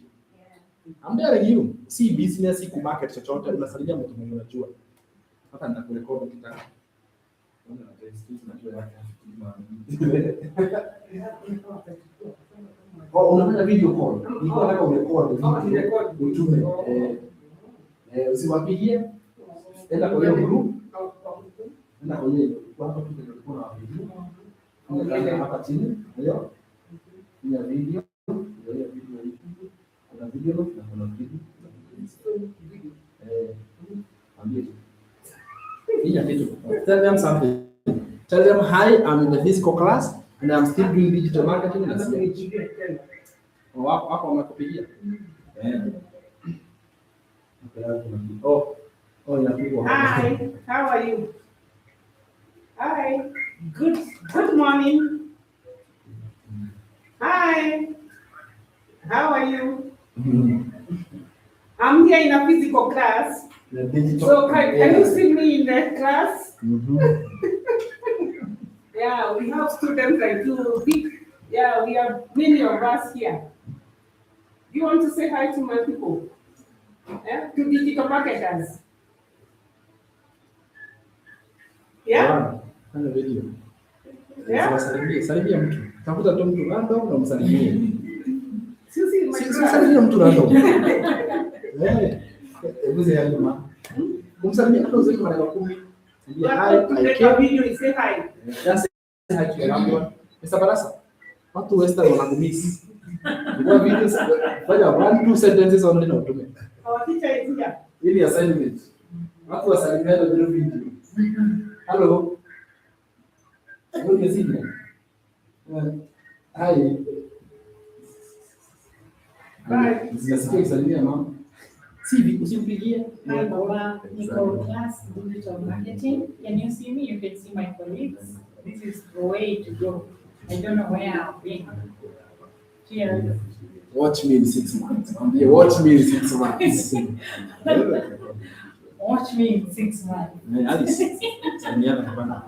I'm telling you, si business, si ku market chochote, unasalimia mtu mwenye unajua. Hata nitakurekodi kitaka. Unafanya video call. Nilikuwa nataka urekodi utume. Usiwapigie. Enda kwa hiyo group. Enda kwa hiyo watu tulikuwa na video. Unaenda hapa chini. Ndio. Ni video. Ndio video hii. Kuna video na kuna video. Ambie. Tell them something. Tell them, hi, I'm in the physical class and I'm still doing digital marketing. Wako wamekupigia. Oh, inapigwa. Hi, how are you? Hi. Good morning. Hi. How are you? I'm here in a physical class. The digital. So can you see me in the class? Mhm. Yeah, we have students like you. Yeah, we have many of us here. Do you want to say hi to my people? Yeah? To digital marketers? Yeah? Fanya video. Yeah? Salimia mtu. Tafuta tu mtu random na msalimie. Susie, my Salimia mtu random. Hebu zia nyuma. Kumsalimia hata uzuri mara 10. You have to make a video and say hi. Just say hi to everyone. Mr. Barasa, watu Western wanakumiss. Kwa videos, fanya 1-2 sentences only na utume. Our teacher is here. Ili assignment. Watu wasalimiane bila video. Hello. Good evening. Hi. Bye. Zinasikia kusalimia mama. Si usimpigie. Hi, Baba. Nicole class, digital marketing. Can you see me? You can see my colleagues. This is the way to go. I don't know where I've been. Cheers. Watch me in 6 months. Watch me in 6 months. Watch me in 6 months. Alice. Salimiana na bana.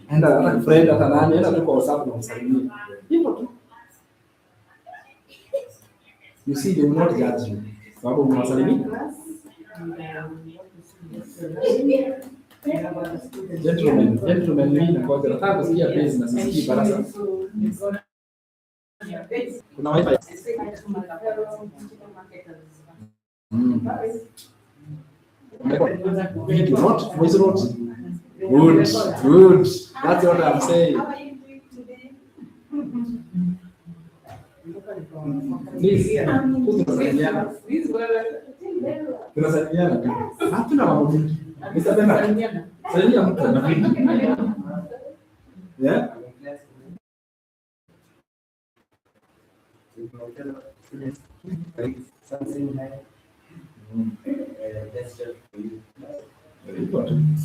Enda ana friend hata nani, enda tu kwa WhatsApp na msalimie. Hivyo tu. You see, they will not judge you. Sababu unawasalimia. Gentlemen, mimi na kwa nataka kusikia base na sisikii Barasa. Kuna wifi. Video, not voice note. Good. That's what I'm saying. Please, tunasalimiana. Tunasalimiana tu. Hatuna mambo mengi. Nisapenda. Salimia mtu na video. Yeah? Very important.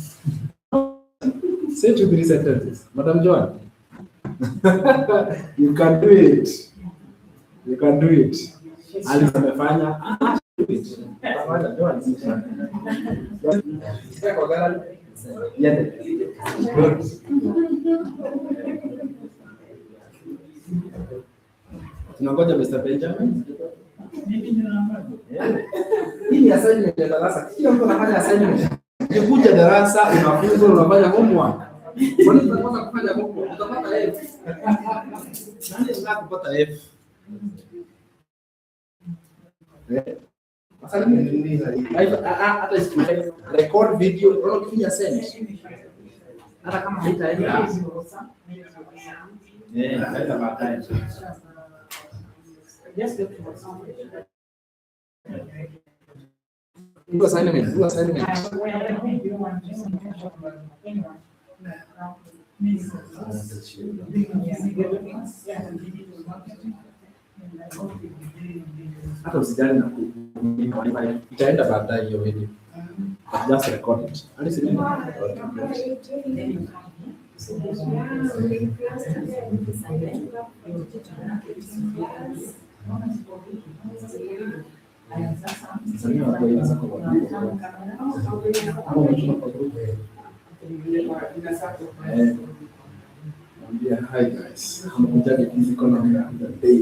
Say 2-3 sentences. Madam Joan. You can do it. You can do it. Alice amefanya. Do it. Afanya Joan. Sika kwa gala. Yende. Good. Tunangoja Mr. Benjamin. Hii ni assignment ya darasa. Kila mtu anafanya assignment. Ukikuja darasa unafunza, unafanya homework. Kwa nini unataka kufanya homework? Utapata F. Nani anataka kupata F? Hata isipokuwa record video, unaona kufanya send. Hata kama haitaenda. Haita baadaye. Do assignment. Hata usijali na itaenda baadaye hiyo video. Just record it. Hi guys, I'm going to physical on the day.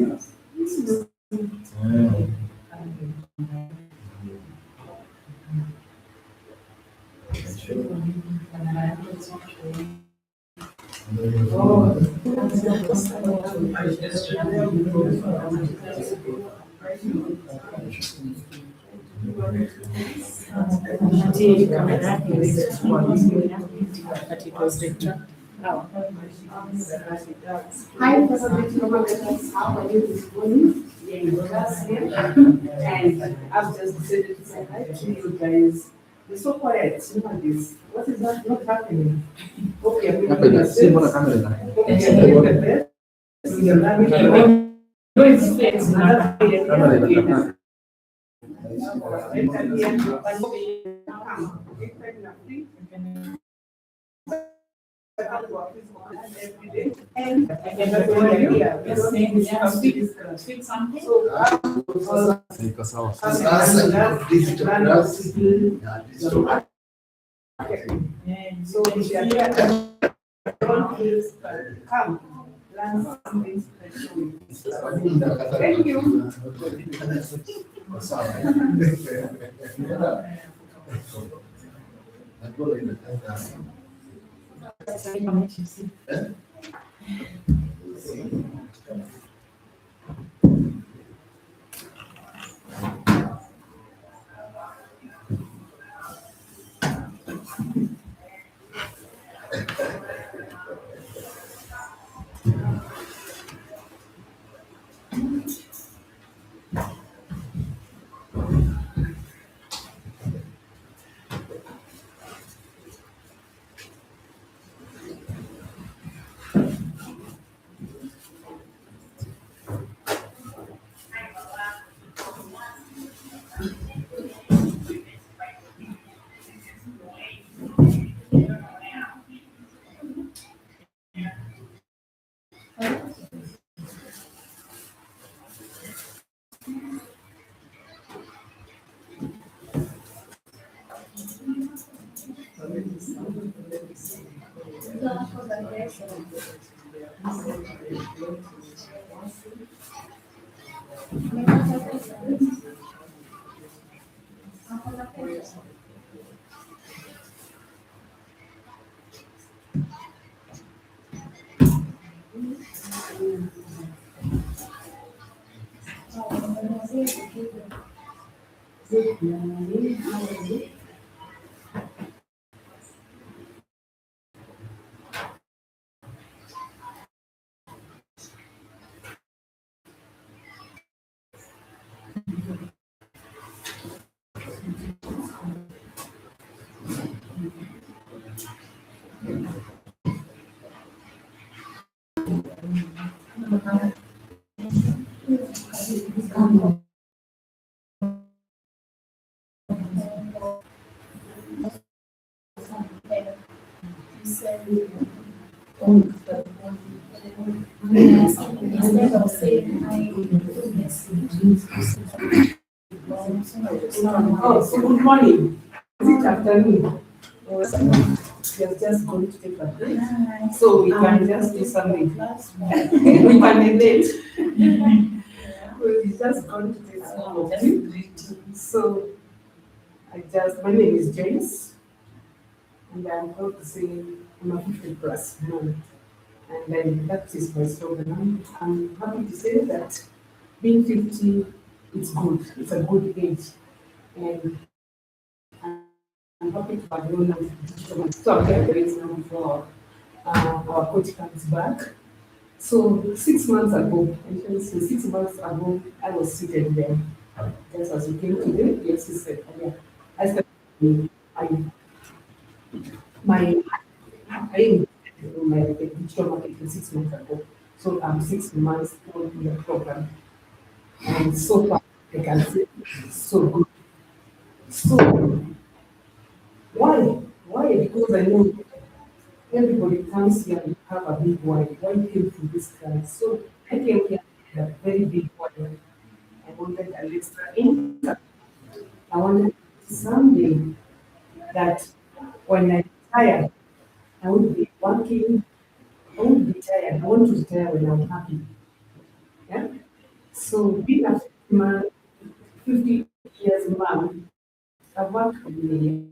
Hi, Professor Marketers. How are you this morning? Yeah, in class here. And I've just decided to say hi to you guys. You're so quiet. Look at this. What is that? What's happening? Okay, I'm going to See what camera. look at this. No, it's fixed. handwork is on every day. And And that's what you, just saying, yeah, speak something. so, Iko sawa. Sasa digital class na digital so we can don't please come, learn something special. Thank you. Kwa sawa. Najua inataka instead of saying hi, Oh, so good morning. Is it afternoon? Or you're just going to take a break? So we can just do something. We can relate. We're just going to take some of it. So my name is James. And I'm going to say I'm a 50 plus mom. And then that is my slogan. I'm happy to say that being 50, it's good. It's a good age. And I'm happy to have known them. So I'm very now before our coach comes back. So 6 months ago, actually, so 6 months ago, I was seated there. Just as we came today, yes, he said, yeah. I started I am my digital marketing 6 months ago. So I'm 6 months old in the program. And so far, I can say it's so good. So why? Why? Because I know everybody comes here and have a big why. Why came to this class? So I came here with a very big why. I wanted an extra income. I wanted someday that when I retire, I won't be working, I won't be tired. I want to retire when I'm happy. Yeah? So being a 50 years mom, I've worked for many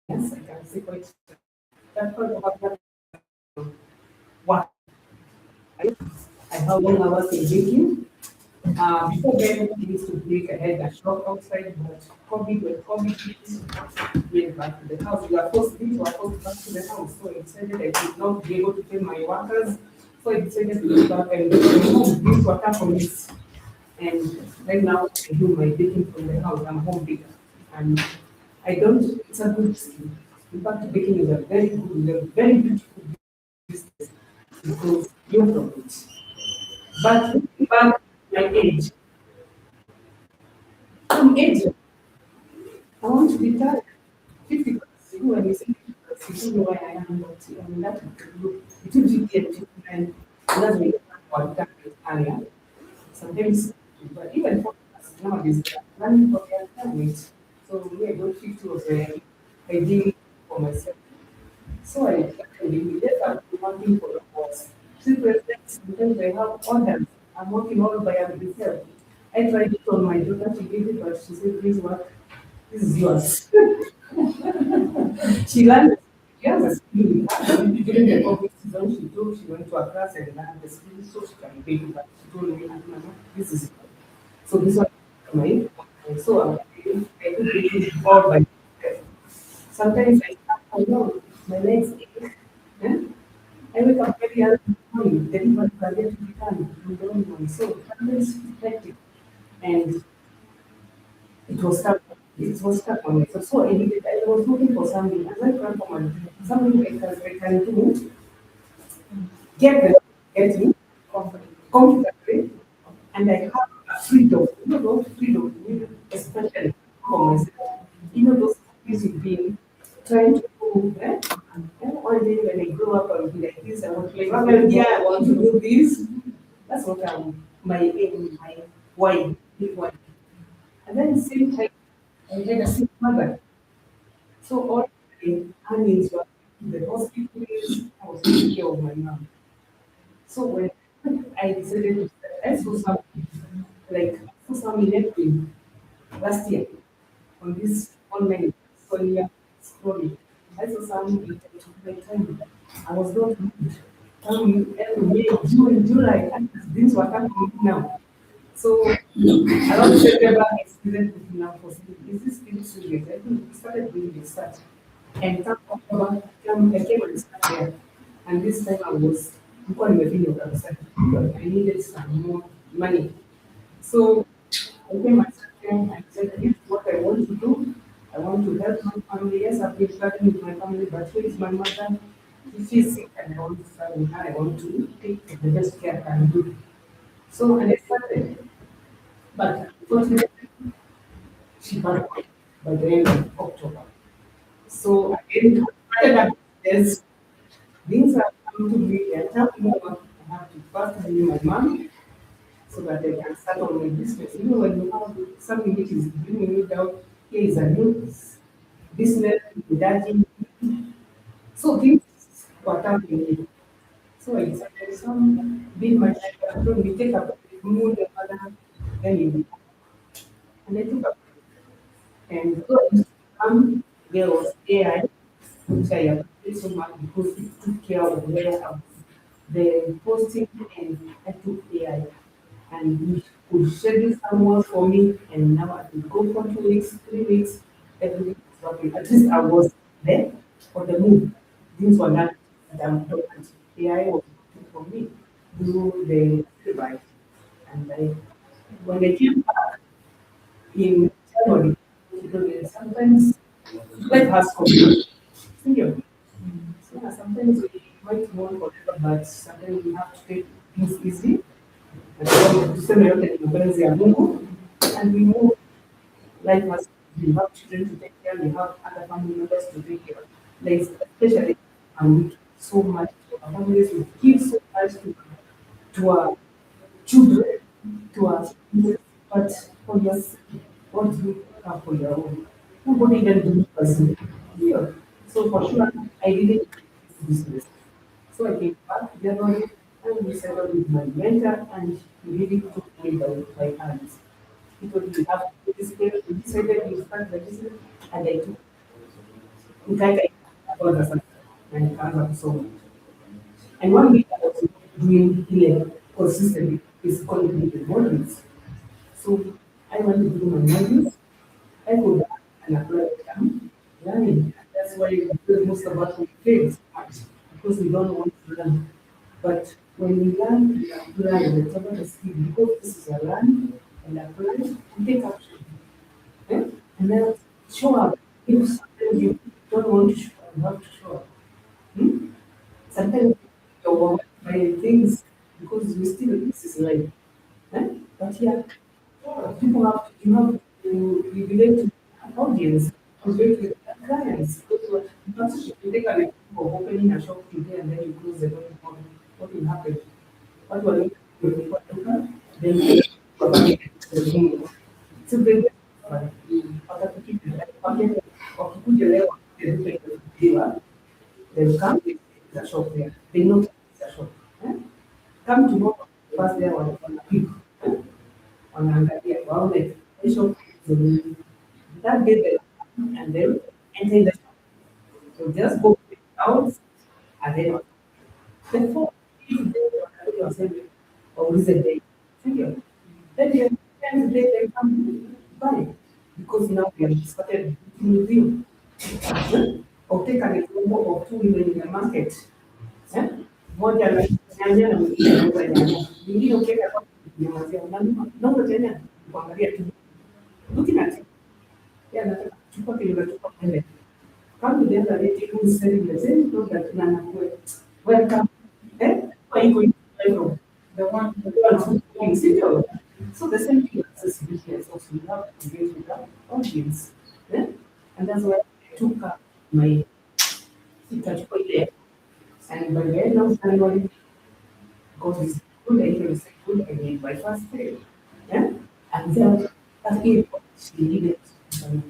years. I can say quite that part of work. I have long hours in baking. Before then, we used to bake. I had a shop outside, but when COVID hit, we went back to the house. We were forced back to the house. So I decided I could not be able to pay my workers. So I decided to go back and do water for this. And right now, I do my baking from the house. I'm home baker. And it's a good skill. In fact, baking is a very beautiful business because you're from it. But looking back at my age, I'm aging. I want to retire. 50 plus. You know, when you say 50 plus, You told me why I am not here. I mean, that look, it will be there to and that's why what that is area. Sometimes, but even for us nowadays, running for their families. So we are going 50 was ideally for myself. So I actually left out one thing for the boss. See, presidents, sometimes they have orders. I'm working all by myself. I tried it on my daughter, she gave it, but she said, please work. This is yours. She learned, she has a skill. During the COVID season, she told she went to a class and learned the skill so she can pay you. But she told me, "Mama, this is so this one is my so I could do it all by myself. Sometimes I start alone, my legs ache. Eh? I wake up very early in the morning, deliver the to be done. I'm doing one. So sometimes it's hectic. And it was stuck. It was stuck on me. So I was looking for something. As I ran for my something I can do, get them, get me comfortably, and I have a freedom. You know, those freedom, especially for myself. You know, those things you've been trying to do. And one day when I grow up, I'll be like this. I want to like, well, yeah, I want to do this. That's what my aim, my why, big why. And then the same time, I had a sick mother. So all the earnings were in the hospital. I was taking care of my mom. So when I decided to start, I saw some like I saw some in April last year on this online Sonia scrolling. I saw some it took my time. I was not good. Every May, June, July, and things were coming now. So around September, I started looking out for something. Is this still serious? I think we started doing research. And come October, I came and started there. And this time I was calling a video website because I needed some more money. So I came and started there and said, this is what I want to do. I want to help my family. Yes, I've been starting with my family, but here is my mother. If she's sick and I want to start with her, I want to take the best care I can do. So and I started. But unfortunately, she passed away by the end of October. So again, there's things have come to me and tell me what I have to first tell my mom so that they can start on my business. Even when you have something which is bringing you down, here is a new business without you. So things were coming. So I decided some being my life, we take up mood and other then you and I took up and so there was AI, which I appreciate so much because it took care of the posting and I took AI and it could schedule some work for me and now I could go for 2 weeks, 3 weeks, every week was working. At least I was there for the move. Things were not that I'm important. AI was working for me, do the device. And when I came back in January, because sometimes life has come. Single. So yeah, sometimes we might want whatever, but sometimes we have to take things easy. Tuseme yote ni mapenzi ya Mungu, and we move. Life has, we have children to take care, we have other family members to take care. Like especially, we so much to our families, we give so much to our children, to our families, but for yourself, what do you have for your own? Nobody can do it personally. Yeah. So for sure, I didn't do this business. So I came back January and we settled with my mentor and he really took me by my hands. He told me you have to do this place, we decided we start the business and I took nikaika and it comes up so much. And one week I was doing here consistently is calling the modules. So I went to do my modules. I could and apply exam, learning. That's why most of us we fail so much because we don't want to learn. But when we learn, we apply whatever the skill because this is a learn and apply, we take action. Okay? And then show up. If something you don't want to show up, you have to show up. Hmm? Sometimes you're overwhelmed by things because you still this is life. But yeah, people have to, you have to, you relate to an audience, you relate with clients. So, but if you take an example of opening a shop today and then you close the door tomorrow, what will happen? What will you do? Then you so they wakikuja leo they'll come with the shop there. They know the shop. Come tomorrow, first day wanaangalia waone the shop that day they and then enter the shop. So just go out and then the fourth day or is a day. Then the tenth day they come buy because now we have started with you. Or take an example of two women in the market. Moja ananyanya na mwingine anauza nyanya. Mwingine ukiweka kwa nyamazia unanunua tena kuangalia tu. Looking at it. Yeah, nataka kuchukua kile unachukua pale. Kama the other lady who is selling the same product na anakuwa welcome. Kwa hiyo the one who is sitting. So the same thing accessibility is also you have to engage with the audience. And that's why I took my ikachukua ile and by the end of January got this good interest good again by first day. And then that is what she needed to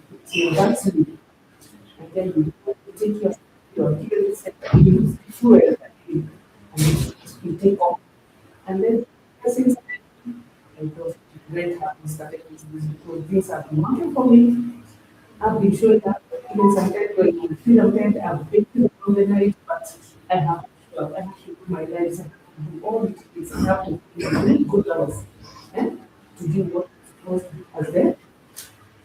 vaccine. And then you take your kids and you fuel and you take off. And then since I got great happy started with this because things have been working for me. I've been showing that even sometimes when you feel okay, I've been to the night, but I have to do my life and do all the things I have to do really good hours to do what was as there.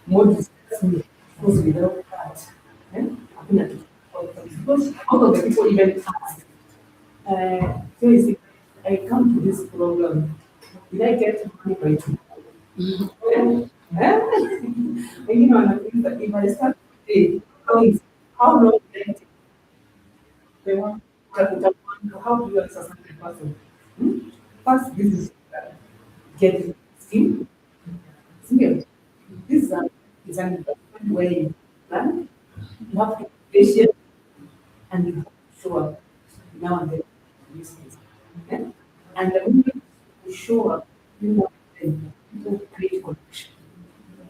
More discuss me because without that, I've been at it. Because all of the people even ask, so you see, I come to this program, did I get money by tomorrow? And you know, and I think that if I start today, how long will it take? They want how do you exercise the person? First, this is getting skill. Skill. This is an investment where you plan, you have to be patient, and you have to show up now and then. And the moment you show up, you know, people create connection.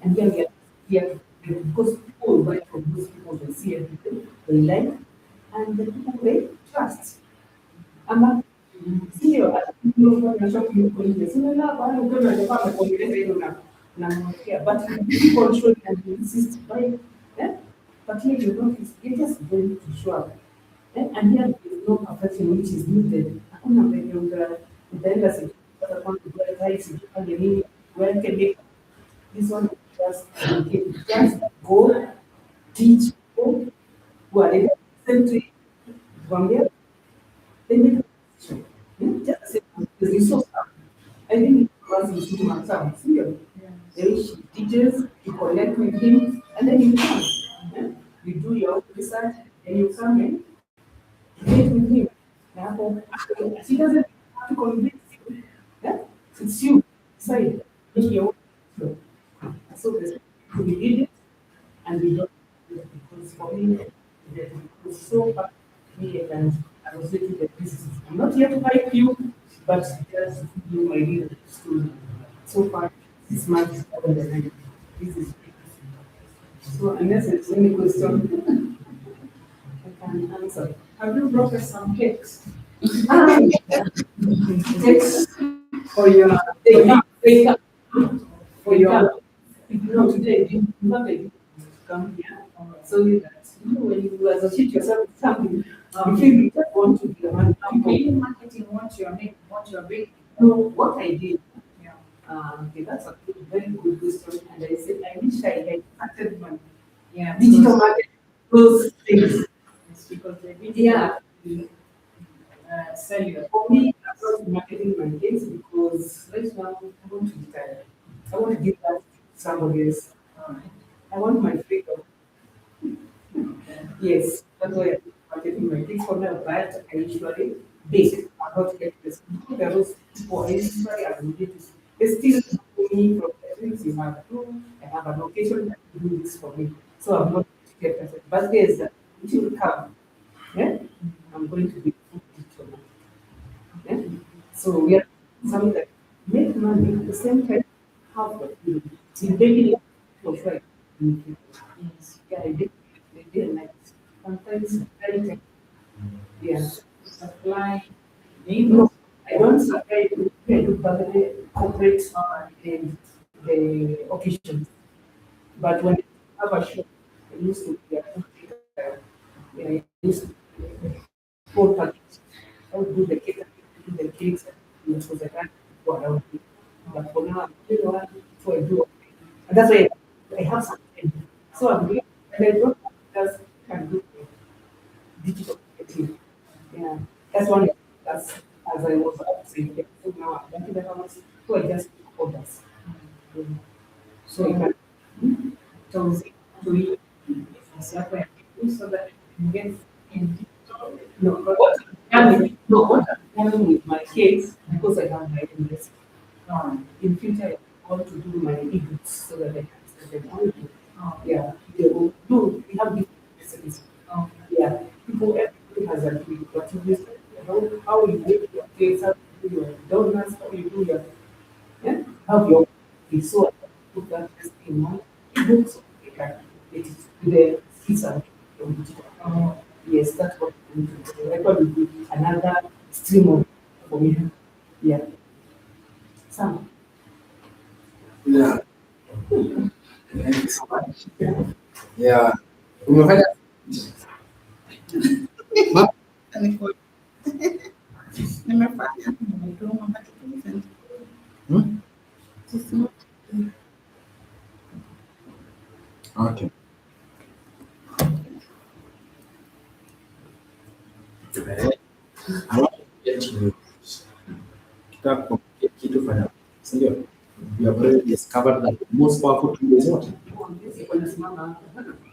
And then we are here because people buy from those people they see everything, they like, and the people they trust. Sio na shop you kwenye sio la bado ukiwa unataka kuongeleza hilo na but people show and insist by but here you don't you just going to show up and here there is no perfection which is needed. Hakuna venye utaenda sipata kwa kuweka kufanya nini where can they this one just go teach people who are in the country Gambia they make just the resource. I think it was in 2 months out. Then she teaches, you connect with him, and then you come. You do your research, and you come in, meet with him. She doesn't have to convince you. It's you. Say, make your own. So we did it, and we don't do it because for me, it was so bad to me and I was thinking that this is, I'm not here to hype you, but just do my real story. So far, this month is better than I. This is so unless there's any question, I can answer. Have you brought us some cakes? Cakes for your for your no today not a come here. So you when you associate yourself with something, you feel you just want to be around people. In marketing, what you're big. No, what I did. Okay, that's a very good question. And I said, I wish I had started my digital marketing, those things. It's because they sell you. For me, I was marketing my cakes because right now I want to retire. I want to give that to somebody else. I want my freedom. Yes, that's why I'm marketing my cakes for now. But I usually bake. I'm not getting this. There was people I usually associate with. They still me from the things you have to. I have an occasion that you do this for me. So I'm not to get better. But there's it will come. Yeah? I'm going to be digital. Yeah? So we are something that make money at the same time, have the in daily life, right? Yes. Yeah, I did like sometimes very tech. Yeah. Supply No, labor. I don't supply to the corporate and the occasions. But when I have a shop, I used to be a yeah, I used to full package. I would do the cake, do the cakes, and it was a kind of go around it. But for now, you know, so I do. And that's why I have something. So I'm doing, and I don't just can do digital marketing. Yeah, that's one. That's as I was saying. Yeah. So now I'm working the house, so I just orders. Yeah. So you can. So to you, supply so that you get in digital. No, what I'm doing, no, what I'm doing with my kids, because I have my investment. In future, I want to do my ebooks so that I can sell them online. Yeah, they will do, we have different recipes. Yeah, people, everybody has a different, but you just, how you make your cakes, how you do your donuts, how you do your, yeah, how your, so I put that just in my ebooks, so they can get it to the kids and digital. Yes, that's what we need to do. Record will be another stream of for me. Yeah. Sam. Yeah. Thank you so much. Yeah. Umefanya Nimefanya, nimetuma but Hmm? it's not. Okay. I want to get you. Kitaka kuongea kitu fanya. Sindio? We have already discovered that the most powerful tool is what?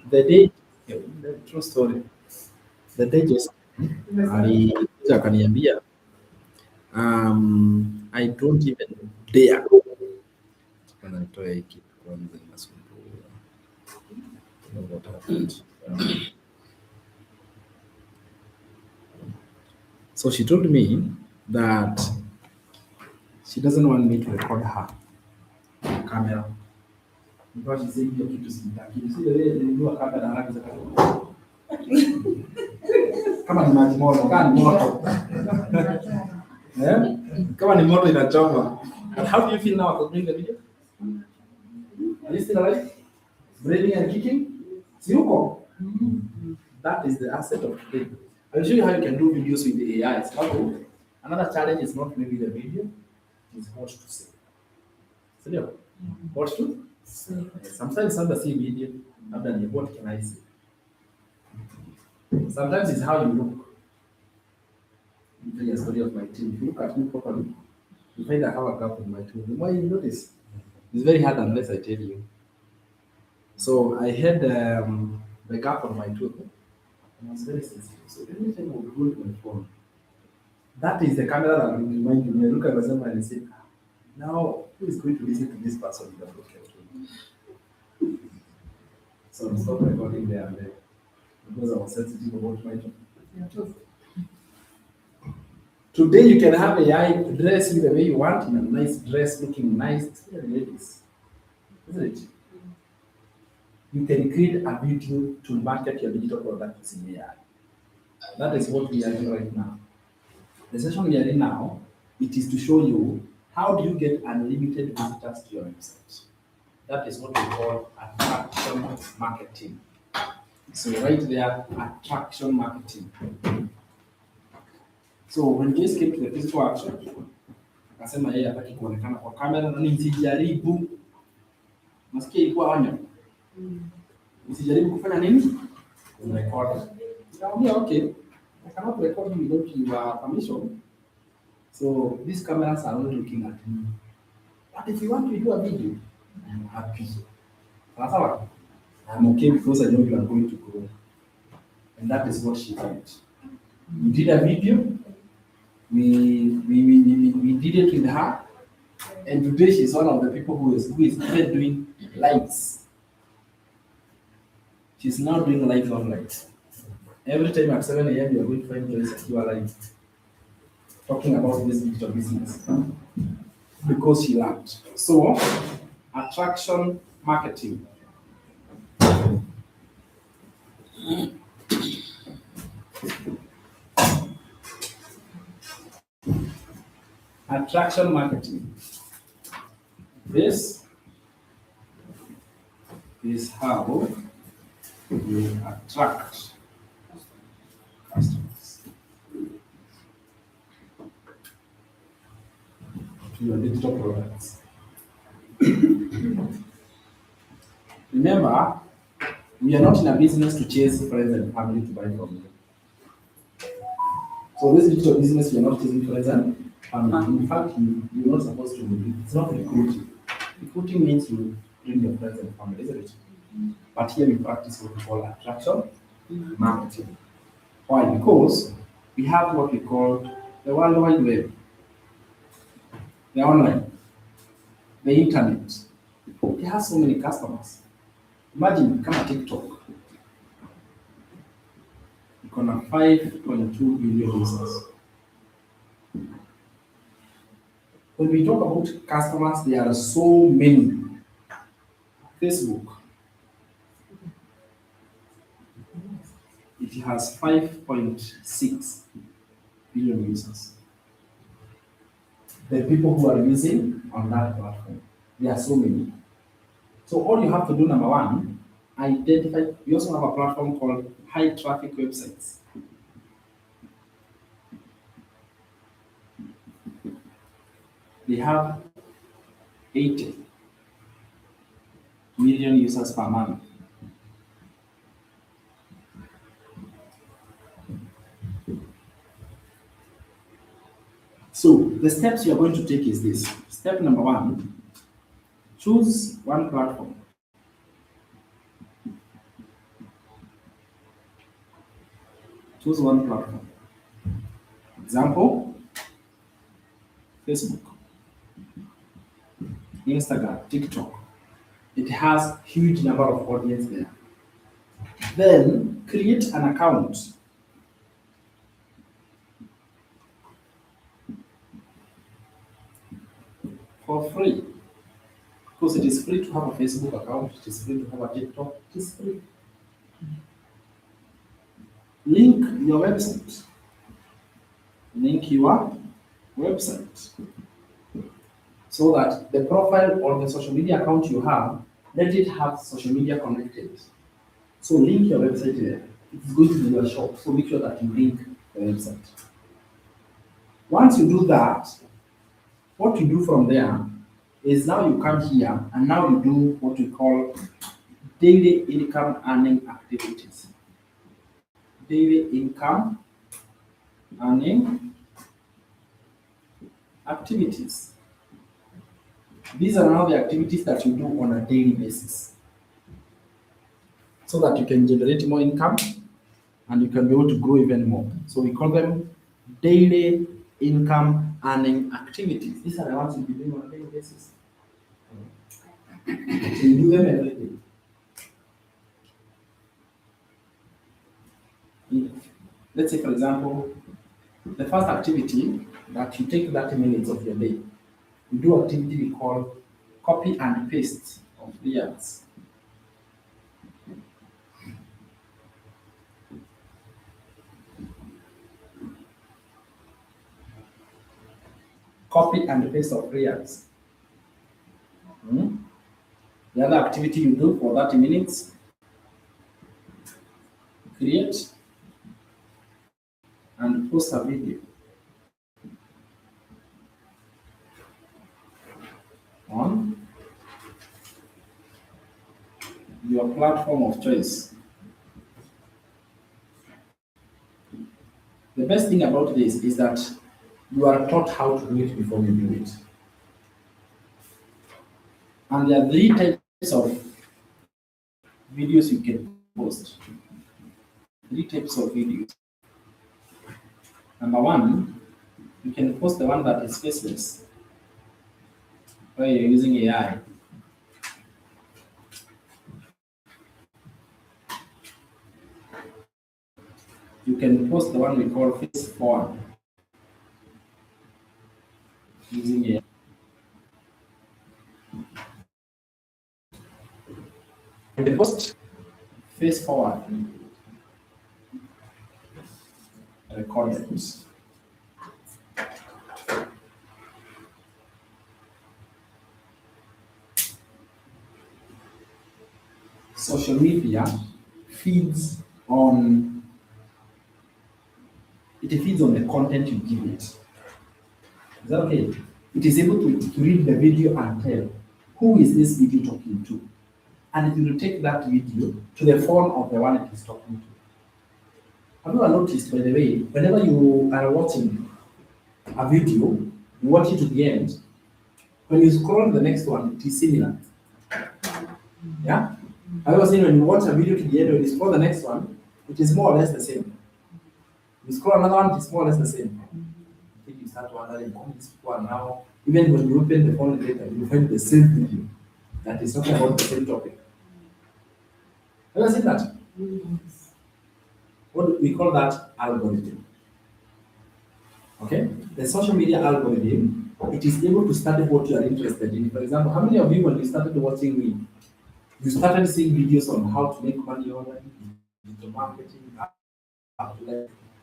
The day, the true story. The day just alikuja akaniambia I don't even dare. Kwanza nitoe hii kitu kwanza inasumbua. You know what happened. So she told me that she doesn't want me to record her on camera. Because she said hiyo kitu sitaki. Si ile nilikuwa kamera haraka sana. Kama ni maji moto, kama ni moto. Eh? Kama ni moto inachoma. And how do you feel now after doing the video? Are you still alive? Breathing and kicking? Si uko? That is the asset of today. I'll show you how you can do videos with the AI. It's not good. Another challenge is not maybe the video, it's what to say. Sindio? What to? Sometimes some see video, and then what can I say? Sometimes it's how you look. Let me tell you a story of my team. If you look at me properly, you find I have a gap in my tooth. The more you notice, it's very hard unless I tell you. So I had the gap on my tooth. And I was very sensitive. So every time I would hold my phone, that is the camera that will remind you. When I look at myself and I say, now who is going to listen to this person in the podcast? So I stopped recording there and there because I was sensitive about my tooth. Today you can have AI dress you the way you want in a nice dress, looking nice, especially ladies, isn't it? You can create a video to market your digital product using AI. That is what we are doing right now. The session we are in now, it is to show you how do you get unlimited visitors to your website. That is what we call attraction marketing. So right there, attraction marketing. So when Jace came to the physical action, akasema yeye hataki kuonekana kwa kamera na nisijaribu. Nasikia ilikuwa onyo. Usijaribu kufanya nini? Record. Nikamwambia okay, I cannot record you without your permission. So these cameras are not looking at me. But if you want to do a video, I'm happy. Sawa? I'm okay because I know you are going to grow. And that is what she did. We did a video. We did it with her. And today she's one of the people who is even doing lives. She's now doing lives online. Every time at 7 a.m. you're going to find Joyce Akiwa live talking about this digital business because she learned. So, attraction marketing. Attraction marketing. This is how you attract customers to your digital products. Remember, we are not in a business to chase friends and family to buy from you. So this digital business, we are not chasing friends and family. In fact, you're not supposed to do it. It's not recruiting. Recruiting means you bring your friends and family, isn't it? But here we practice what we call attraction marketing. Why? Because we have what we call the World Wide Web, the online, the internet. It has so many customers. Imagine come a TikTok. You can have 5.2 billion users. When we talk about customers, there are so many. Facebook, it has 5.6 billion users. The people who are using on that platform, there are so many. So all you have to do, number one, identify. We also have a platform called high traffic websites. They have 80 million users per month. So the steps you are going to take is this. Step number one, choose one platform. Choose one platform. Example, Facebook, Instagram, TikTok. It has huge number of audience there. Then create an account. For free. Because it is free to have a Facebook account, it is free to have a TikTok, it is free. Link your website. Link your website. So that the profile or the social media account you have, let it have social media connected. So link your website there. It's going to be your shop, so make sure that you link the website. Once you do that, what you do from there is now you come here and now you do what we call daily income earning activities. Daily income earning activities. These are now the activities that you do on a daily basis so that you can generate more income and you can be able to grow even more. So we call them daily income earning activities. These are the ones you'll be doing on a daily basis. So you do them every day. Let's say, for example, the first activity that you take 30 minutes of your day, you do activity we call copy and paste of the ads. Copy and paste of ads. The other activity you do for 30 minutes, create and post a video on your platform of choice. The best thing about this is that you are taught how to do it before you do it. And there are 3 types of videos you can post. 3 types of videos. Number one, you can post the one that is faceless, where you're using AI. you can post the one we call face forward using a post face forward recorded. Social media feeds on the content you give it. Is that okay? It is able to read the video and tell who is this video talking to, and it will take that video to the phone of the one it is talking to. Have you ever noticed, by the way, whenever you are watching a video, you watch it to the end, when you scroll to the next one, it is similar. Yeah? Have you ever seen when you watch a video to the end, when you scroll the next one, it is more or less the same. You scroll another one, it is more or less the same. I think you start wondering, how these people are now, even when you open the phone later, you find the same video that is talking about the same topic. Have you ever seen that? What do we call that? Algorithm. Okay? The social media algorithm, it is able to study what you are interested in. For example, how many of you, when you started watching me, you started seeing videos on how to make money online, digital marketing,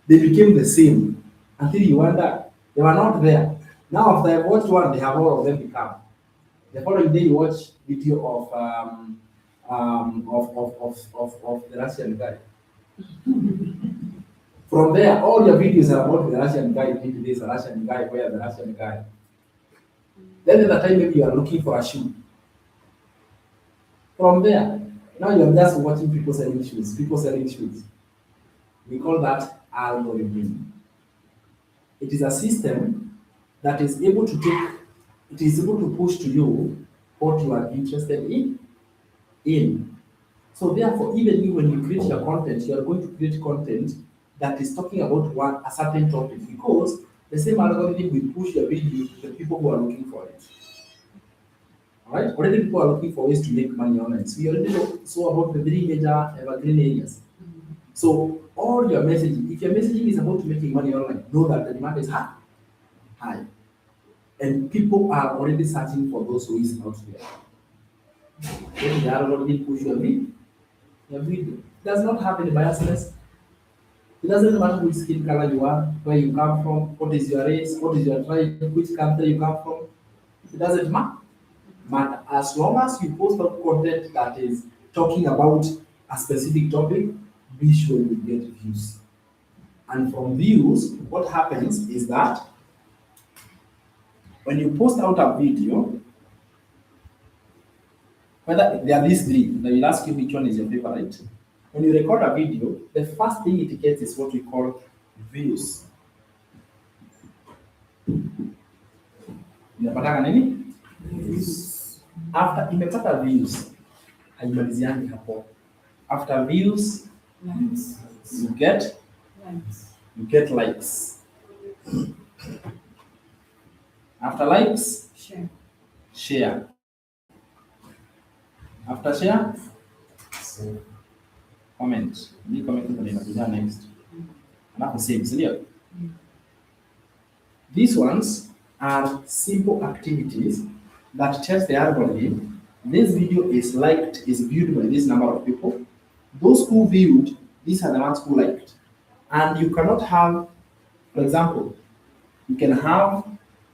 they became the same until you wonder, they were not there. Now, after I watched one, they have all of them become. The following day, you watch video of the Russian guy. From there, all your videos are about the Russian guy. Maybe there's a Russian guy, where the Russian guy. Then at the time, maybe you are looking for a shoe. From there, now you are just watching people selling shoes. We call that algorithm. It is a system that is able to push to you what you are interested in. So therefore, even you, when you create your content, you are going to create content that is talking about a certain topic, because the same algorithm will push your video to the people who are looking for it. All right? Already people are looking for ways to make money online. So you already saw about the three major evergreen areas. So all your messaging, if your messaging is about making money online, know that the demand is high. And people are already searching for those ways out there. Then the algorithm push your video. It does not have any biasness. It doesn't matter which skin color you are, where you come from, what is your race, what is your tribe, which country you come from. It doesn't matter. But as long as you post out content that is talking about a specific topic, be sure you get views. And from views, what happens is that when you post out a video, whether there are these three, they will ask you which one is your favorite. When you record a video, the first thing it gets is what we call views. Inapataka nini? Views. After imepata views, haimaliziani hapo. After views, you get likes. After likes, share. After share, comment. Ni comment inakuja next. Alafu save, sindio? These ones are simple activities that tells the algorithm this video is viewed by this number of people. Those who viewed, these are the ones who liked. And you cannot have, for example, you can have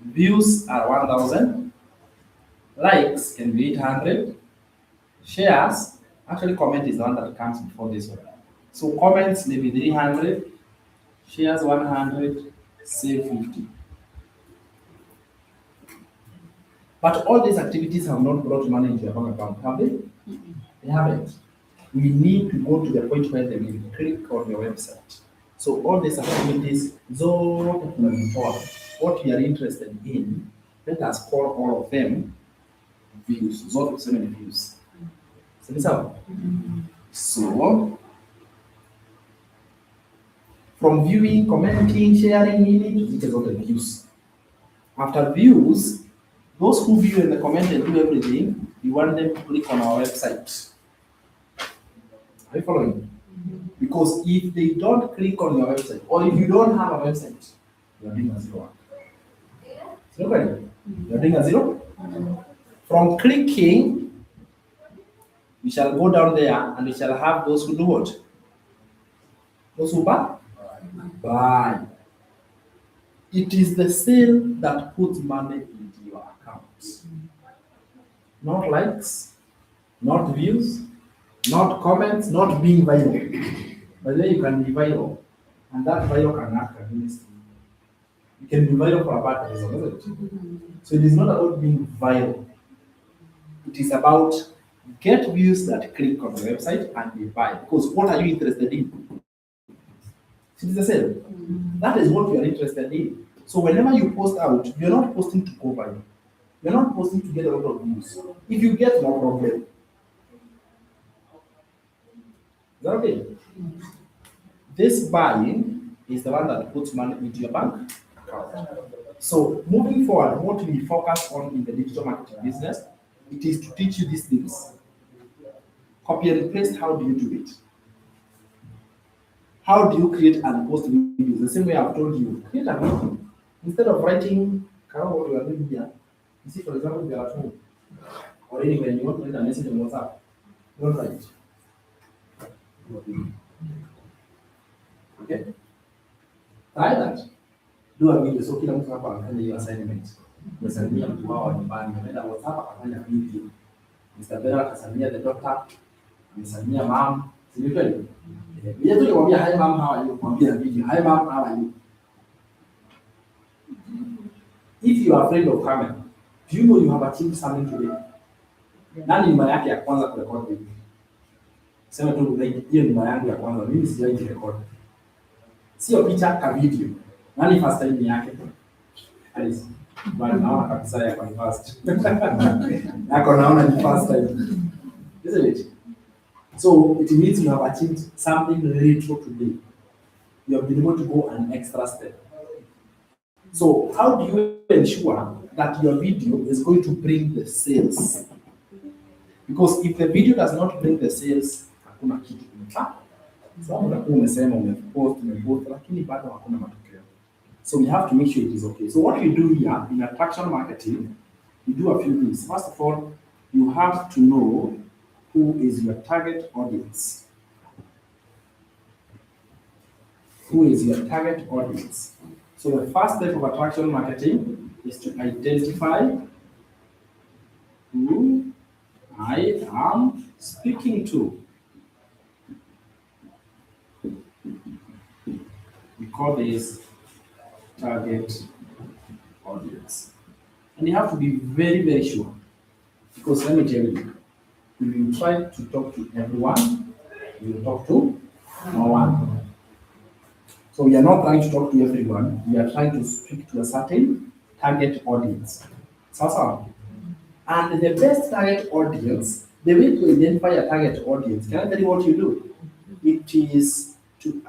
views are 1,000, likes can be 800, shares, actually comment is the one that comes before this one. So comments maybe 300, shares 100, save 50. But all these activities have not brought money into your bank account, have they? They haven't. We need to go to the point where they will click on your website. So all these activities, what we are interested in, let us call all of them views. So many views. So from viewing, commenting, sharing, it is all the views. After views, those who view and comment and do everything, we want them to click on our website. Are you following? We Because if they don't click on your website, or if you don't have a website, you're doing a zero work. Zero credit. You're doing a zero. From clicking, we shall go down there and we shall have those who do what? Those who buy? Buy. It is the sale that puts money into your account. Not likes, not views, not comments, not being viral. By the way, you can be viral, and that viral can act against you. You can be viral for a bad reason, isn't it? So it is not about being viral. It is about get views that click on the website and they buy. Because what are you interested in? It is the same. That is what you are interested in. So whenever you post out, you're not posting to go viral. You're not posting to get a lot of views. If you get, no problem. Is that okay? This buying is the one that puts money into your bank account. So moving forward, what we focus on in the digital marketing business, it is to teach you these things. Copy and paste, how do you do it? How do you create and post videos? The same way I've told you, create a video. Instead of writing, Carol, what we are doing here, you see, for example, if you are at home, or anywhere you want to write a message on WhatsApp, don't write it. Okay? Try that. Do a video, so kila mtu hapa anafanya hiyo assignment. Umesalimia mtu wao nyumbani, umeenda WhatsApp akafanya video. Mr. Bella akasalimia the doctor, amesalimia mom, si ni kweli? Yeye tu kumwambia hi mom, how are you? Kumwambia video, hi mom, how are you? If you are afraid of camera, do you know you have achieved something today? Nani nyuma yake ya kwanza kurekodi video? Sema tu hiyo nyuma yangu ya kwanza, mimi sijawahi kurekodi. Sio picha ka video. Nani first time yake? Alice. Bali naona kabisa ya kwa first. Nako naona ni first time. Isn't it? So it means you have achieved something retro today. You have been able to go an extra step. So how do you ensure that your video is going to bring the sales? Because if the video does not bring the sales, hakuna kitu kimefaa. Sababu unakuwa umesema umepost, lakini bado hakuna matokeo. So we have to make sure it is okay. So what we do here in attraction marketing, we do a few things. First of all, you have to know who is your target audience. Who is your target audience? So the first step of attraction marketing is to identify who I am speaking to. We call this target audience. And you have to be very, very sure. Because let me tell you, if you try to talk to everyone, you will talk to no one. So we are not trying to talk to everyone, we are trying to speak to a certain target audience. So, and the best target audience, the way to identify a target audience, can I tell you what you do? It is to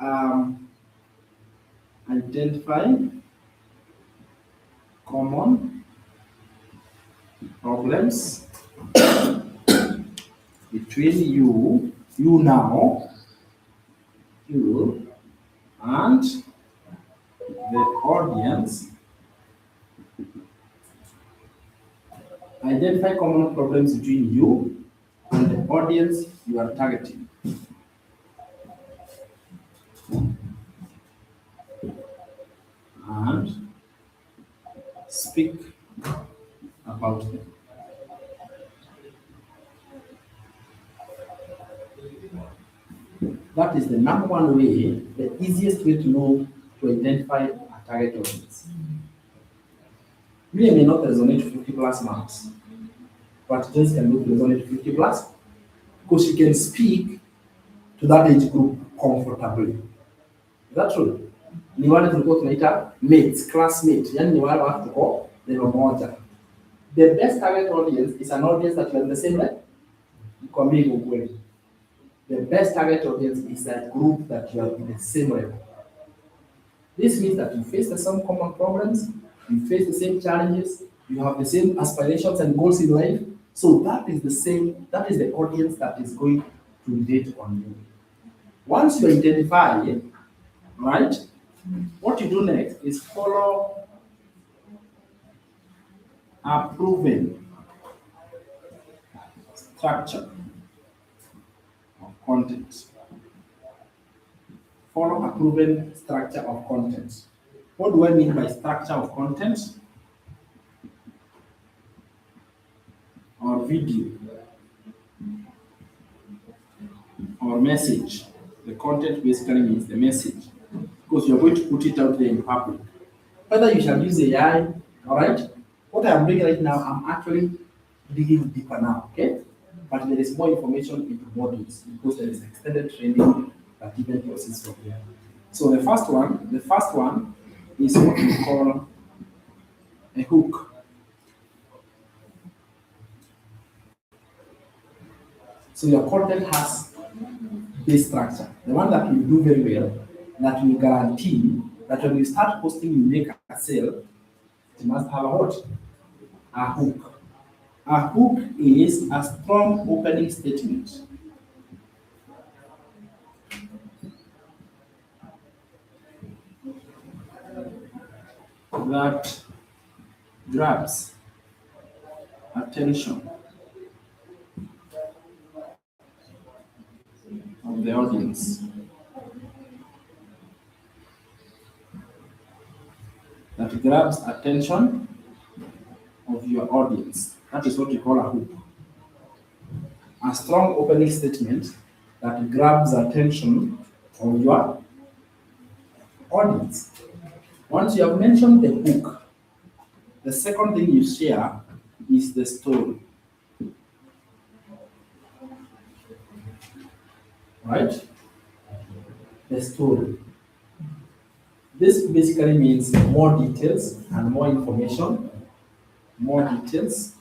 identify common problems between you and the audience. Identify common problems between you and the audience you are targeting. And speak about them. That is the number one way, the easiest way to know, to identify a target audience. You may not resonate 50 plus marks, but this can resonate 50 plus because you can speak to that age group comfortably. Is that true? Ni wale tulikuwa tunaita mates, classmates, yani ni wale watu tuko level moja. The best target audience is an audience that you are in the same level. Nikwambie ukweli. The best target audience is a group that you are in the same level. This means that you face the same common problems, you face the same challenges, you have the same aspirations and goals in life. So that is the audience that is going to relate on you. Once you identify, right, what you do next is follow a proven structure of content. Follow a proven structure of content. What do I mean by structure of content? Or video, or message. The content basically means the message, because you're going to put it out there in public. Whether you shall use AI, all right? What I'm doing right now, I'm actually digging deeper now, okay? But there is more information into modules because there is extended training that even proceeds from here. So the first one is what we call a hook. So your content has this structure. The one that you do very well, that will guarantee that when you start posting, you make a sale, it must have a what? A hook. A hook is a strong opening statement. That grabs attention of the audience. That grabs attention of your audience. That is what we call a hook. A strong opening statement that grabs attention of your audience. Once you have mentioned the hook, the second thing you share is the story. Right? The story. This basically means more details and more information. More details.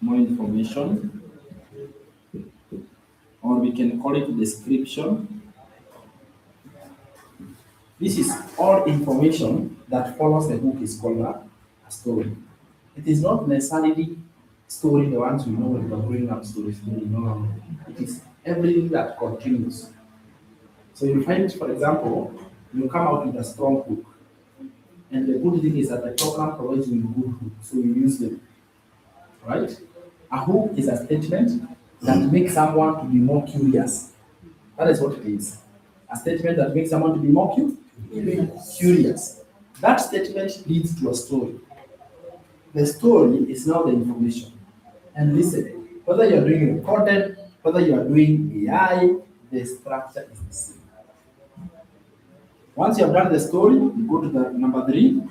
More information. Or we can call it description. This is all information that follows the hook is called a story. It is not necessarily story the ones we know when we are growing up stories. No. It is everything that continues. So you find, for example, you come out with a strong hook. And the good thing is that the program provides you with good hook, so you use them. Right? A hook is a statement that makes someone to be more curious. That is what it is. A statement that makes someone to be more curious. That statement leads to a story. The story is now the information. And listen, whether you're doing content, whether you are doing AI, the structure is the same. Once you have done the story, you go to the number 3,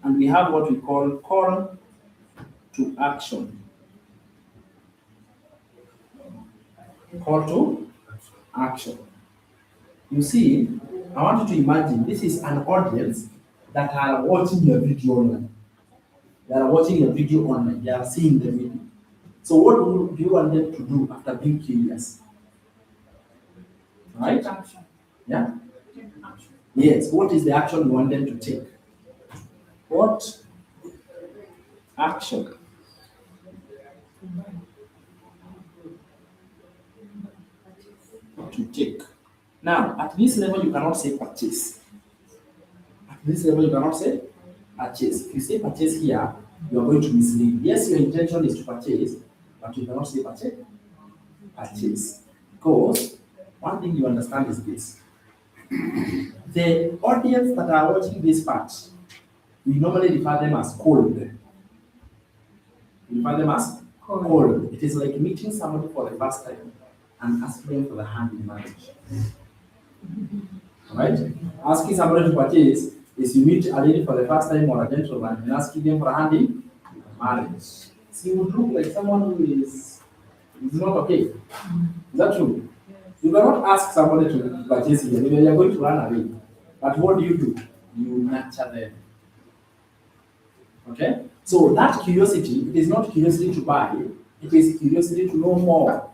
and we have what we call to action. Call to action. You see, I want you to imagine this is an audience that are watching your video online. They are watching your video online. They are seeing the video. So what do you want them to do after being curious? Right? Action. Yeah? Yes. What is the action you want them to take? What action? To take. Now, at this level, you cannot say purchase. At this level, you cannot say purchase. If you say purchase here, you are going to mislead. Yes, your intention is to purchase, but you cannot say purchase. Because one thing you understand is this. The audience that are watching this part, we normally refer them as cold. We refer them as cold. It is like meeting somebody for the first time and asking them for the hand in marriage. Right? Asking somebody to purchase is you meet a lady for the first time or a gentleman and asking them for a hand in marriage. So you would look like someone who is not okay. Is that true? You cannot ask somebody to purchase you. You are going to run away. But what do? You nurture them. Okay? So that curiosity, it is not curiosity to buy, it is curiosity to know more.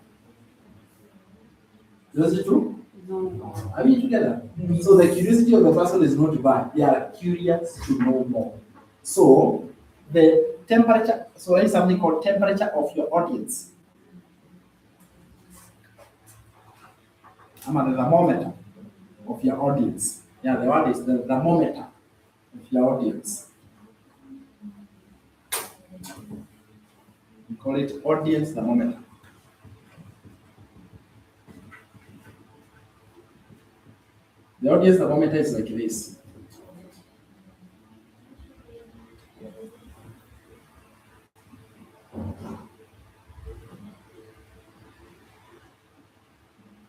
Curiosity to? No. Are we together? Mm-hmm. So the curiosity of the person is not to buy, they are curious to know more. So the temperature. So there is something called temperature of your audience. I'm the thermometer of your audience. Yeah, the word is the thermometer of your audience. We call it audience thermometer. The audience thermometer is like this.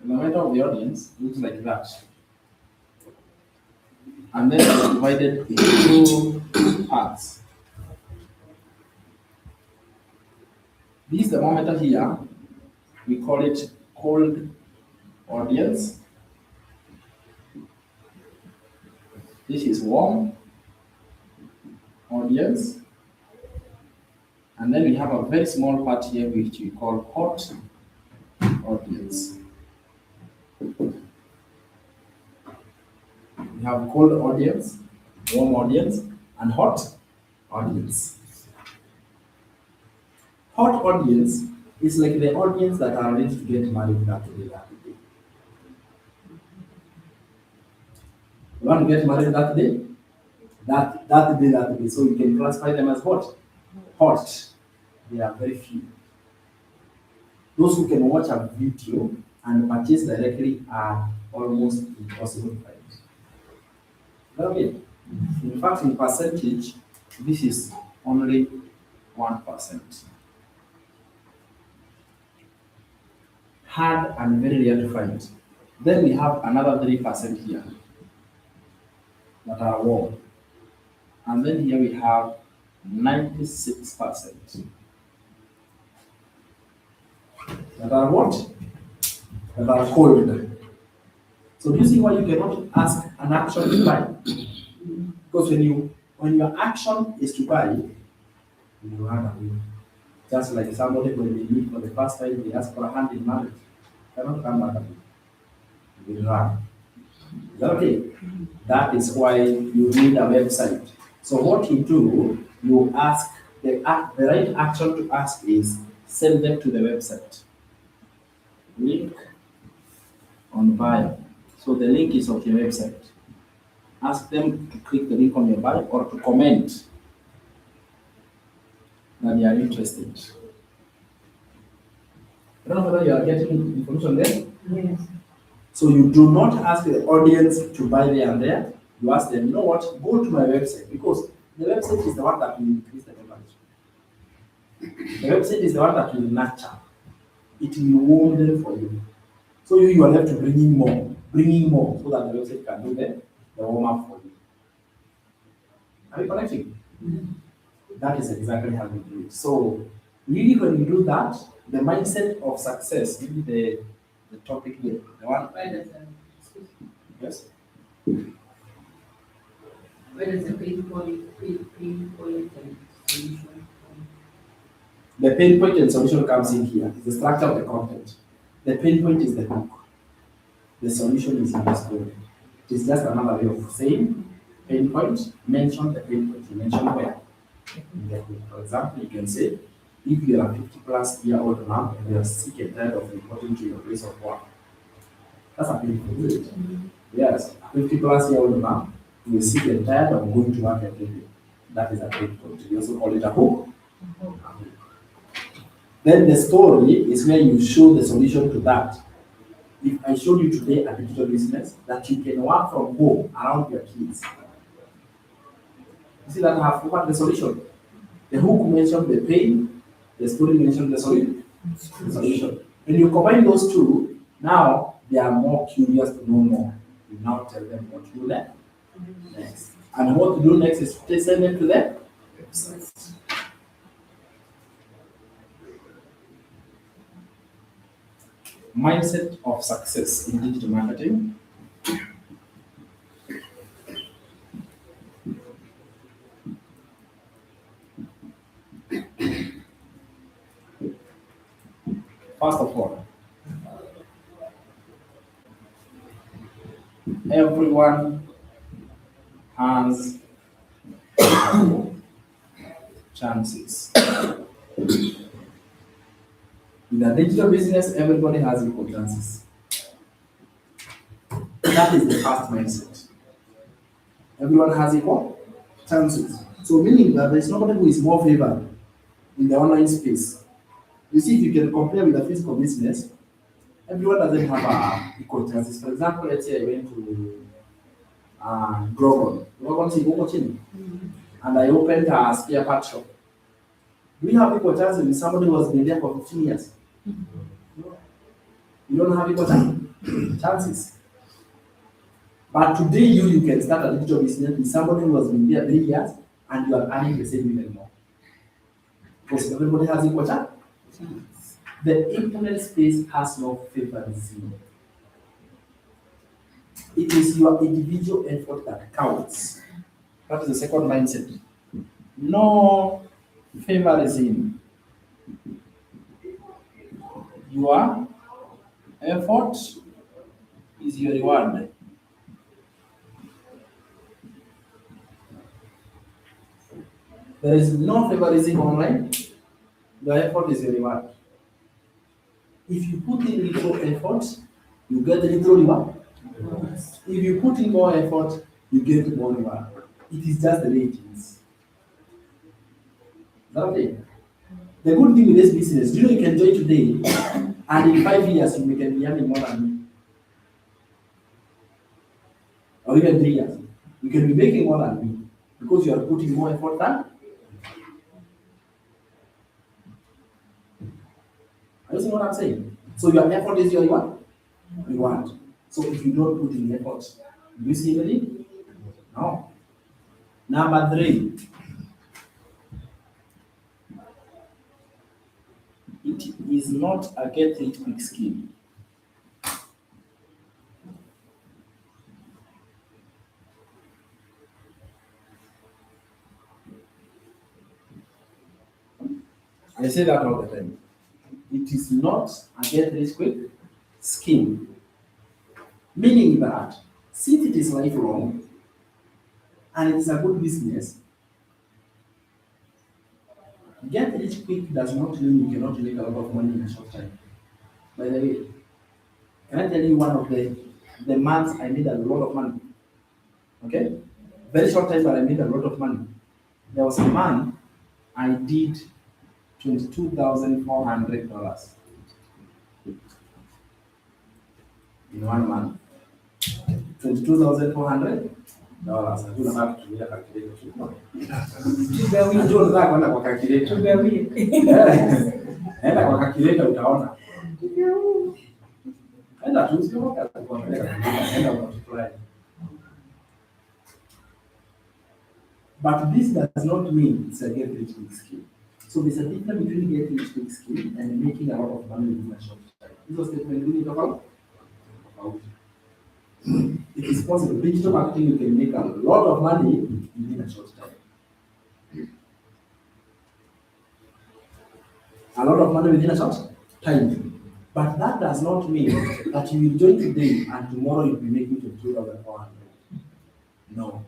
The thermometer of the audience looks like that. And then it's divided into two parts. This thermometer here, we call it cold audience. This is warm audience. And then we have a very small part here which we call hot audience. We have cold audience, warm audience, and hot audience. Hot audience is like the audience that are ready to get married that day. You want to get married that day? That day. So you can classify them as what? Hot. They are very few. Those who can watch a video and purchase directly are almost impossible to find. Okay. In fact, in percentage, this is only 1%. Hard and very rare to find. Then we have another 3% here that are warm. And then here we have 96% that are what? That are cold. So do you see why you cannot ask an action to buy? Because when your action is to buy, you run away. Just like somebody when they meet for the first time, they ask for a hand in marriage. Cannot come back again. They run. Is that okay? That is why you need a website. So what you do, you ask the right action to ask is send them to the website. Link on bio. So the link is of your website. Ask them to click the link on your bio or to comment that they are interested. I don't know whether you are getting information there. Yes. So you do not ask the audience to buy there and there. You ask them, you know what, go to my website, because the website is the one that will increase the leverage. The website is the one that will nurture. It will warm them for you. So you are left to bring in more, so that the website can do the warm up for you. Are you connecting? That is exactly how we do it. So really when you do that, the mindset of success, maybe the topic here, the one. Yes? Where does the pain point and solution come? The pain point and solution comes in here. It's the structure of the content. The pain point is the hook. The solution is in the story. It is just another way of saying pain point. Mention the pain point. You mention where? In the hook. For example, you can say, if you are a 50-plus-year-old man and you are sick and tired of reporting to your place of work, that's a pain point, isn't it? Yes, a 50-plus-year-old man who is sick and tired of going to work every day. That is a pain point. We also call it a hook. Then the story is where you show the solution to that. If I showed you today a digital business that you can work from home around your kids, you see that I have covered the solution. The hook mentioned the pain, the story mentioned the solution. When you combine those two, now they are more curious to know more. You now tell them what to do next. And what to do next is to send them to the website. Mindset of success in digital marketing. First of all, everyone has chances. In a digital business, everybody has equal chances. That is the first mindset. Everyone has equal chances. So meaning that there is nobody who is more favored in the online space. You see, if you can compare with the physical business, everyone doesn't have equal chances. For example, let's say I went to Global Chini, and I opened a spare part shop. Do you have equal chances with somebody who has been there for 15 years? You don't have equal chances. But today you can start a digital business with somebody who has been there 3 years and you are earning the same even more. Because everybody has equal chance. The internet space has no favoritism. It is your individual effort that counts. That is the second mindset. No favoritism. Your effort is your reward. There is no favoritism online. Your effort is your reward. If you put in little effort, you get a little reward. If you put in more effort, you get more reward. It is just the way it is. Okay. The good thing with this business, do you know you can join today, and in 5 years you can be earning more than me, or even 3 years, you can be making more than me because you are putting more effort than. Are you seeing what I'm saying? So your effort is your reward. So if you don't put in effort, do you see anything? No. Number 3. It is not a get rich quick scheme. I say that all the time. It is not a get rich quick scheme. Meaning that since it is lifelong and it is a good business, get rich quick does not mean you cannot make a lot of money in a short time. By the way, can I tell you one of the months I made a lot of money? Okay? Very short time, but I made a lot of money. There was a month I did $22,400 in 1 month. $22,400. Hakuna hapo kutumia calculator. Unajua unataka kwenda kwa calculator. Enda kwa calculator utaona. Enda tu sio kwa enda multiply. But this does not mean it's a get rich quick scheme. So there's a difference between get rich quick scheme and making a lot of money in a short time. This was statement we need about. It is possible. Digital marketing, you can make a lot of money within a short time. A lot of money within a short time. But that does not mean that you will join today and tomorrow you'll be making $22,400. No.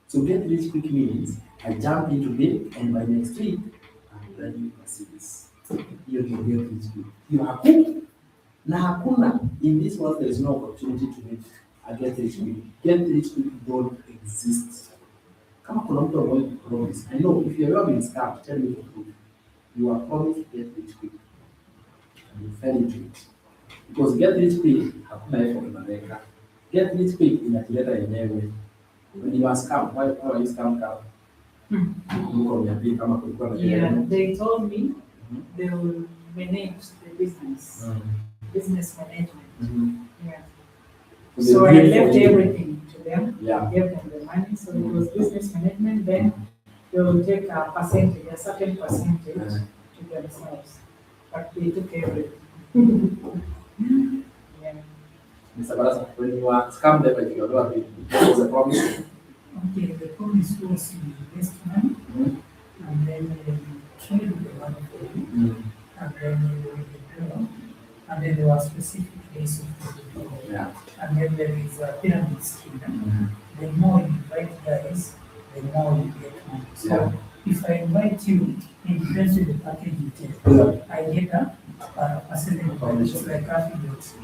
So get rich quick means I jump in today and by next week I'm driving Mercedes. You can get rich quick. You are quick. Na hakuna in this world there is no opportunity to make a get rich quick. Get rich quick don't exist. Kama kuna mtu ambaye promise. I know if you have ever been scammed, tell me the truth. You are promised get rich quick. And you fell into it. Because get rich quick hakuna effort unaweka. Get rich quick inakileta yenyewe. When you are scammed, why are you scammed? Yeah, they told me they will manage the business. Business management. Yeah. So I left everything to them. Yeah. Gave them the money. So it was business management. Then they will take a percentage, a certain percentage to themselves. But they took everything. Yeah. Mr. Barasa, when you are scammed everything, you know what was the promise? Okay, the promise was you invest money, and then you trade the money for you, and then you will withdraw, and then there were specific ways of withdrawal. Yeah. And then there is a pyramid scheme. The more you invite guys, the more you get money. So if if I invite you, it depends on the package you take. I get a percentage commission, like affiliates,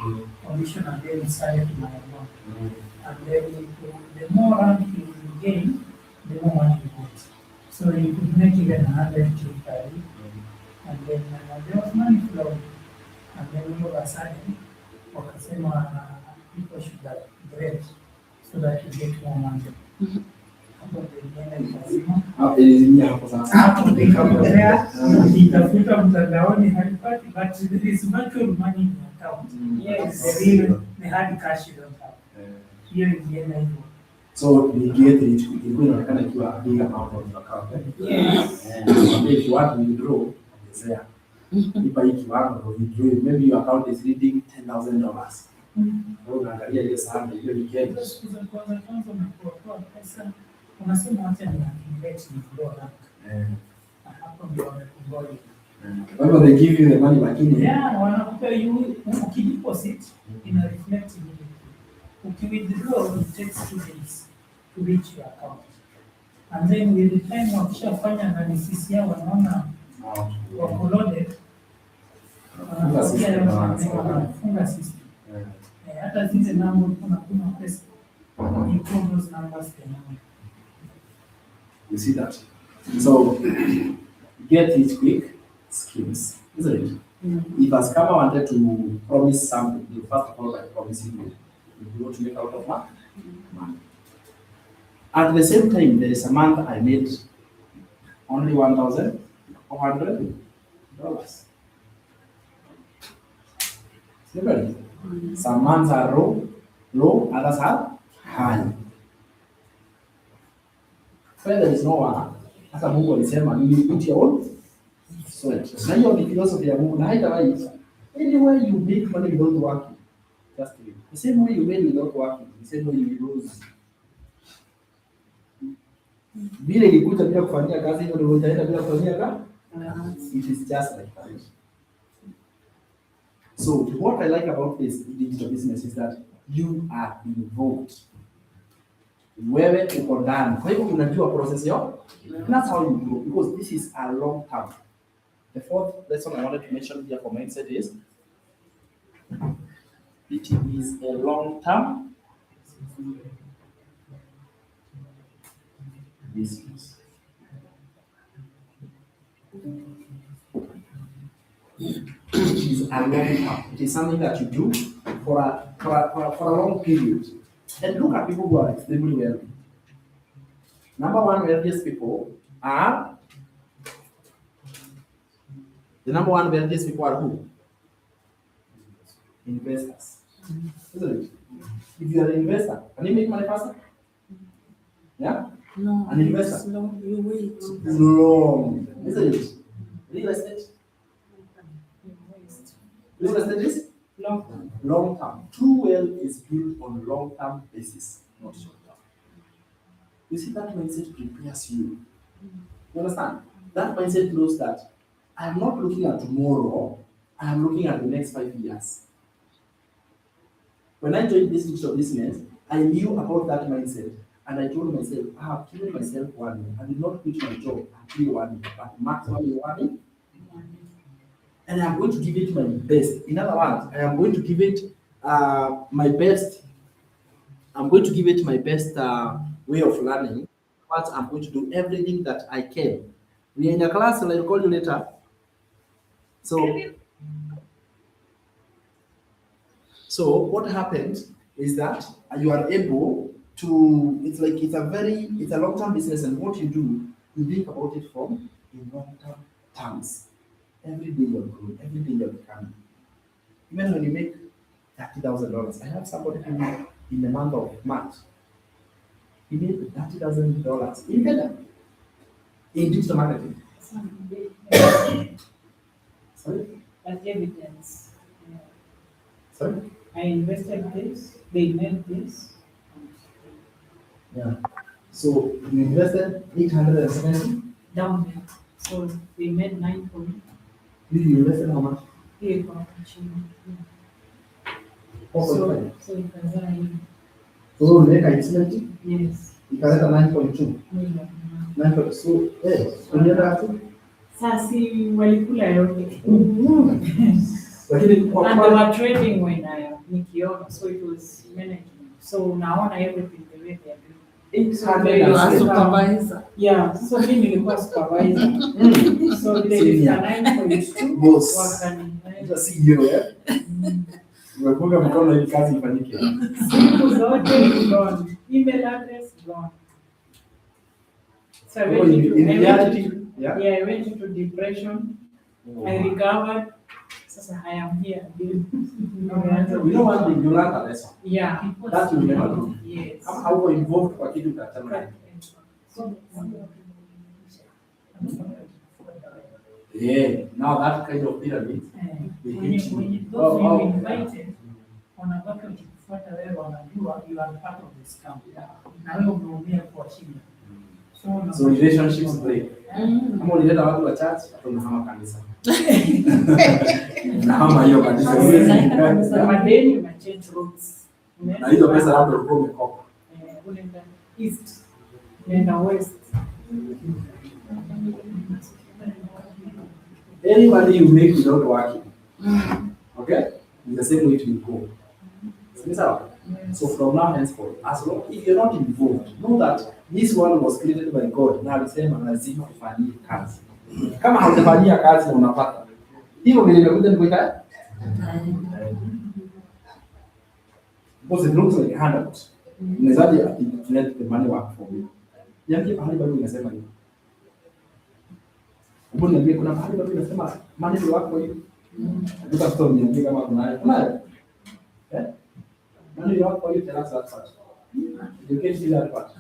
commission, and then it's added to my amount. And then the more rank you gain, the more money you get. So you could make even 100K per week. And then there was money flowing. And then all of a sudden, people should have bread so that you get more money. Hapo ndio nikasema hapo nikapotea, nitafuta mtandaoni halipati, but there is virtual money in the account. Yes, the hard cash you don't have. Hiyo ilienda hivyo. So we get it, ilikuwa inaonekana ikiwa a big amount on your account. Yes. And if you want to withdraw, it's there. Ipa hii kiwango withdraw, maybe your account is reading $10,000. Unaangalia hiyo sana, hiyo ni Kenya. Siku za kwanza unapotoa pesa, unasema wacha ni-accumulate withdraw rank. Hapo ndio wamekubali. When they give you the money lakini wanakupa ukideposit ina reflect immediately. Ukiwithdraw it takes 2 days to reach your account. And then with the time wakishafanya analysis yao wanaona wako loaded, wanafunga system. Hata zile namba kuna pesa, you call those numbers the number. you see that. So get it quick schemes, isn't it? If a scammer wanted to promise something, you first of all by promising you want to make out of money. At the same time, there is a month I made only $1,400. Similarly, some months are low, others are high. Where there is no one, hata Mungu alisema you put your own sweat. Na hiyo ni philosophy ya Mungu, na haitawahi. Anywhere you make money without working, just do it. The same way you made without working, the same way you lose. Vile ilikuja bila kufanyia kazi, hivyo ndio utaenda bila kufanyia kazi. It is just like that. So what I like about this digital business is that you are involved. Wewe uko ndani. Kwa hivyo unajua process yao. That's how you grow, because this is a long term. The fourth lesson I wanted to mention here for mindset is it is a long term business. It is a long term. It is something that you do for a long period. And look at people who are extremely wealthy. Number one wealthiest people are who? Investors. Isn't it? If you are an investor, can you make money faster? Yeah? No. An investor? Slow, you wait. It's long, isn't it? Real estate? Real estate is? Long term. Long term. True wealth is built on long term basis, not short term. You see, that mindset prepares you. You understand? That mindset knows that I am not looking at tomorrow, I am looking at the next 5 years. When I joined this digital business, I knew about that mindset, and I told myself, I have given myself 1 year. I did not quit my job until 1 year, but maximum 1 year. And I am going to give it my best. In other words, I am going to give it my best. I'm going to give it my best way of learning. But I'm going to do everything that I can. We are in a class, and I'll call you later. So what happened is that you are able to. It's a long-term business, and what you do, you think about it from in long-term terms. Every day you're growing, every day you're becoming. Even when you make $30,000, I have somebody who in the month of March, he made $30,000 in Kenya in digital marketing. Sorry? As evidence. Sorry? I invested this, they made this. Yeah. So you invested 870. Down there. So they made 9 for me. You invested how much? Here for achievement. So 4.5. it was So make I 70. yes. ikaleta 9.2. 9.2. So, ulienda wapi? Sasa walikula yote. Lakini And they were trading when nikiona, so it was management. So unaona everything the way they are doing. Supervisor. Yeah, so mimi nilikuwa supervisor. So ile Senior. 9.2 Boss. wakani. CEO, umefunga mkono ili kazi ifanyike. Siku zote gone. Email address gone. So I went into, In reality, I went into depression. I recovered. Sasa I am here again. You know one thing, you learn a lesson. Yeah. That you never do. Yes. Kama hauko involved kwa kitu utatana. Yeah, now that kind of pyramid, they hit you. Those you invited, wanabaki wakikufuata wewe, wanajua you are part of the scam. Na wewe umeumia kwa shida. So relationships break. Kama ulileta watu wa church, tunahama kanisa. Unahama hiyo kanisa. Madeni na change roads. Na hizo pesa labda ulikuwa umekopa. Unaenda east, unaenda west. Any money you make without working, okay, is the same way it will go. So from now henceforth, as long if you're not involved, know that this world was created by God. Na alisema lazima ufanyie kazi. Kama haujafanyia kazi unapata. Hiyo ndio nimekuja nikuita. Because it looks like a handout. Unawezaje let the money work for you? Yaani pahali bado unasema hivi. Mbona niambie kuna pahali bado unasema money will work for you? Nataka story niambie kama kunayo. Kunayo? Money will work for you, tell us that part. You can't see that part.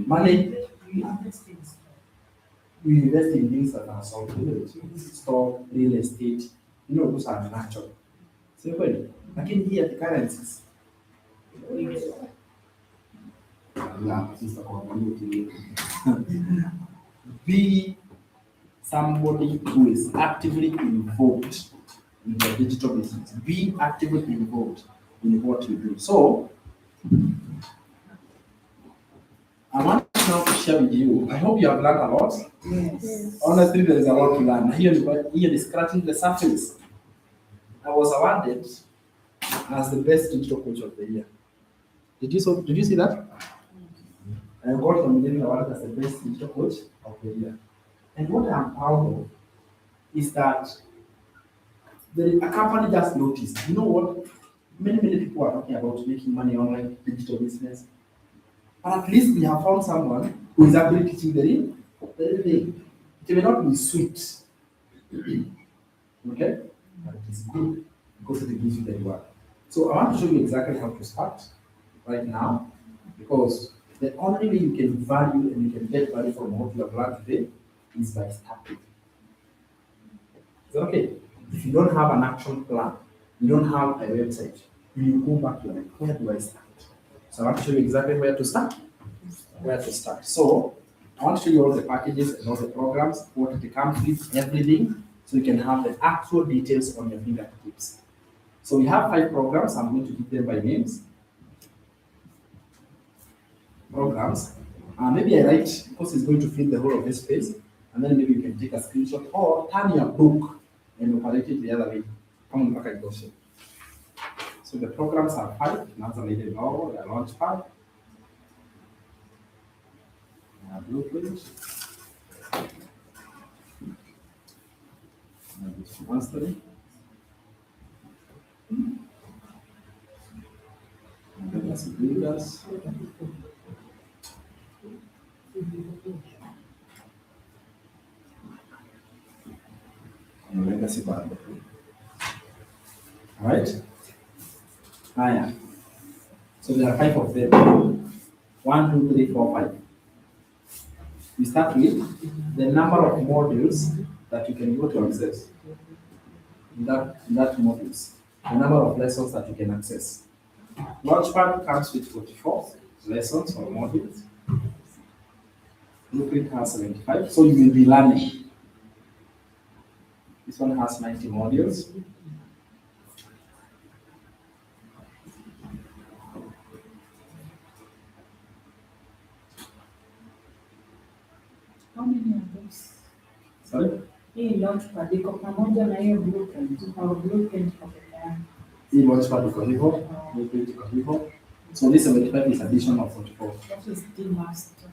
Money, we invest in things that are solid, stock, real estate, you know, those are natural. So, lakini hii ya currencies. Be somebody who is actively involved in the digital business. Be actively involved in what you do. So, I want now to share with you. I hope you have learned a lot. Yes. Honestly, there is a lot to learn. Here is scratching the surface. I was awarded as the best digital coach of the year. Did you see that? I got nominated awarded as the best digital coach of the year. And what I'm proud of is that a company just noticed. You know what? Many people are talking about making money online, digital business. But at least we have found someone who is actually teaching the real thing. It may not be sweet. Okay? But it is good because it gives you the reward. So I want to show you exactly how to start right now, because the only way you can value and you can get value from what you have learned today is by starting. Is that okay? If you don't have an action plan, you don't have a website, you go back to like, where do I start? So I want to show you exactly where to start. So I want to show you all the packages and all the programs, what it comes with, everything, so you can have the actual details on your fingertips. So we have 5 programs. I'm going to give them by names. Programs. Maybe I write, because it's going to fill the whole of this space, and then maybe you can take a screenshot or turn your book and operate it the other way. Come on, back and go. So the programs are 5. That's a little logo, the launch pad. Blueprint. Mastery. Legacy builders. And legacy bundle. All right. Yeah. So there are 5 of them. 1, 2, 3, 4, 5. We start with the number of modules that you can go to access. In that modules, the number of lessons that you can access. Launchpad comes with 44 lessons or modules. Blueprint has 75, so you will be learning. This one has 90 modules. launchpad iko pamoja na hiyo blueprint au blueprint kwa peke yake. Hii launchpad iko hivyo, blueprint iko hivyo. So this 75 is additional 44. That is the master.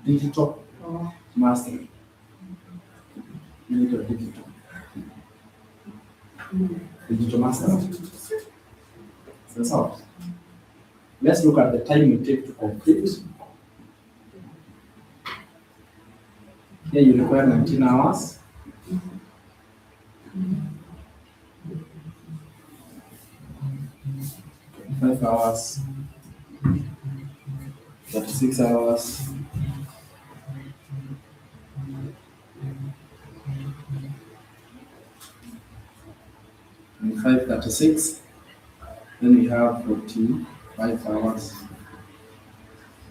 Digital Oh. master. Digital. Digital master. So let's look at the time you take to complete. Here you require 19 hours. Five hours, 36 hours, 25, 36. Then we have 45 hours.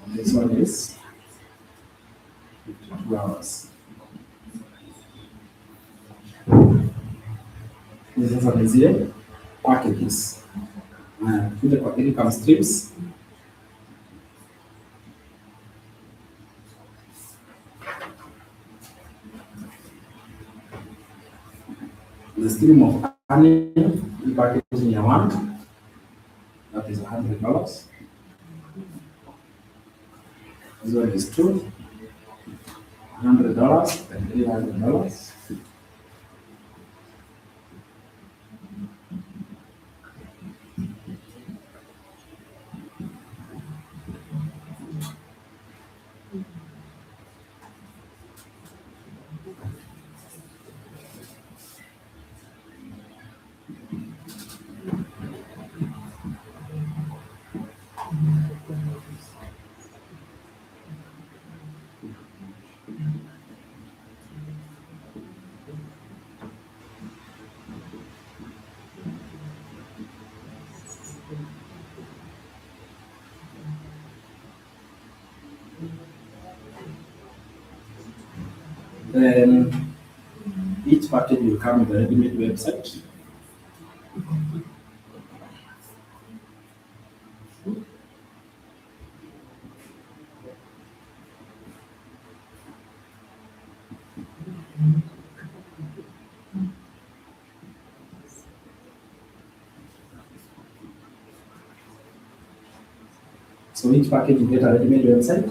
And this one is 52 hours. Sasa ni zile packages. Kuja kwa income streams. The stream of earning, the package in year one, that is $100. This one is $200 and $300. Then each package will come with a ready-made website. So each package you get a ready-made website,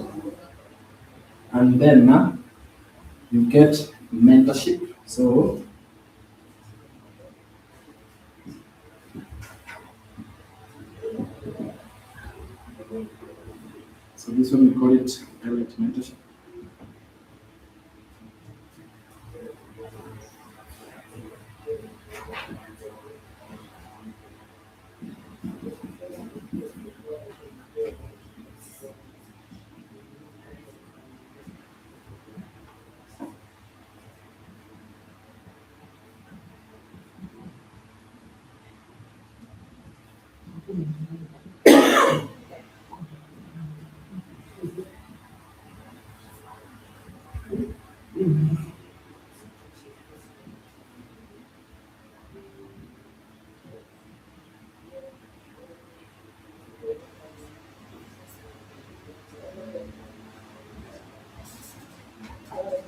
and then you get mentorship. So this one we call it direct mentorship.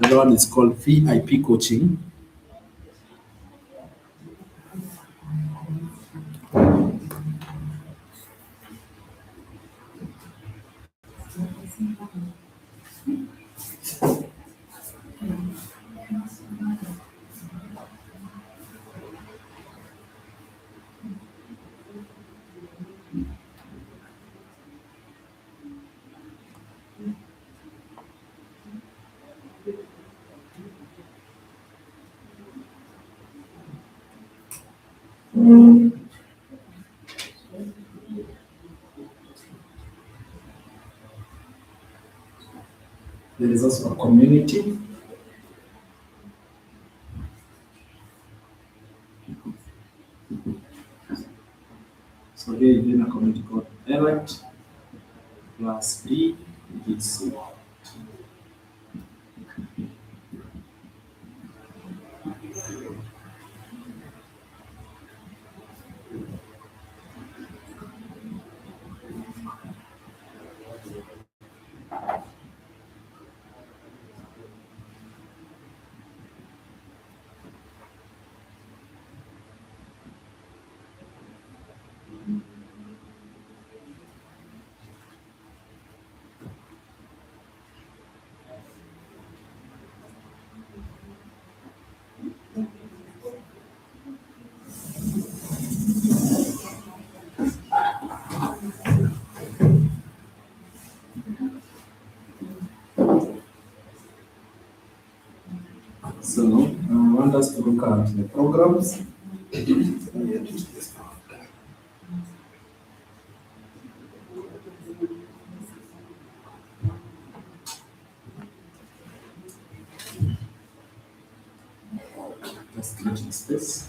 The one is called VIP coaching. There is also a community. So here you in a community called Elect plus BGC. So I want us to look at the programs. Just creating space.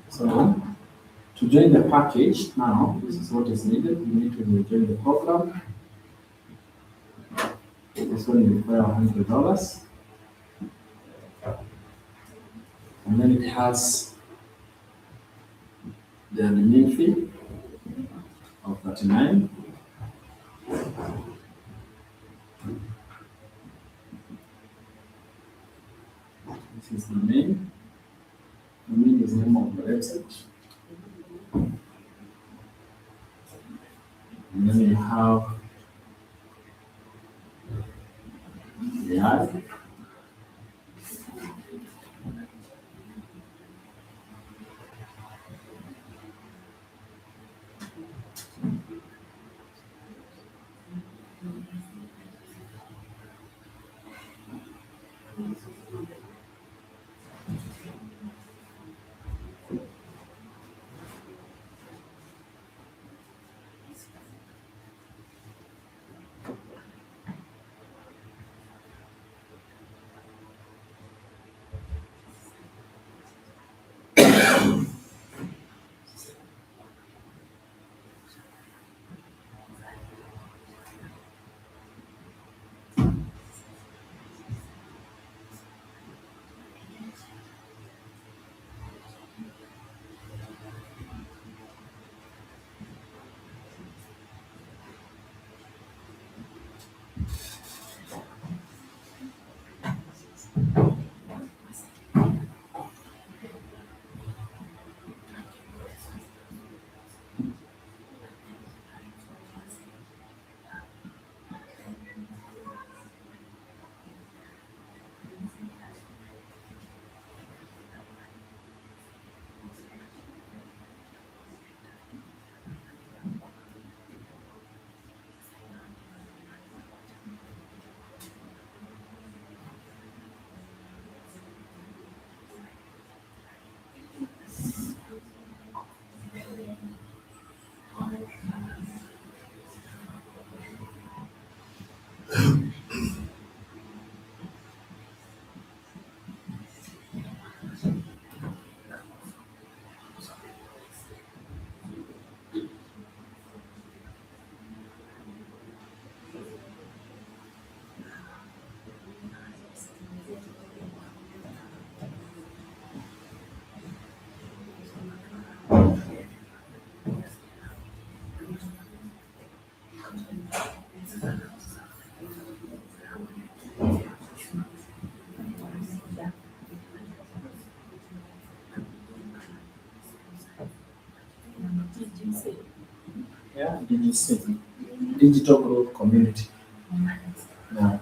So to join the package now, this is what is needed. You need to join the program. This one will require $100. And then it has the admin fee of $39. This is the main. The main is the name of the website. And then you have the ad. Yeah, DGC, Digital Growth Community. Yeah.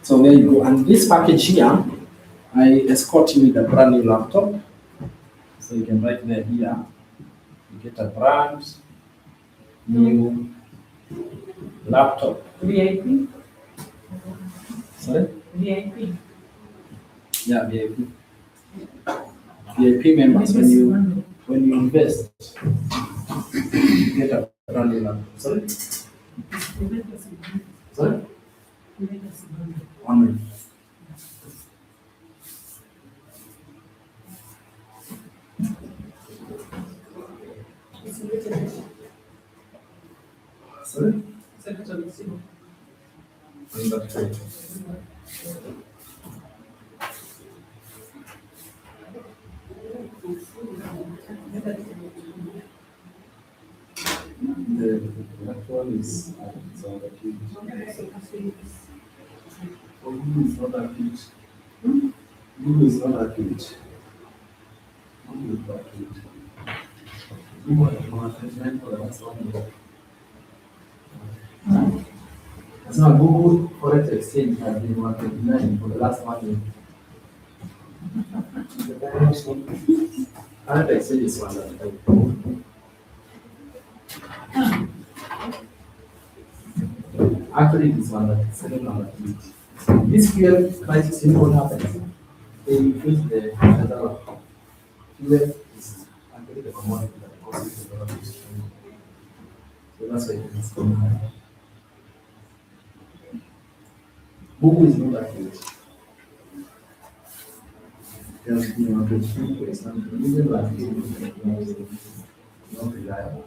So there you go. And this package here, I escort you with a brand new laptop. So you can write there here. You get a brand new laptop. VIP? Sorry? VIP. Yeah, VIP. VIP members, when you invest, you get a brand new laptop. Sorry? Sorry? 1 minute. Sorry? In that way. That one is on the page. Oh, Google is not that page. Google is not that page. Google is that page. Google has been advertisement for the last 1 year. That's not Google Forex Exchange has been 129 for the last 1 year. Current exchange is 135. Actually, it is 137. This fuel crisis, you know what happens? They increase the dollar. Fuel is actually the commodity that causes the dollar to strengthen. So that's why it is going high. Google is not that good. It has been on 23 for example, even like not reliable.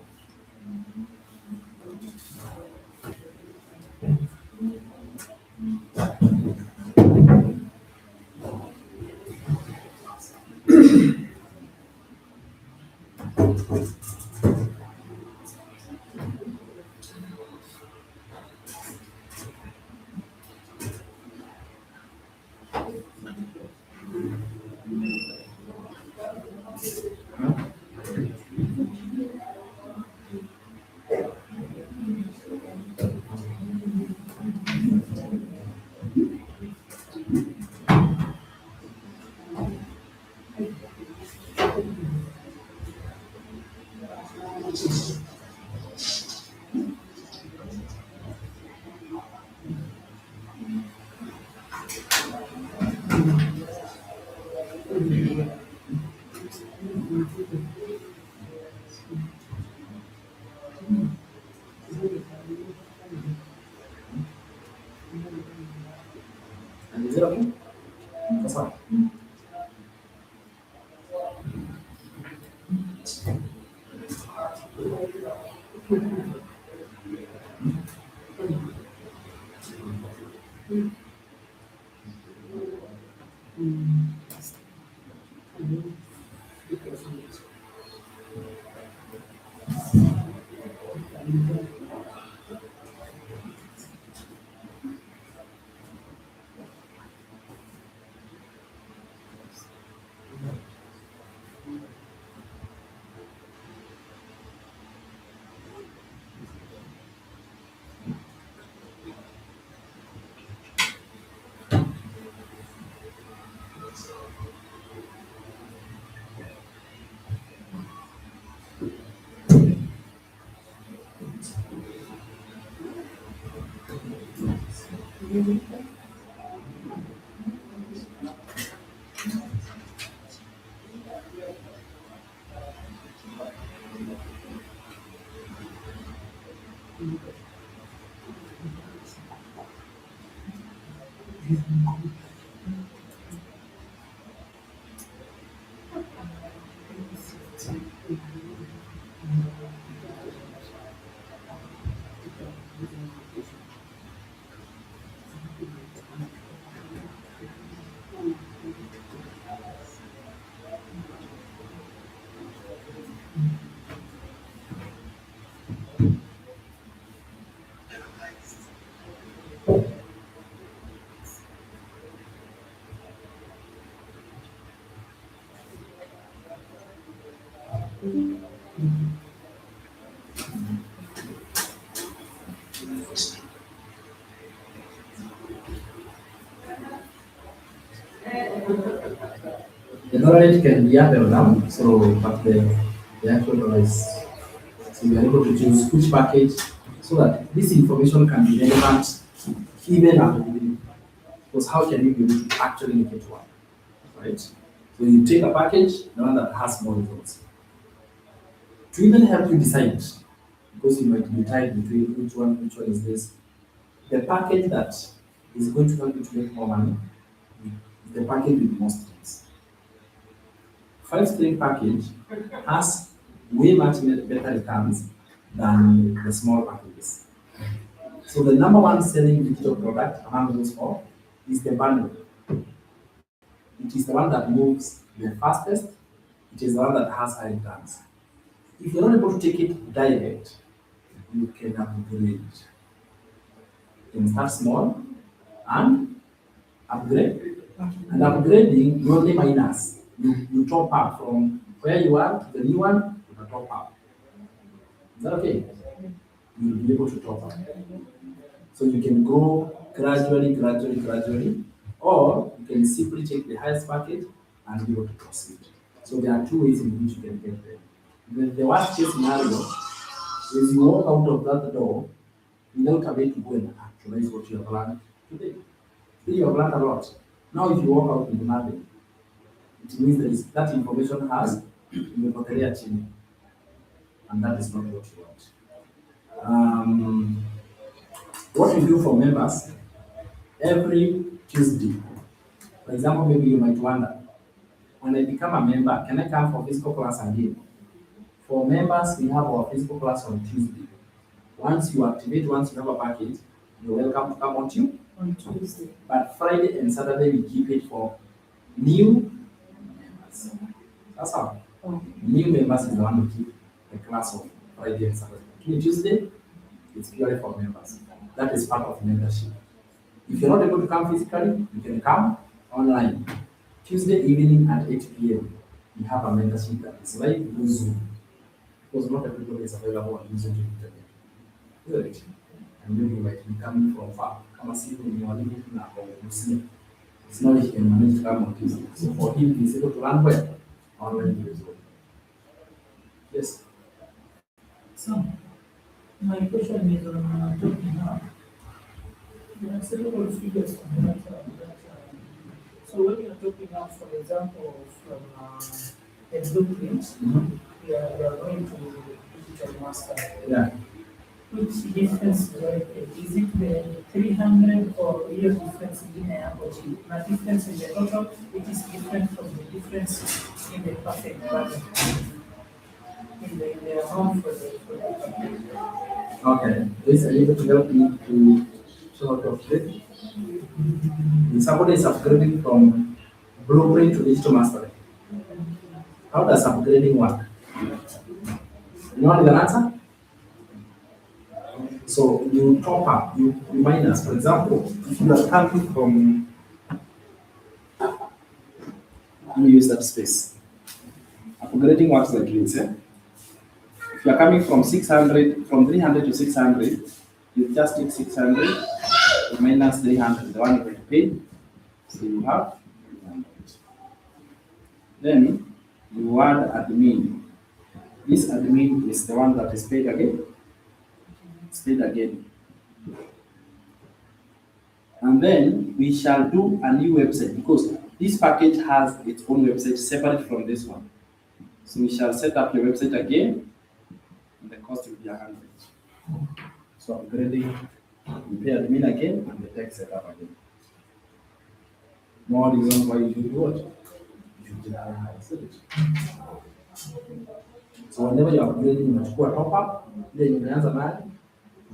And is it okay? That's fine. The knowledge can be up or down, so but the actual dollar is, so you are able to choose which package so that this information can be relevant even after the beginning. Because how can you be able to actually make it work? Right? So you take a package, the one that has more results. To even help you decide, because you might be tied between which one is this. The package that is going to help you to make more money is the package with more strings. 5-string package has way much better returns than the small packages. So the number one selling digital product among those four is the bundle. It is the one that moves the fastest. It is the one that has high returns. If you're not able to take it direct, you can upgrade. You can start small and upgrade. And upgrading, you only minus. You top up from where you are to the new one, you can top up. Is that okay? You'll be able to top up. So you can go gradually, or you can simply take the highest package and be able to proceed. So there are two ways in which you can get there. The worst case scenario is you walk out of that door without a way to go and actualize what you have learned today. Today you have learned a lot. Now if you walk out with nothing, it means that information has imepotelea chini, and that is not what you want. What we do for members every Tuesday. For example, maybe you might wonder, when I become a member, can I come for physical class again? For members, we have our physical class on Tuesday. Once you activate, once you have a package, you're welcome to come on Tuesday. But Friday and Saturday, we keep it for new members. That's how. New members is the one who keep the class on Friday and Saturday. Tuesday, it's purely for members. That is part of membership. If you're not able to come physically, you can come online. Tuesday evening at 8 p.m. we have a membership that is live through Zoom. Because not everybody is available on using the internet. Isn't it? And maybe you might be coming from far. Come and see him, you are living in a home. It's not he can manage to come on Tuesday. So for him, he's able to run well online with Zoom. Yes. So, my question is on talking now. There are several figures on that. So when you're talking now, for example, from a blueprint, we are going to digital master. Yeah. Which difference is it the 300 or real difference in the not difference in the total, it is different from the difference in the perfect value. in their home for the. Okay, please, are you able to help me to show how to upgrade? If somebody is upgrading from blueprint to digital mastery, how does upgrading work? You know the answer? So you top up, you minus. For example, if you are coming from, let me use that space. Upgrading works like this. If you are coming from 600, from 300 to 600, you just take 600 minus 300, the one you paid. So you have 300. Then you add admin. This admin is the one that is paid again. It's paid again. And then we shall do a new website because this package has its own website separate from this one. So we shall set up the website again, and the cost will be 100. So upgrading, we pay admin again, and the tech setup again. More reasons why you should do what? You should get a website. So whenever you're upgrading, unachukua top up, then unaanza nayo,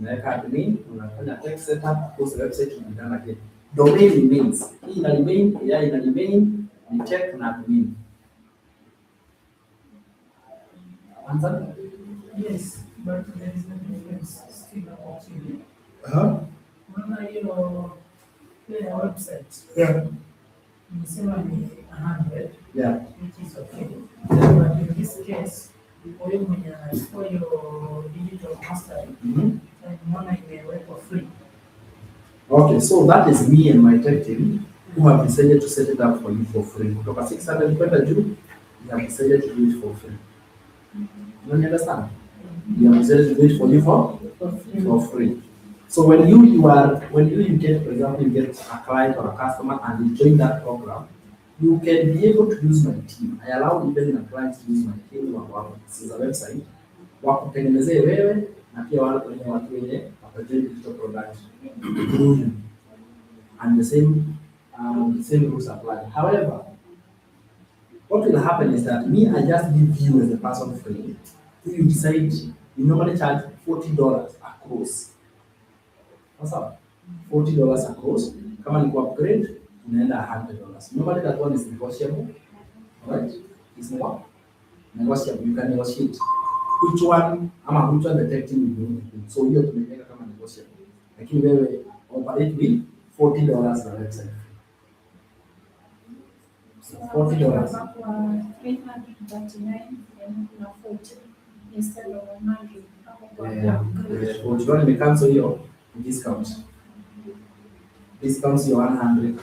unaweka admin, unafanya tech setup, because the website will be done again. Domain remains. Hii ina remain, ya ina remain, ni tech na admin. Answer? Yes, but there is a difference still about you. Unaona hiyo ile website. Yeah. Nimesema ni 100. Yeah. Which is okay. But in this case, kwa hiyo mwenye anachukua hiyo digital mastery, nimeona imewekwa free. Okay, so that is me and my tech team who have decided to set it up for you for free. Kutoka 600 kwenda juu, we have decided to do it for free. You understand? We have decided to do it for you for free. So when you get, for example, you get a client or a customer and you join that program, you can be able to use my team. I allow even a client to use my team or this is a website. Wakutengenezee wewe na pia wale kwenye watu wenye watajoin digital product. And the same rules apply. However, what will happen is that me, I just give you as a person free. If you decide, you normally charge $40 across. What's up? $40 across. Kama ni ku upgrade, unaenda $100. Normally that one is negotiable. Alright? It's more negotiable. You can negotiate. Which one the tech team will do. So hiyo tumeweka kama negotiable. Lakini wewe operate with $40 per website. So $40. 339 and 40 instead of 100. Ukiona nimecancel hiyo discount. Discount hiyo 100.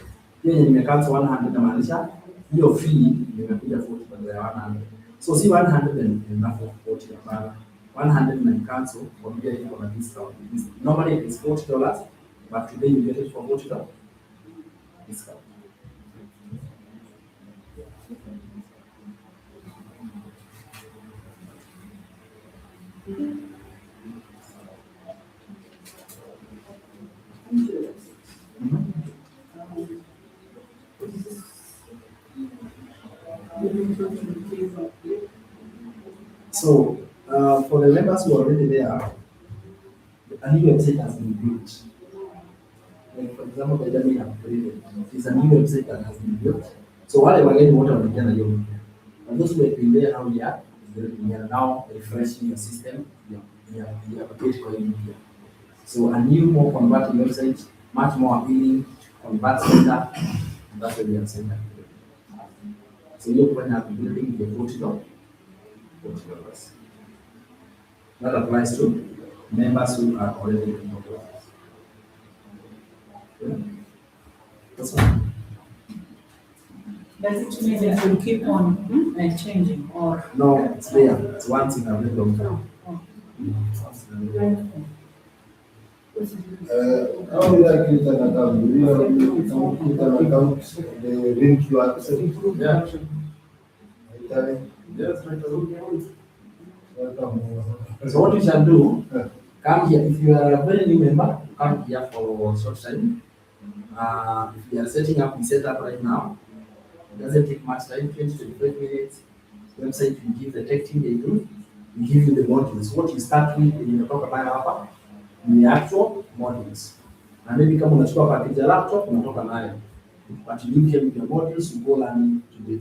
Hiyo yenye nimecancel 100 namaanisha hiyo fee imekuja 40 badala ya 100. So si 100 and enough of 40 hapana. 100 na cancel kwa vile iko na discount. Normally it is $40, but today you get it for $40 discount. So, for the members who are already there, a new website has been built. Like for example, Benjamin upgraded. It's a new website that has been built. So wale wageni wote wanaingia na hiyo mpya. And those who have been there how yet, they are now refreshing your system. You update kwa hiyo mpya. So a new, more converting website, much more appealing, converts better, and that's what we are saying. So you're going to have building the $40. That applies to members who are already in the class. Yeah. That's one. Does it mean that will keep on changing or? No, it's there. It's once in a very long time. How did I create an account? Do you know how to create an account? The link you access? Yeah. Yes, So what you shall do, come here. If you are a very new member, come here for short time. If you are setting up, we set up right now. It doesn't take much time, 20 to 25 minutes. Website, you give the tech team, they do. We give you the modules. What you start with in the proper nayo hapa ni actual modules. Na maybe kama unachukua package ya laptop unatoka nayo. But you give them the modules, you go learning today.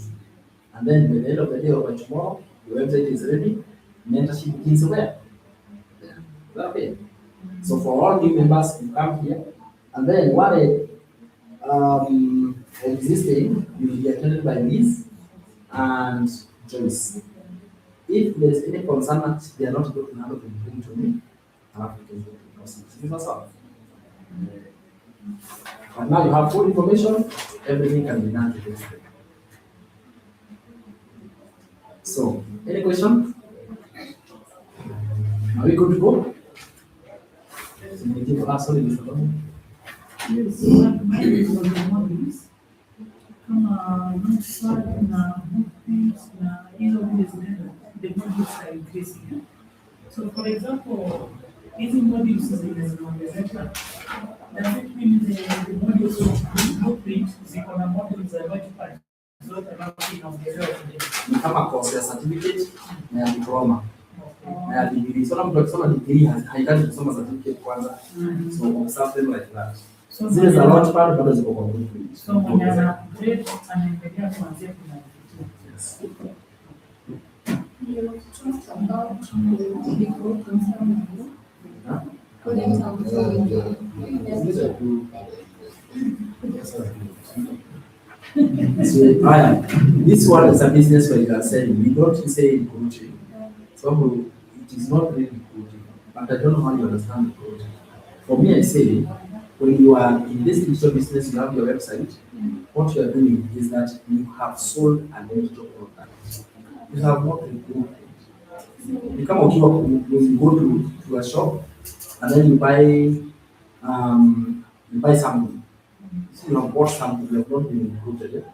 And then by the end of the day or by tomorrow, your website is ready. Mentorship begins where? There. Is that okay? So for all new members, you come here, and then what existing, you will be attended by Liz and Joyce. If there is any concern that they are not able to handle, they bring to me, I'll have to take the process. And now you have full information, everything can be done today. So, any question? Are we good to go? Sorry, Mr. Tony. Yes, my models. Kama swali na movements na hizo vile zinaenda, the modules are increasing. So for example, hizi modules zinaongezeka. Does it mean the modules of blueprint ziko na modules za multiple zote ambazo inaongezewa today? Ni kama course ya certificate na ya diploma. Na ya degree. So mtu akisoma degree haihitaji kusoma certificate kwanza. So something like that. So Zile za launch pad bado ziko kwa blueprint. So mwenye ana upgrade anaendelea kuanzia kuna Yes. You talked about the growth in some couldn't have So, this one is a business where you are selling. We don't say recruiting. So it is not really recruiting. But I don't know how you understand recruiting. For me, I say, when you are in this digital business, you have your website. What you are doing is that you have sold an digital product. You have not recruited. You come out, you go to a shop, and then you buy something. So you have bought something, you have not been recruited yet.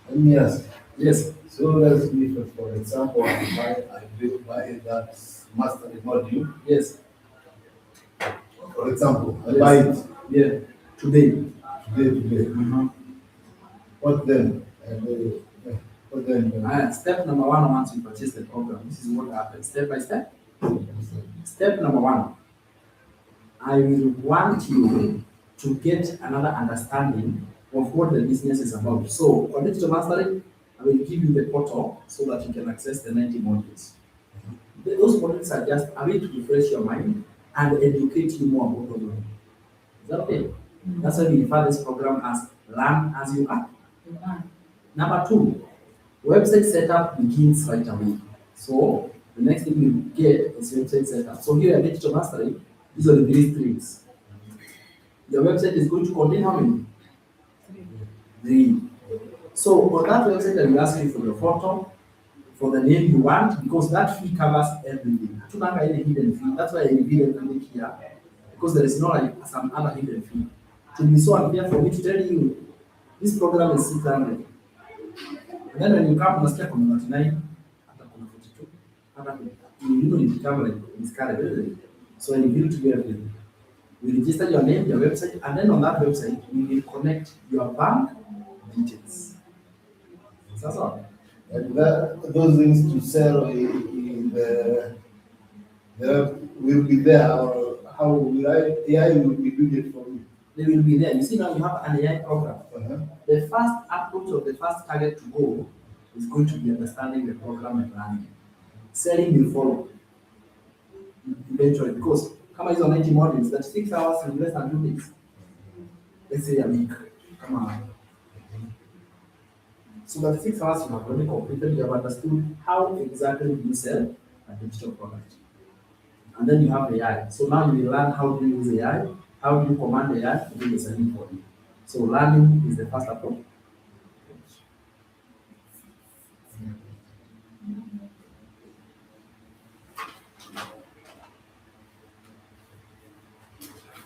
Let me ask. Yes. So let's be for example, I will buy that mastery module. Yes. For example, I Yes. buy it Yeah. Today. today. What then? What then? Step number one, once you purchase the program, this is what happens step by step. Step number one, I will want you to get another understanding of what the business is about. So, for digital mastery, I will give you the portal so that you can access the 90 modules. Those modules are just a way to refresh your mind and educate you more about what you know. Is that okay? That's why we refer this program as Learn as you are. Number two, website setup begins right away. So the next thing you get is website setup. So here at Digital Mastery, these are the 3 streams. Your website is going to contain how many? 3. So on that website, I will ask you for your photo, for the name you want, because that fee covers everything. Hatuna any hidden fee. That's why I reveal everything here, because there is no like some other hidden fee. To be so unfair for me to tell you, this program is 600. And then when you come, unasikia kuna 99, hata kuna 42, hata you become like miscarried. So I reveal to you everything. We register your name, your website, and then on that website, we will connect your bank details. That's all. And those things to sell in will be there, or how will AI will be doing it for me? They will be there. You see now you have an AI program. Uh-huh. The first approach or the first target to go is going to be understanding the program and learning. Selling will follow eventually, because kama hizo 90 modules, that 6 hours in less than 2 days. Let's say a week. Come on. So that 6 hours you have already completed, you have understood how exactly you sell a digital product. And then you have AI. So now you will learn how to use AI, how do you command AI to do the selling for you. So learning is the first approach.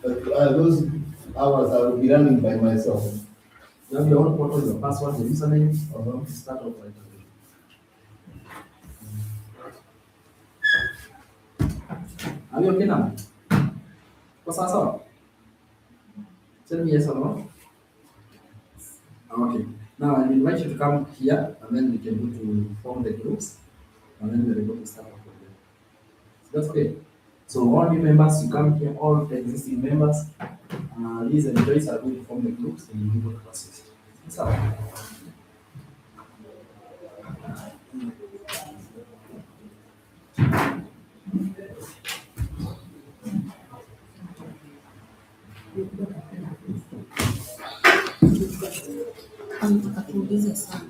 Those hours I will be running by myself. You have your own portal, your password, your username, Uh-huh. start off right away. Are we okay now? What's our song? Tell me yes or no. Okay. Now I invite you to come here and then we can go to form the groups and then we're going to start from there. That's okay. So all new members, you come here, all the existing members, Liz and Joyce are going to form the groups and you will go to assist. That's all. Atuulize sana.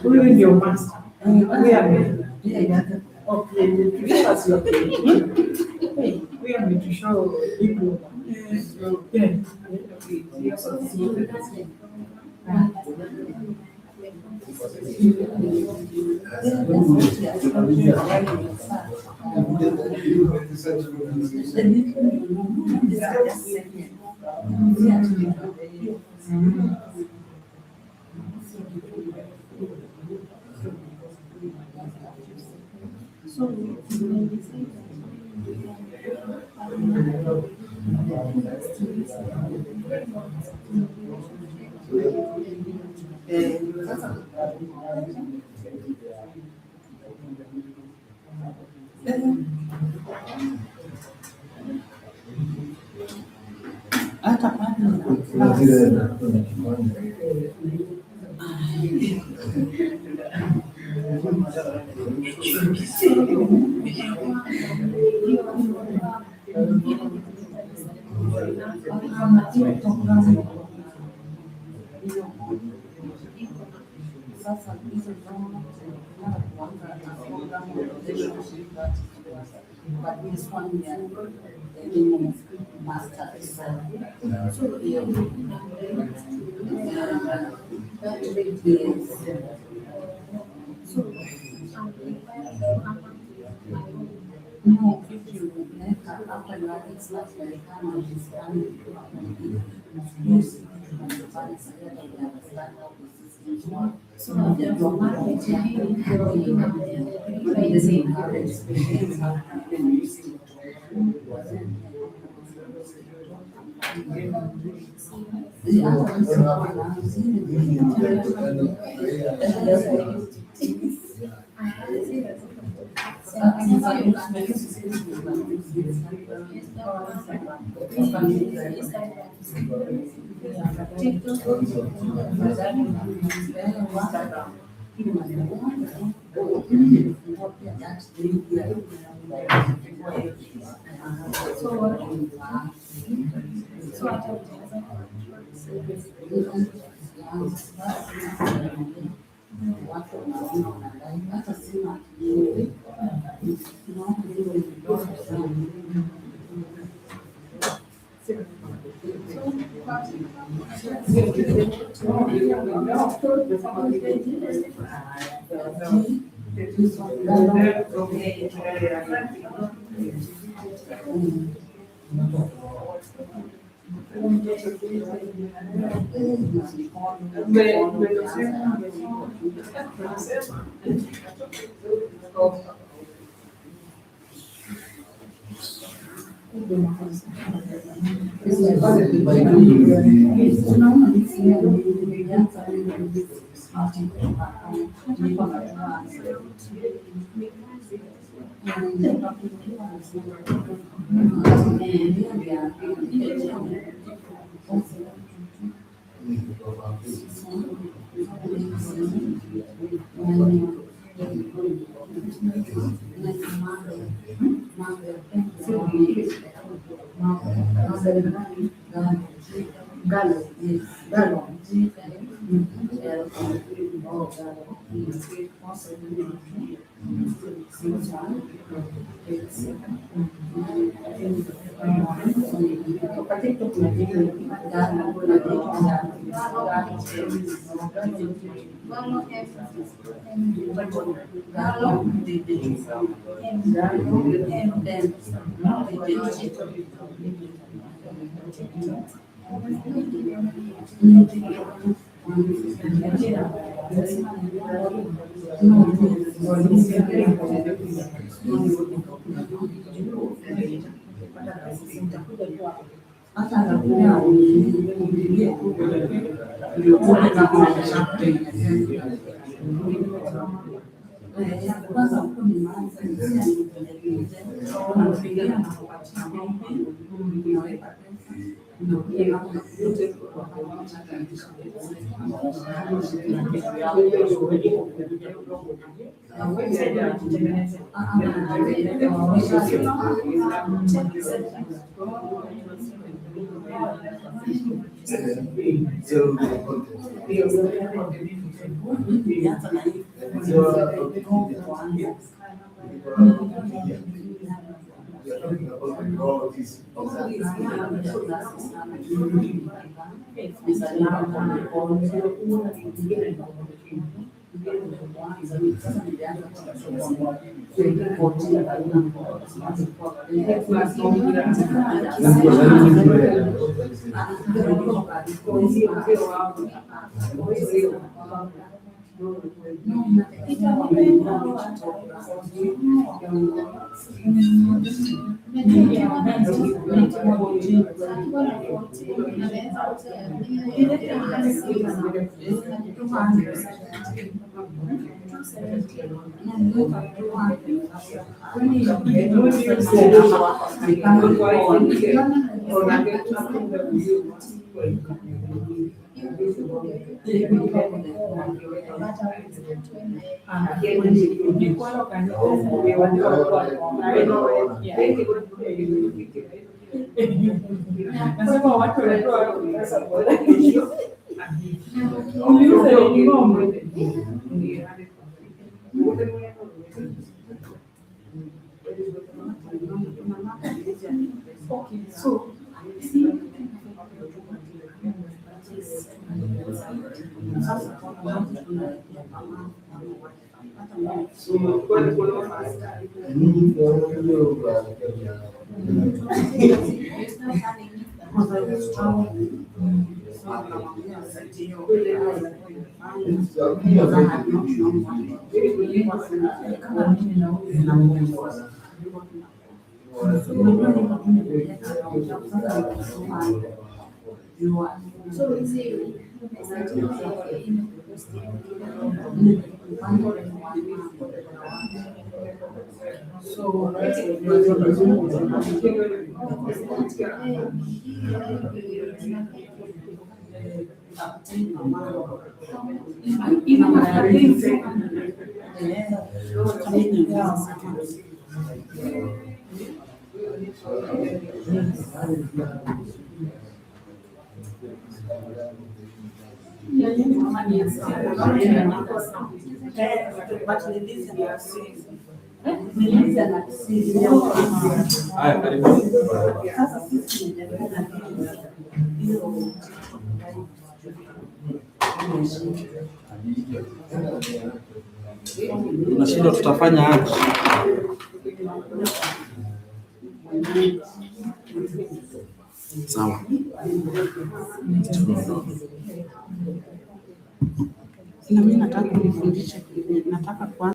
Even your master. We are okay. Give us your hey, we are to show people. Okay. Hata pale Kuna zile na sasa hizo but this one we are aiming master itself. So yes. No, if you make after you are it's not very common, it's So the market Because I was traveling, so nikamwambia site hiyo because I had not known what kama mimi na huyu na Mungu sasa. So is it Haya, karibuni. Tunashindwa tutafanya aje? Sawa. Na mimi nataka kunifundisha, nataka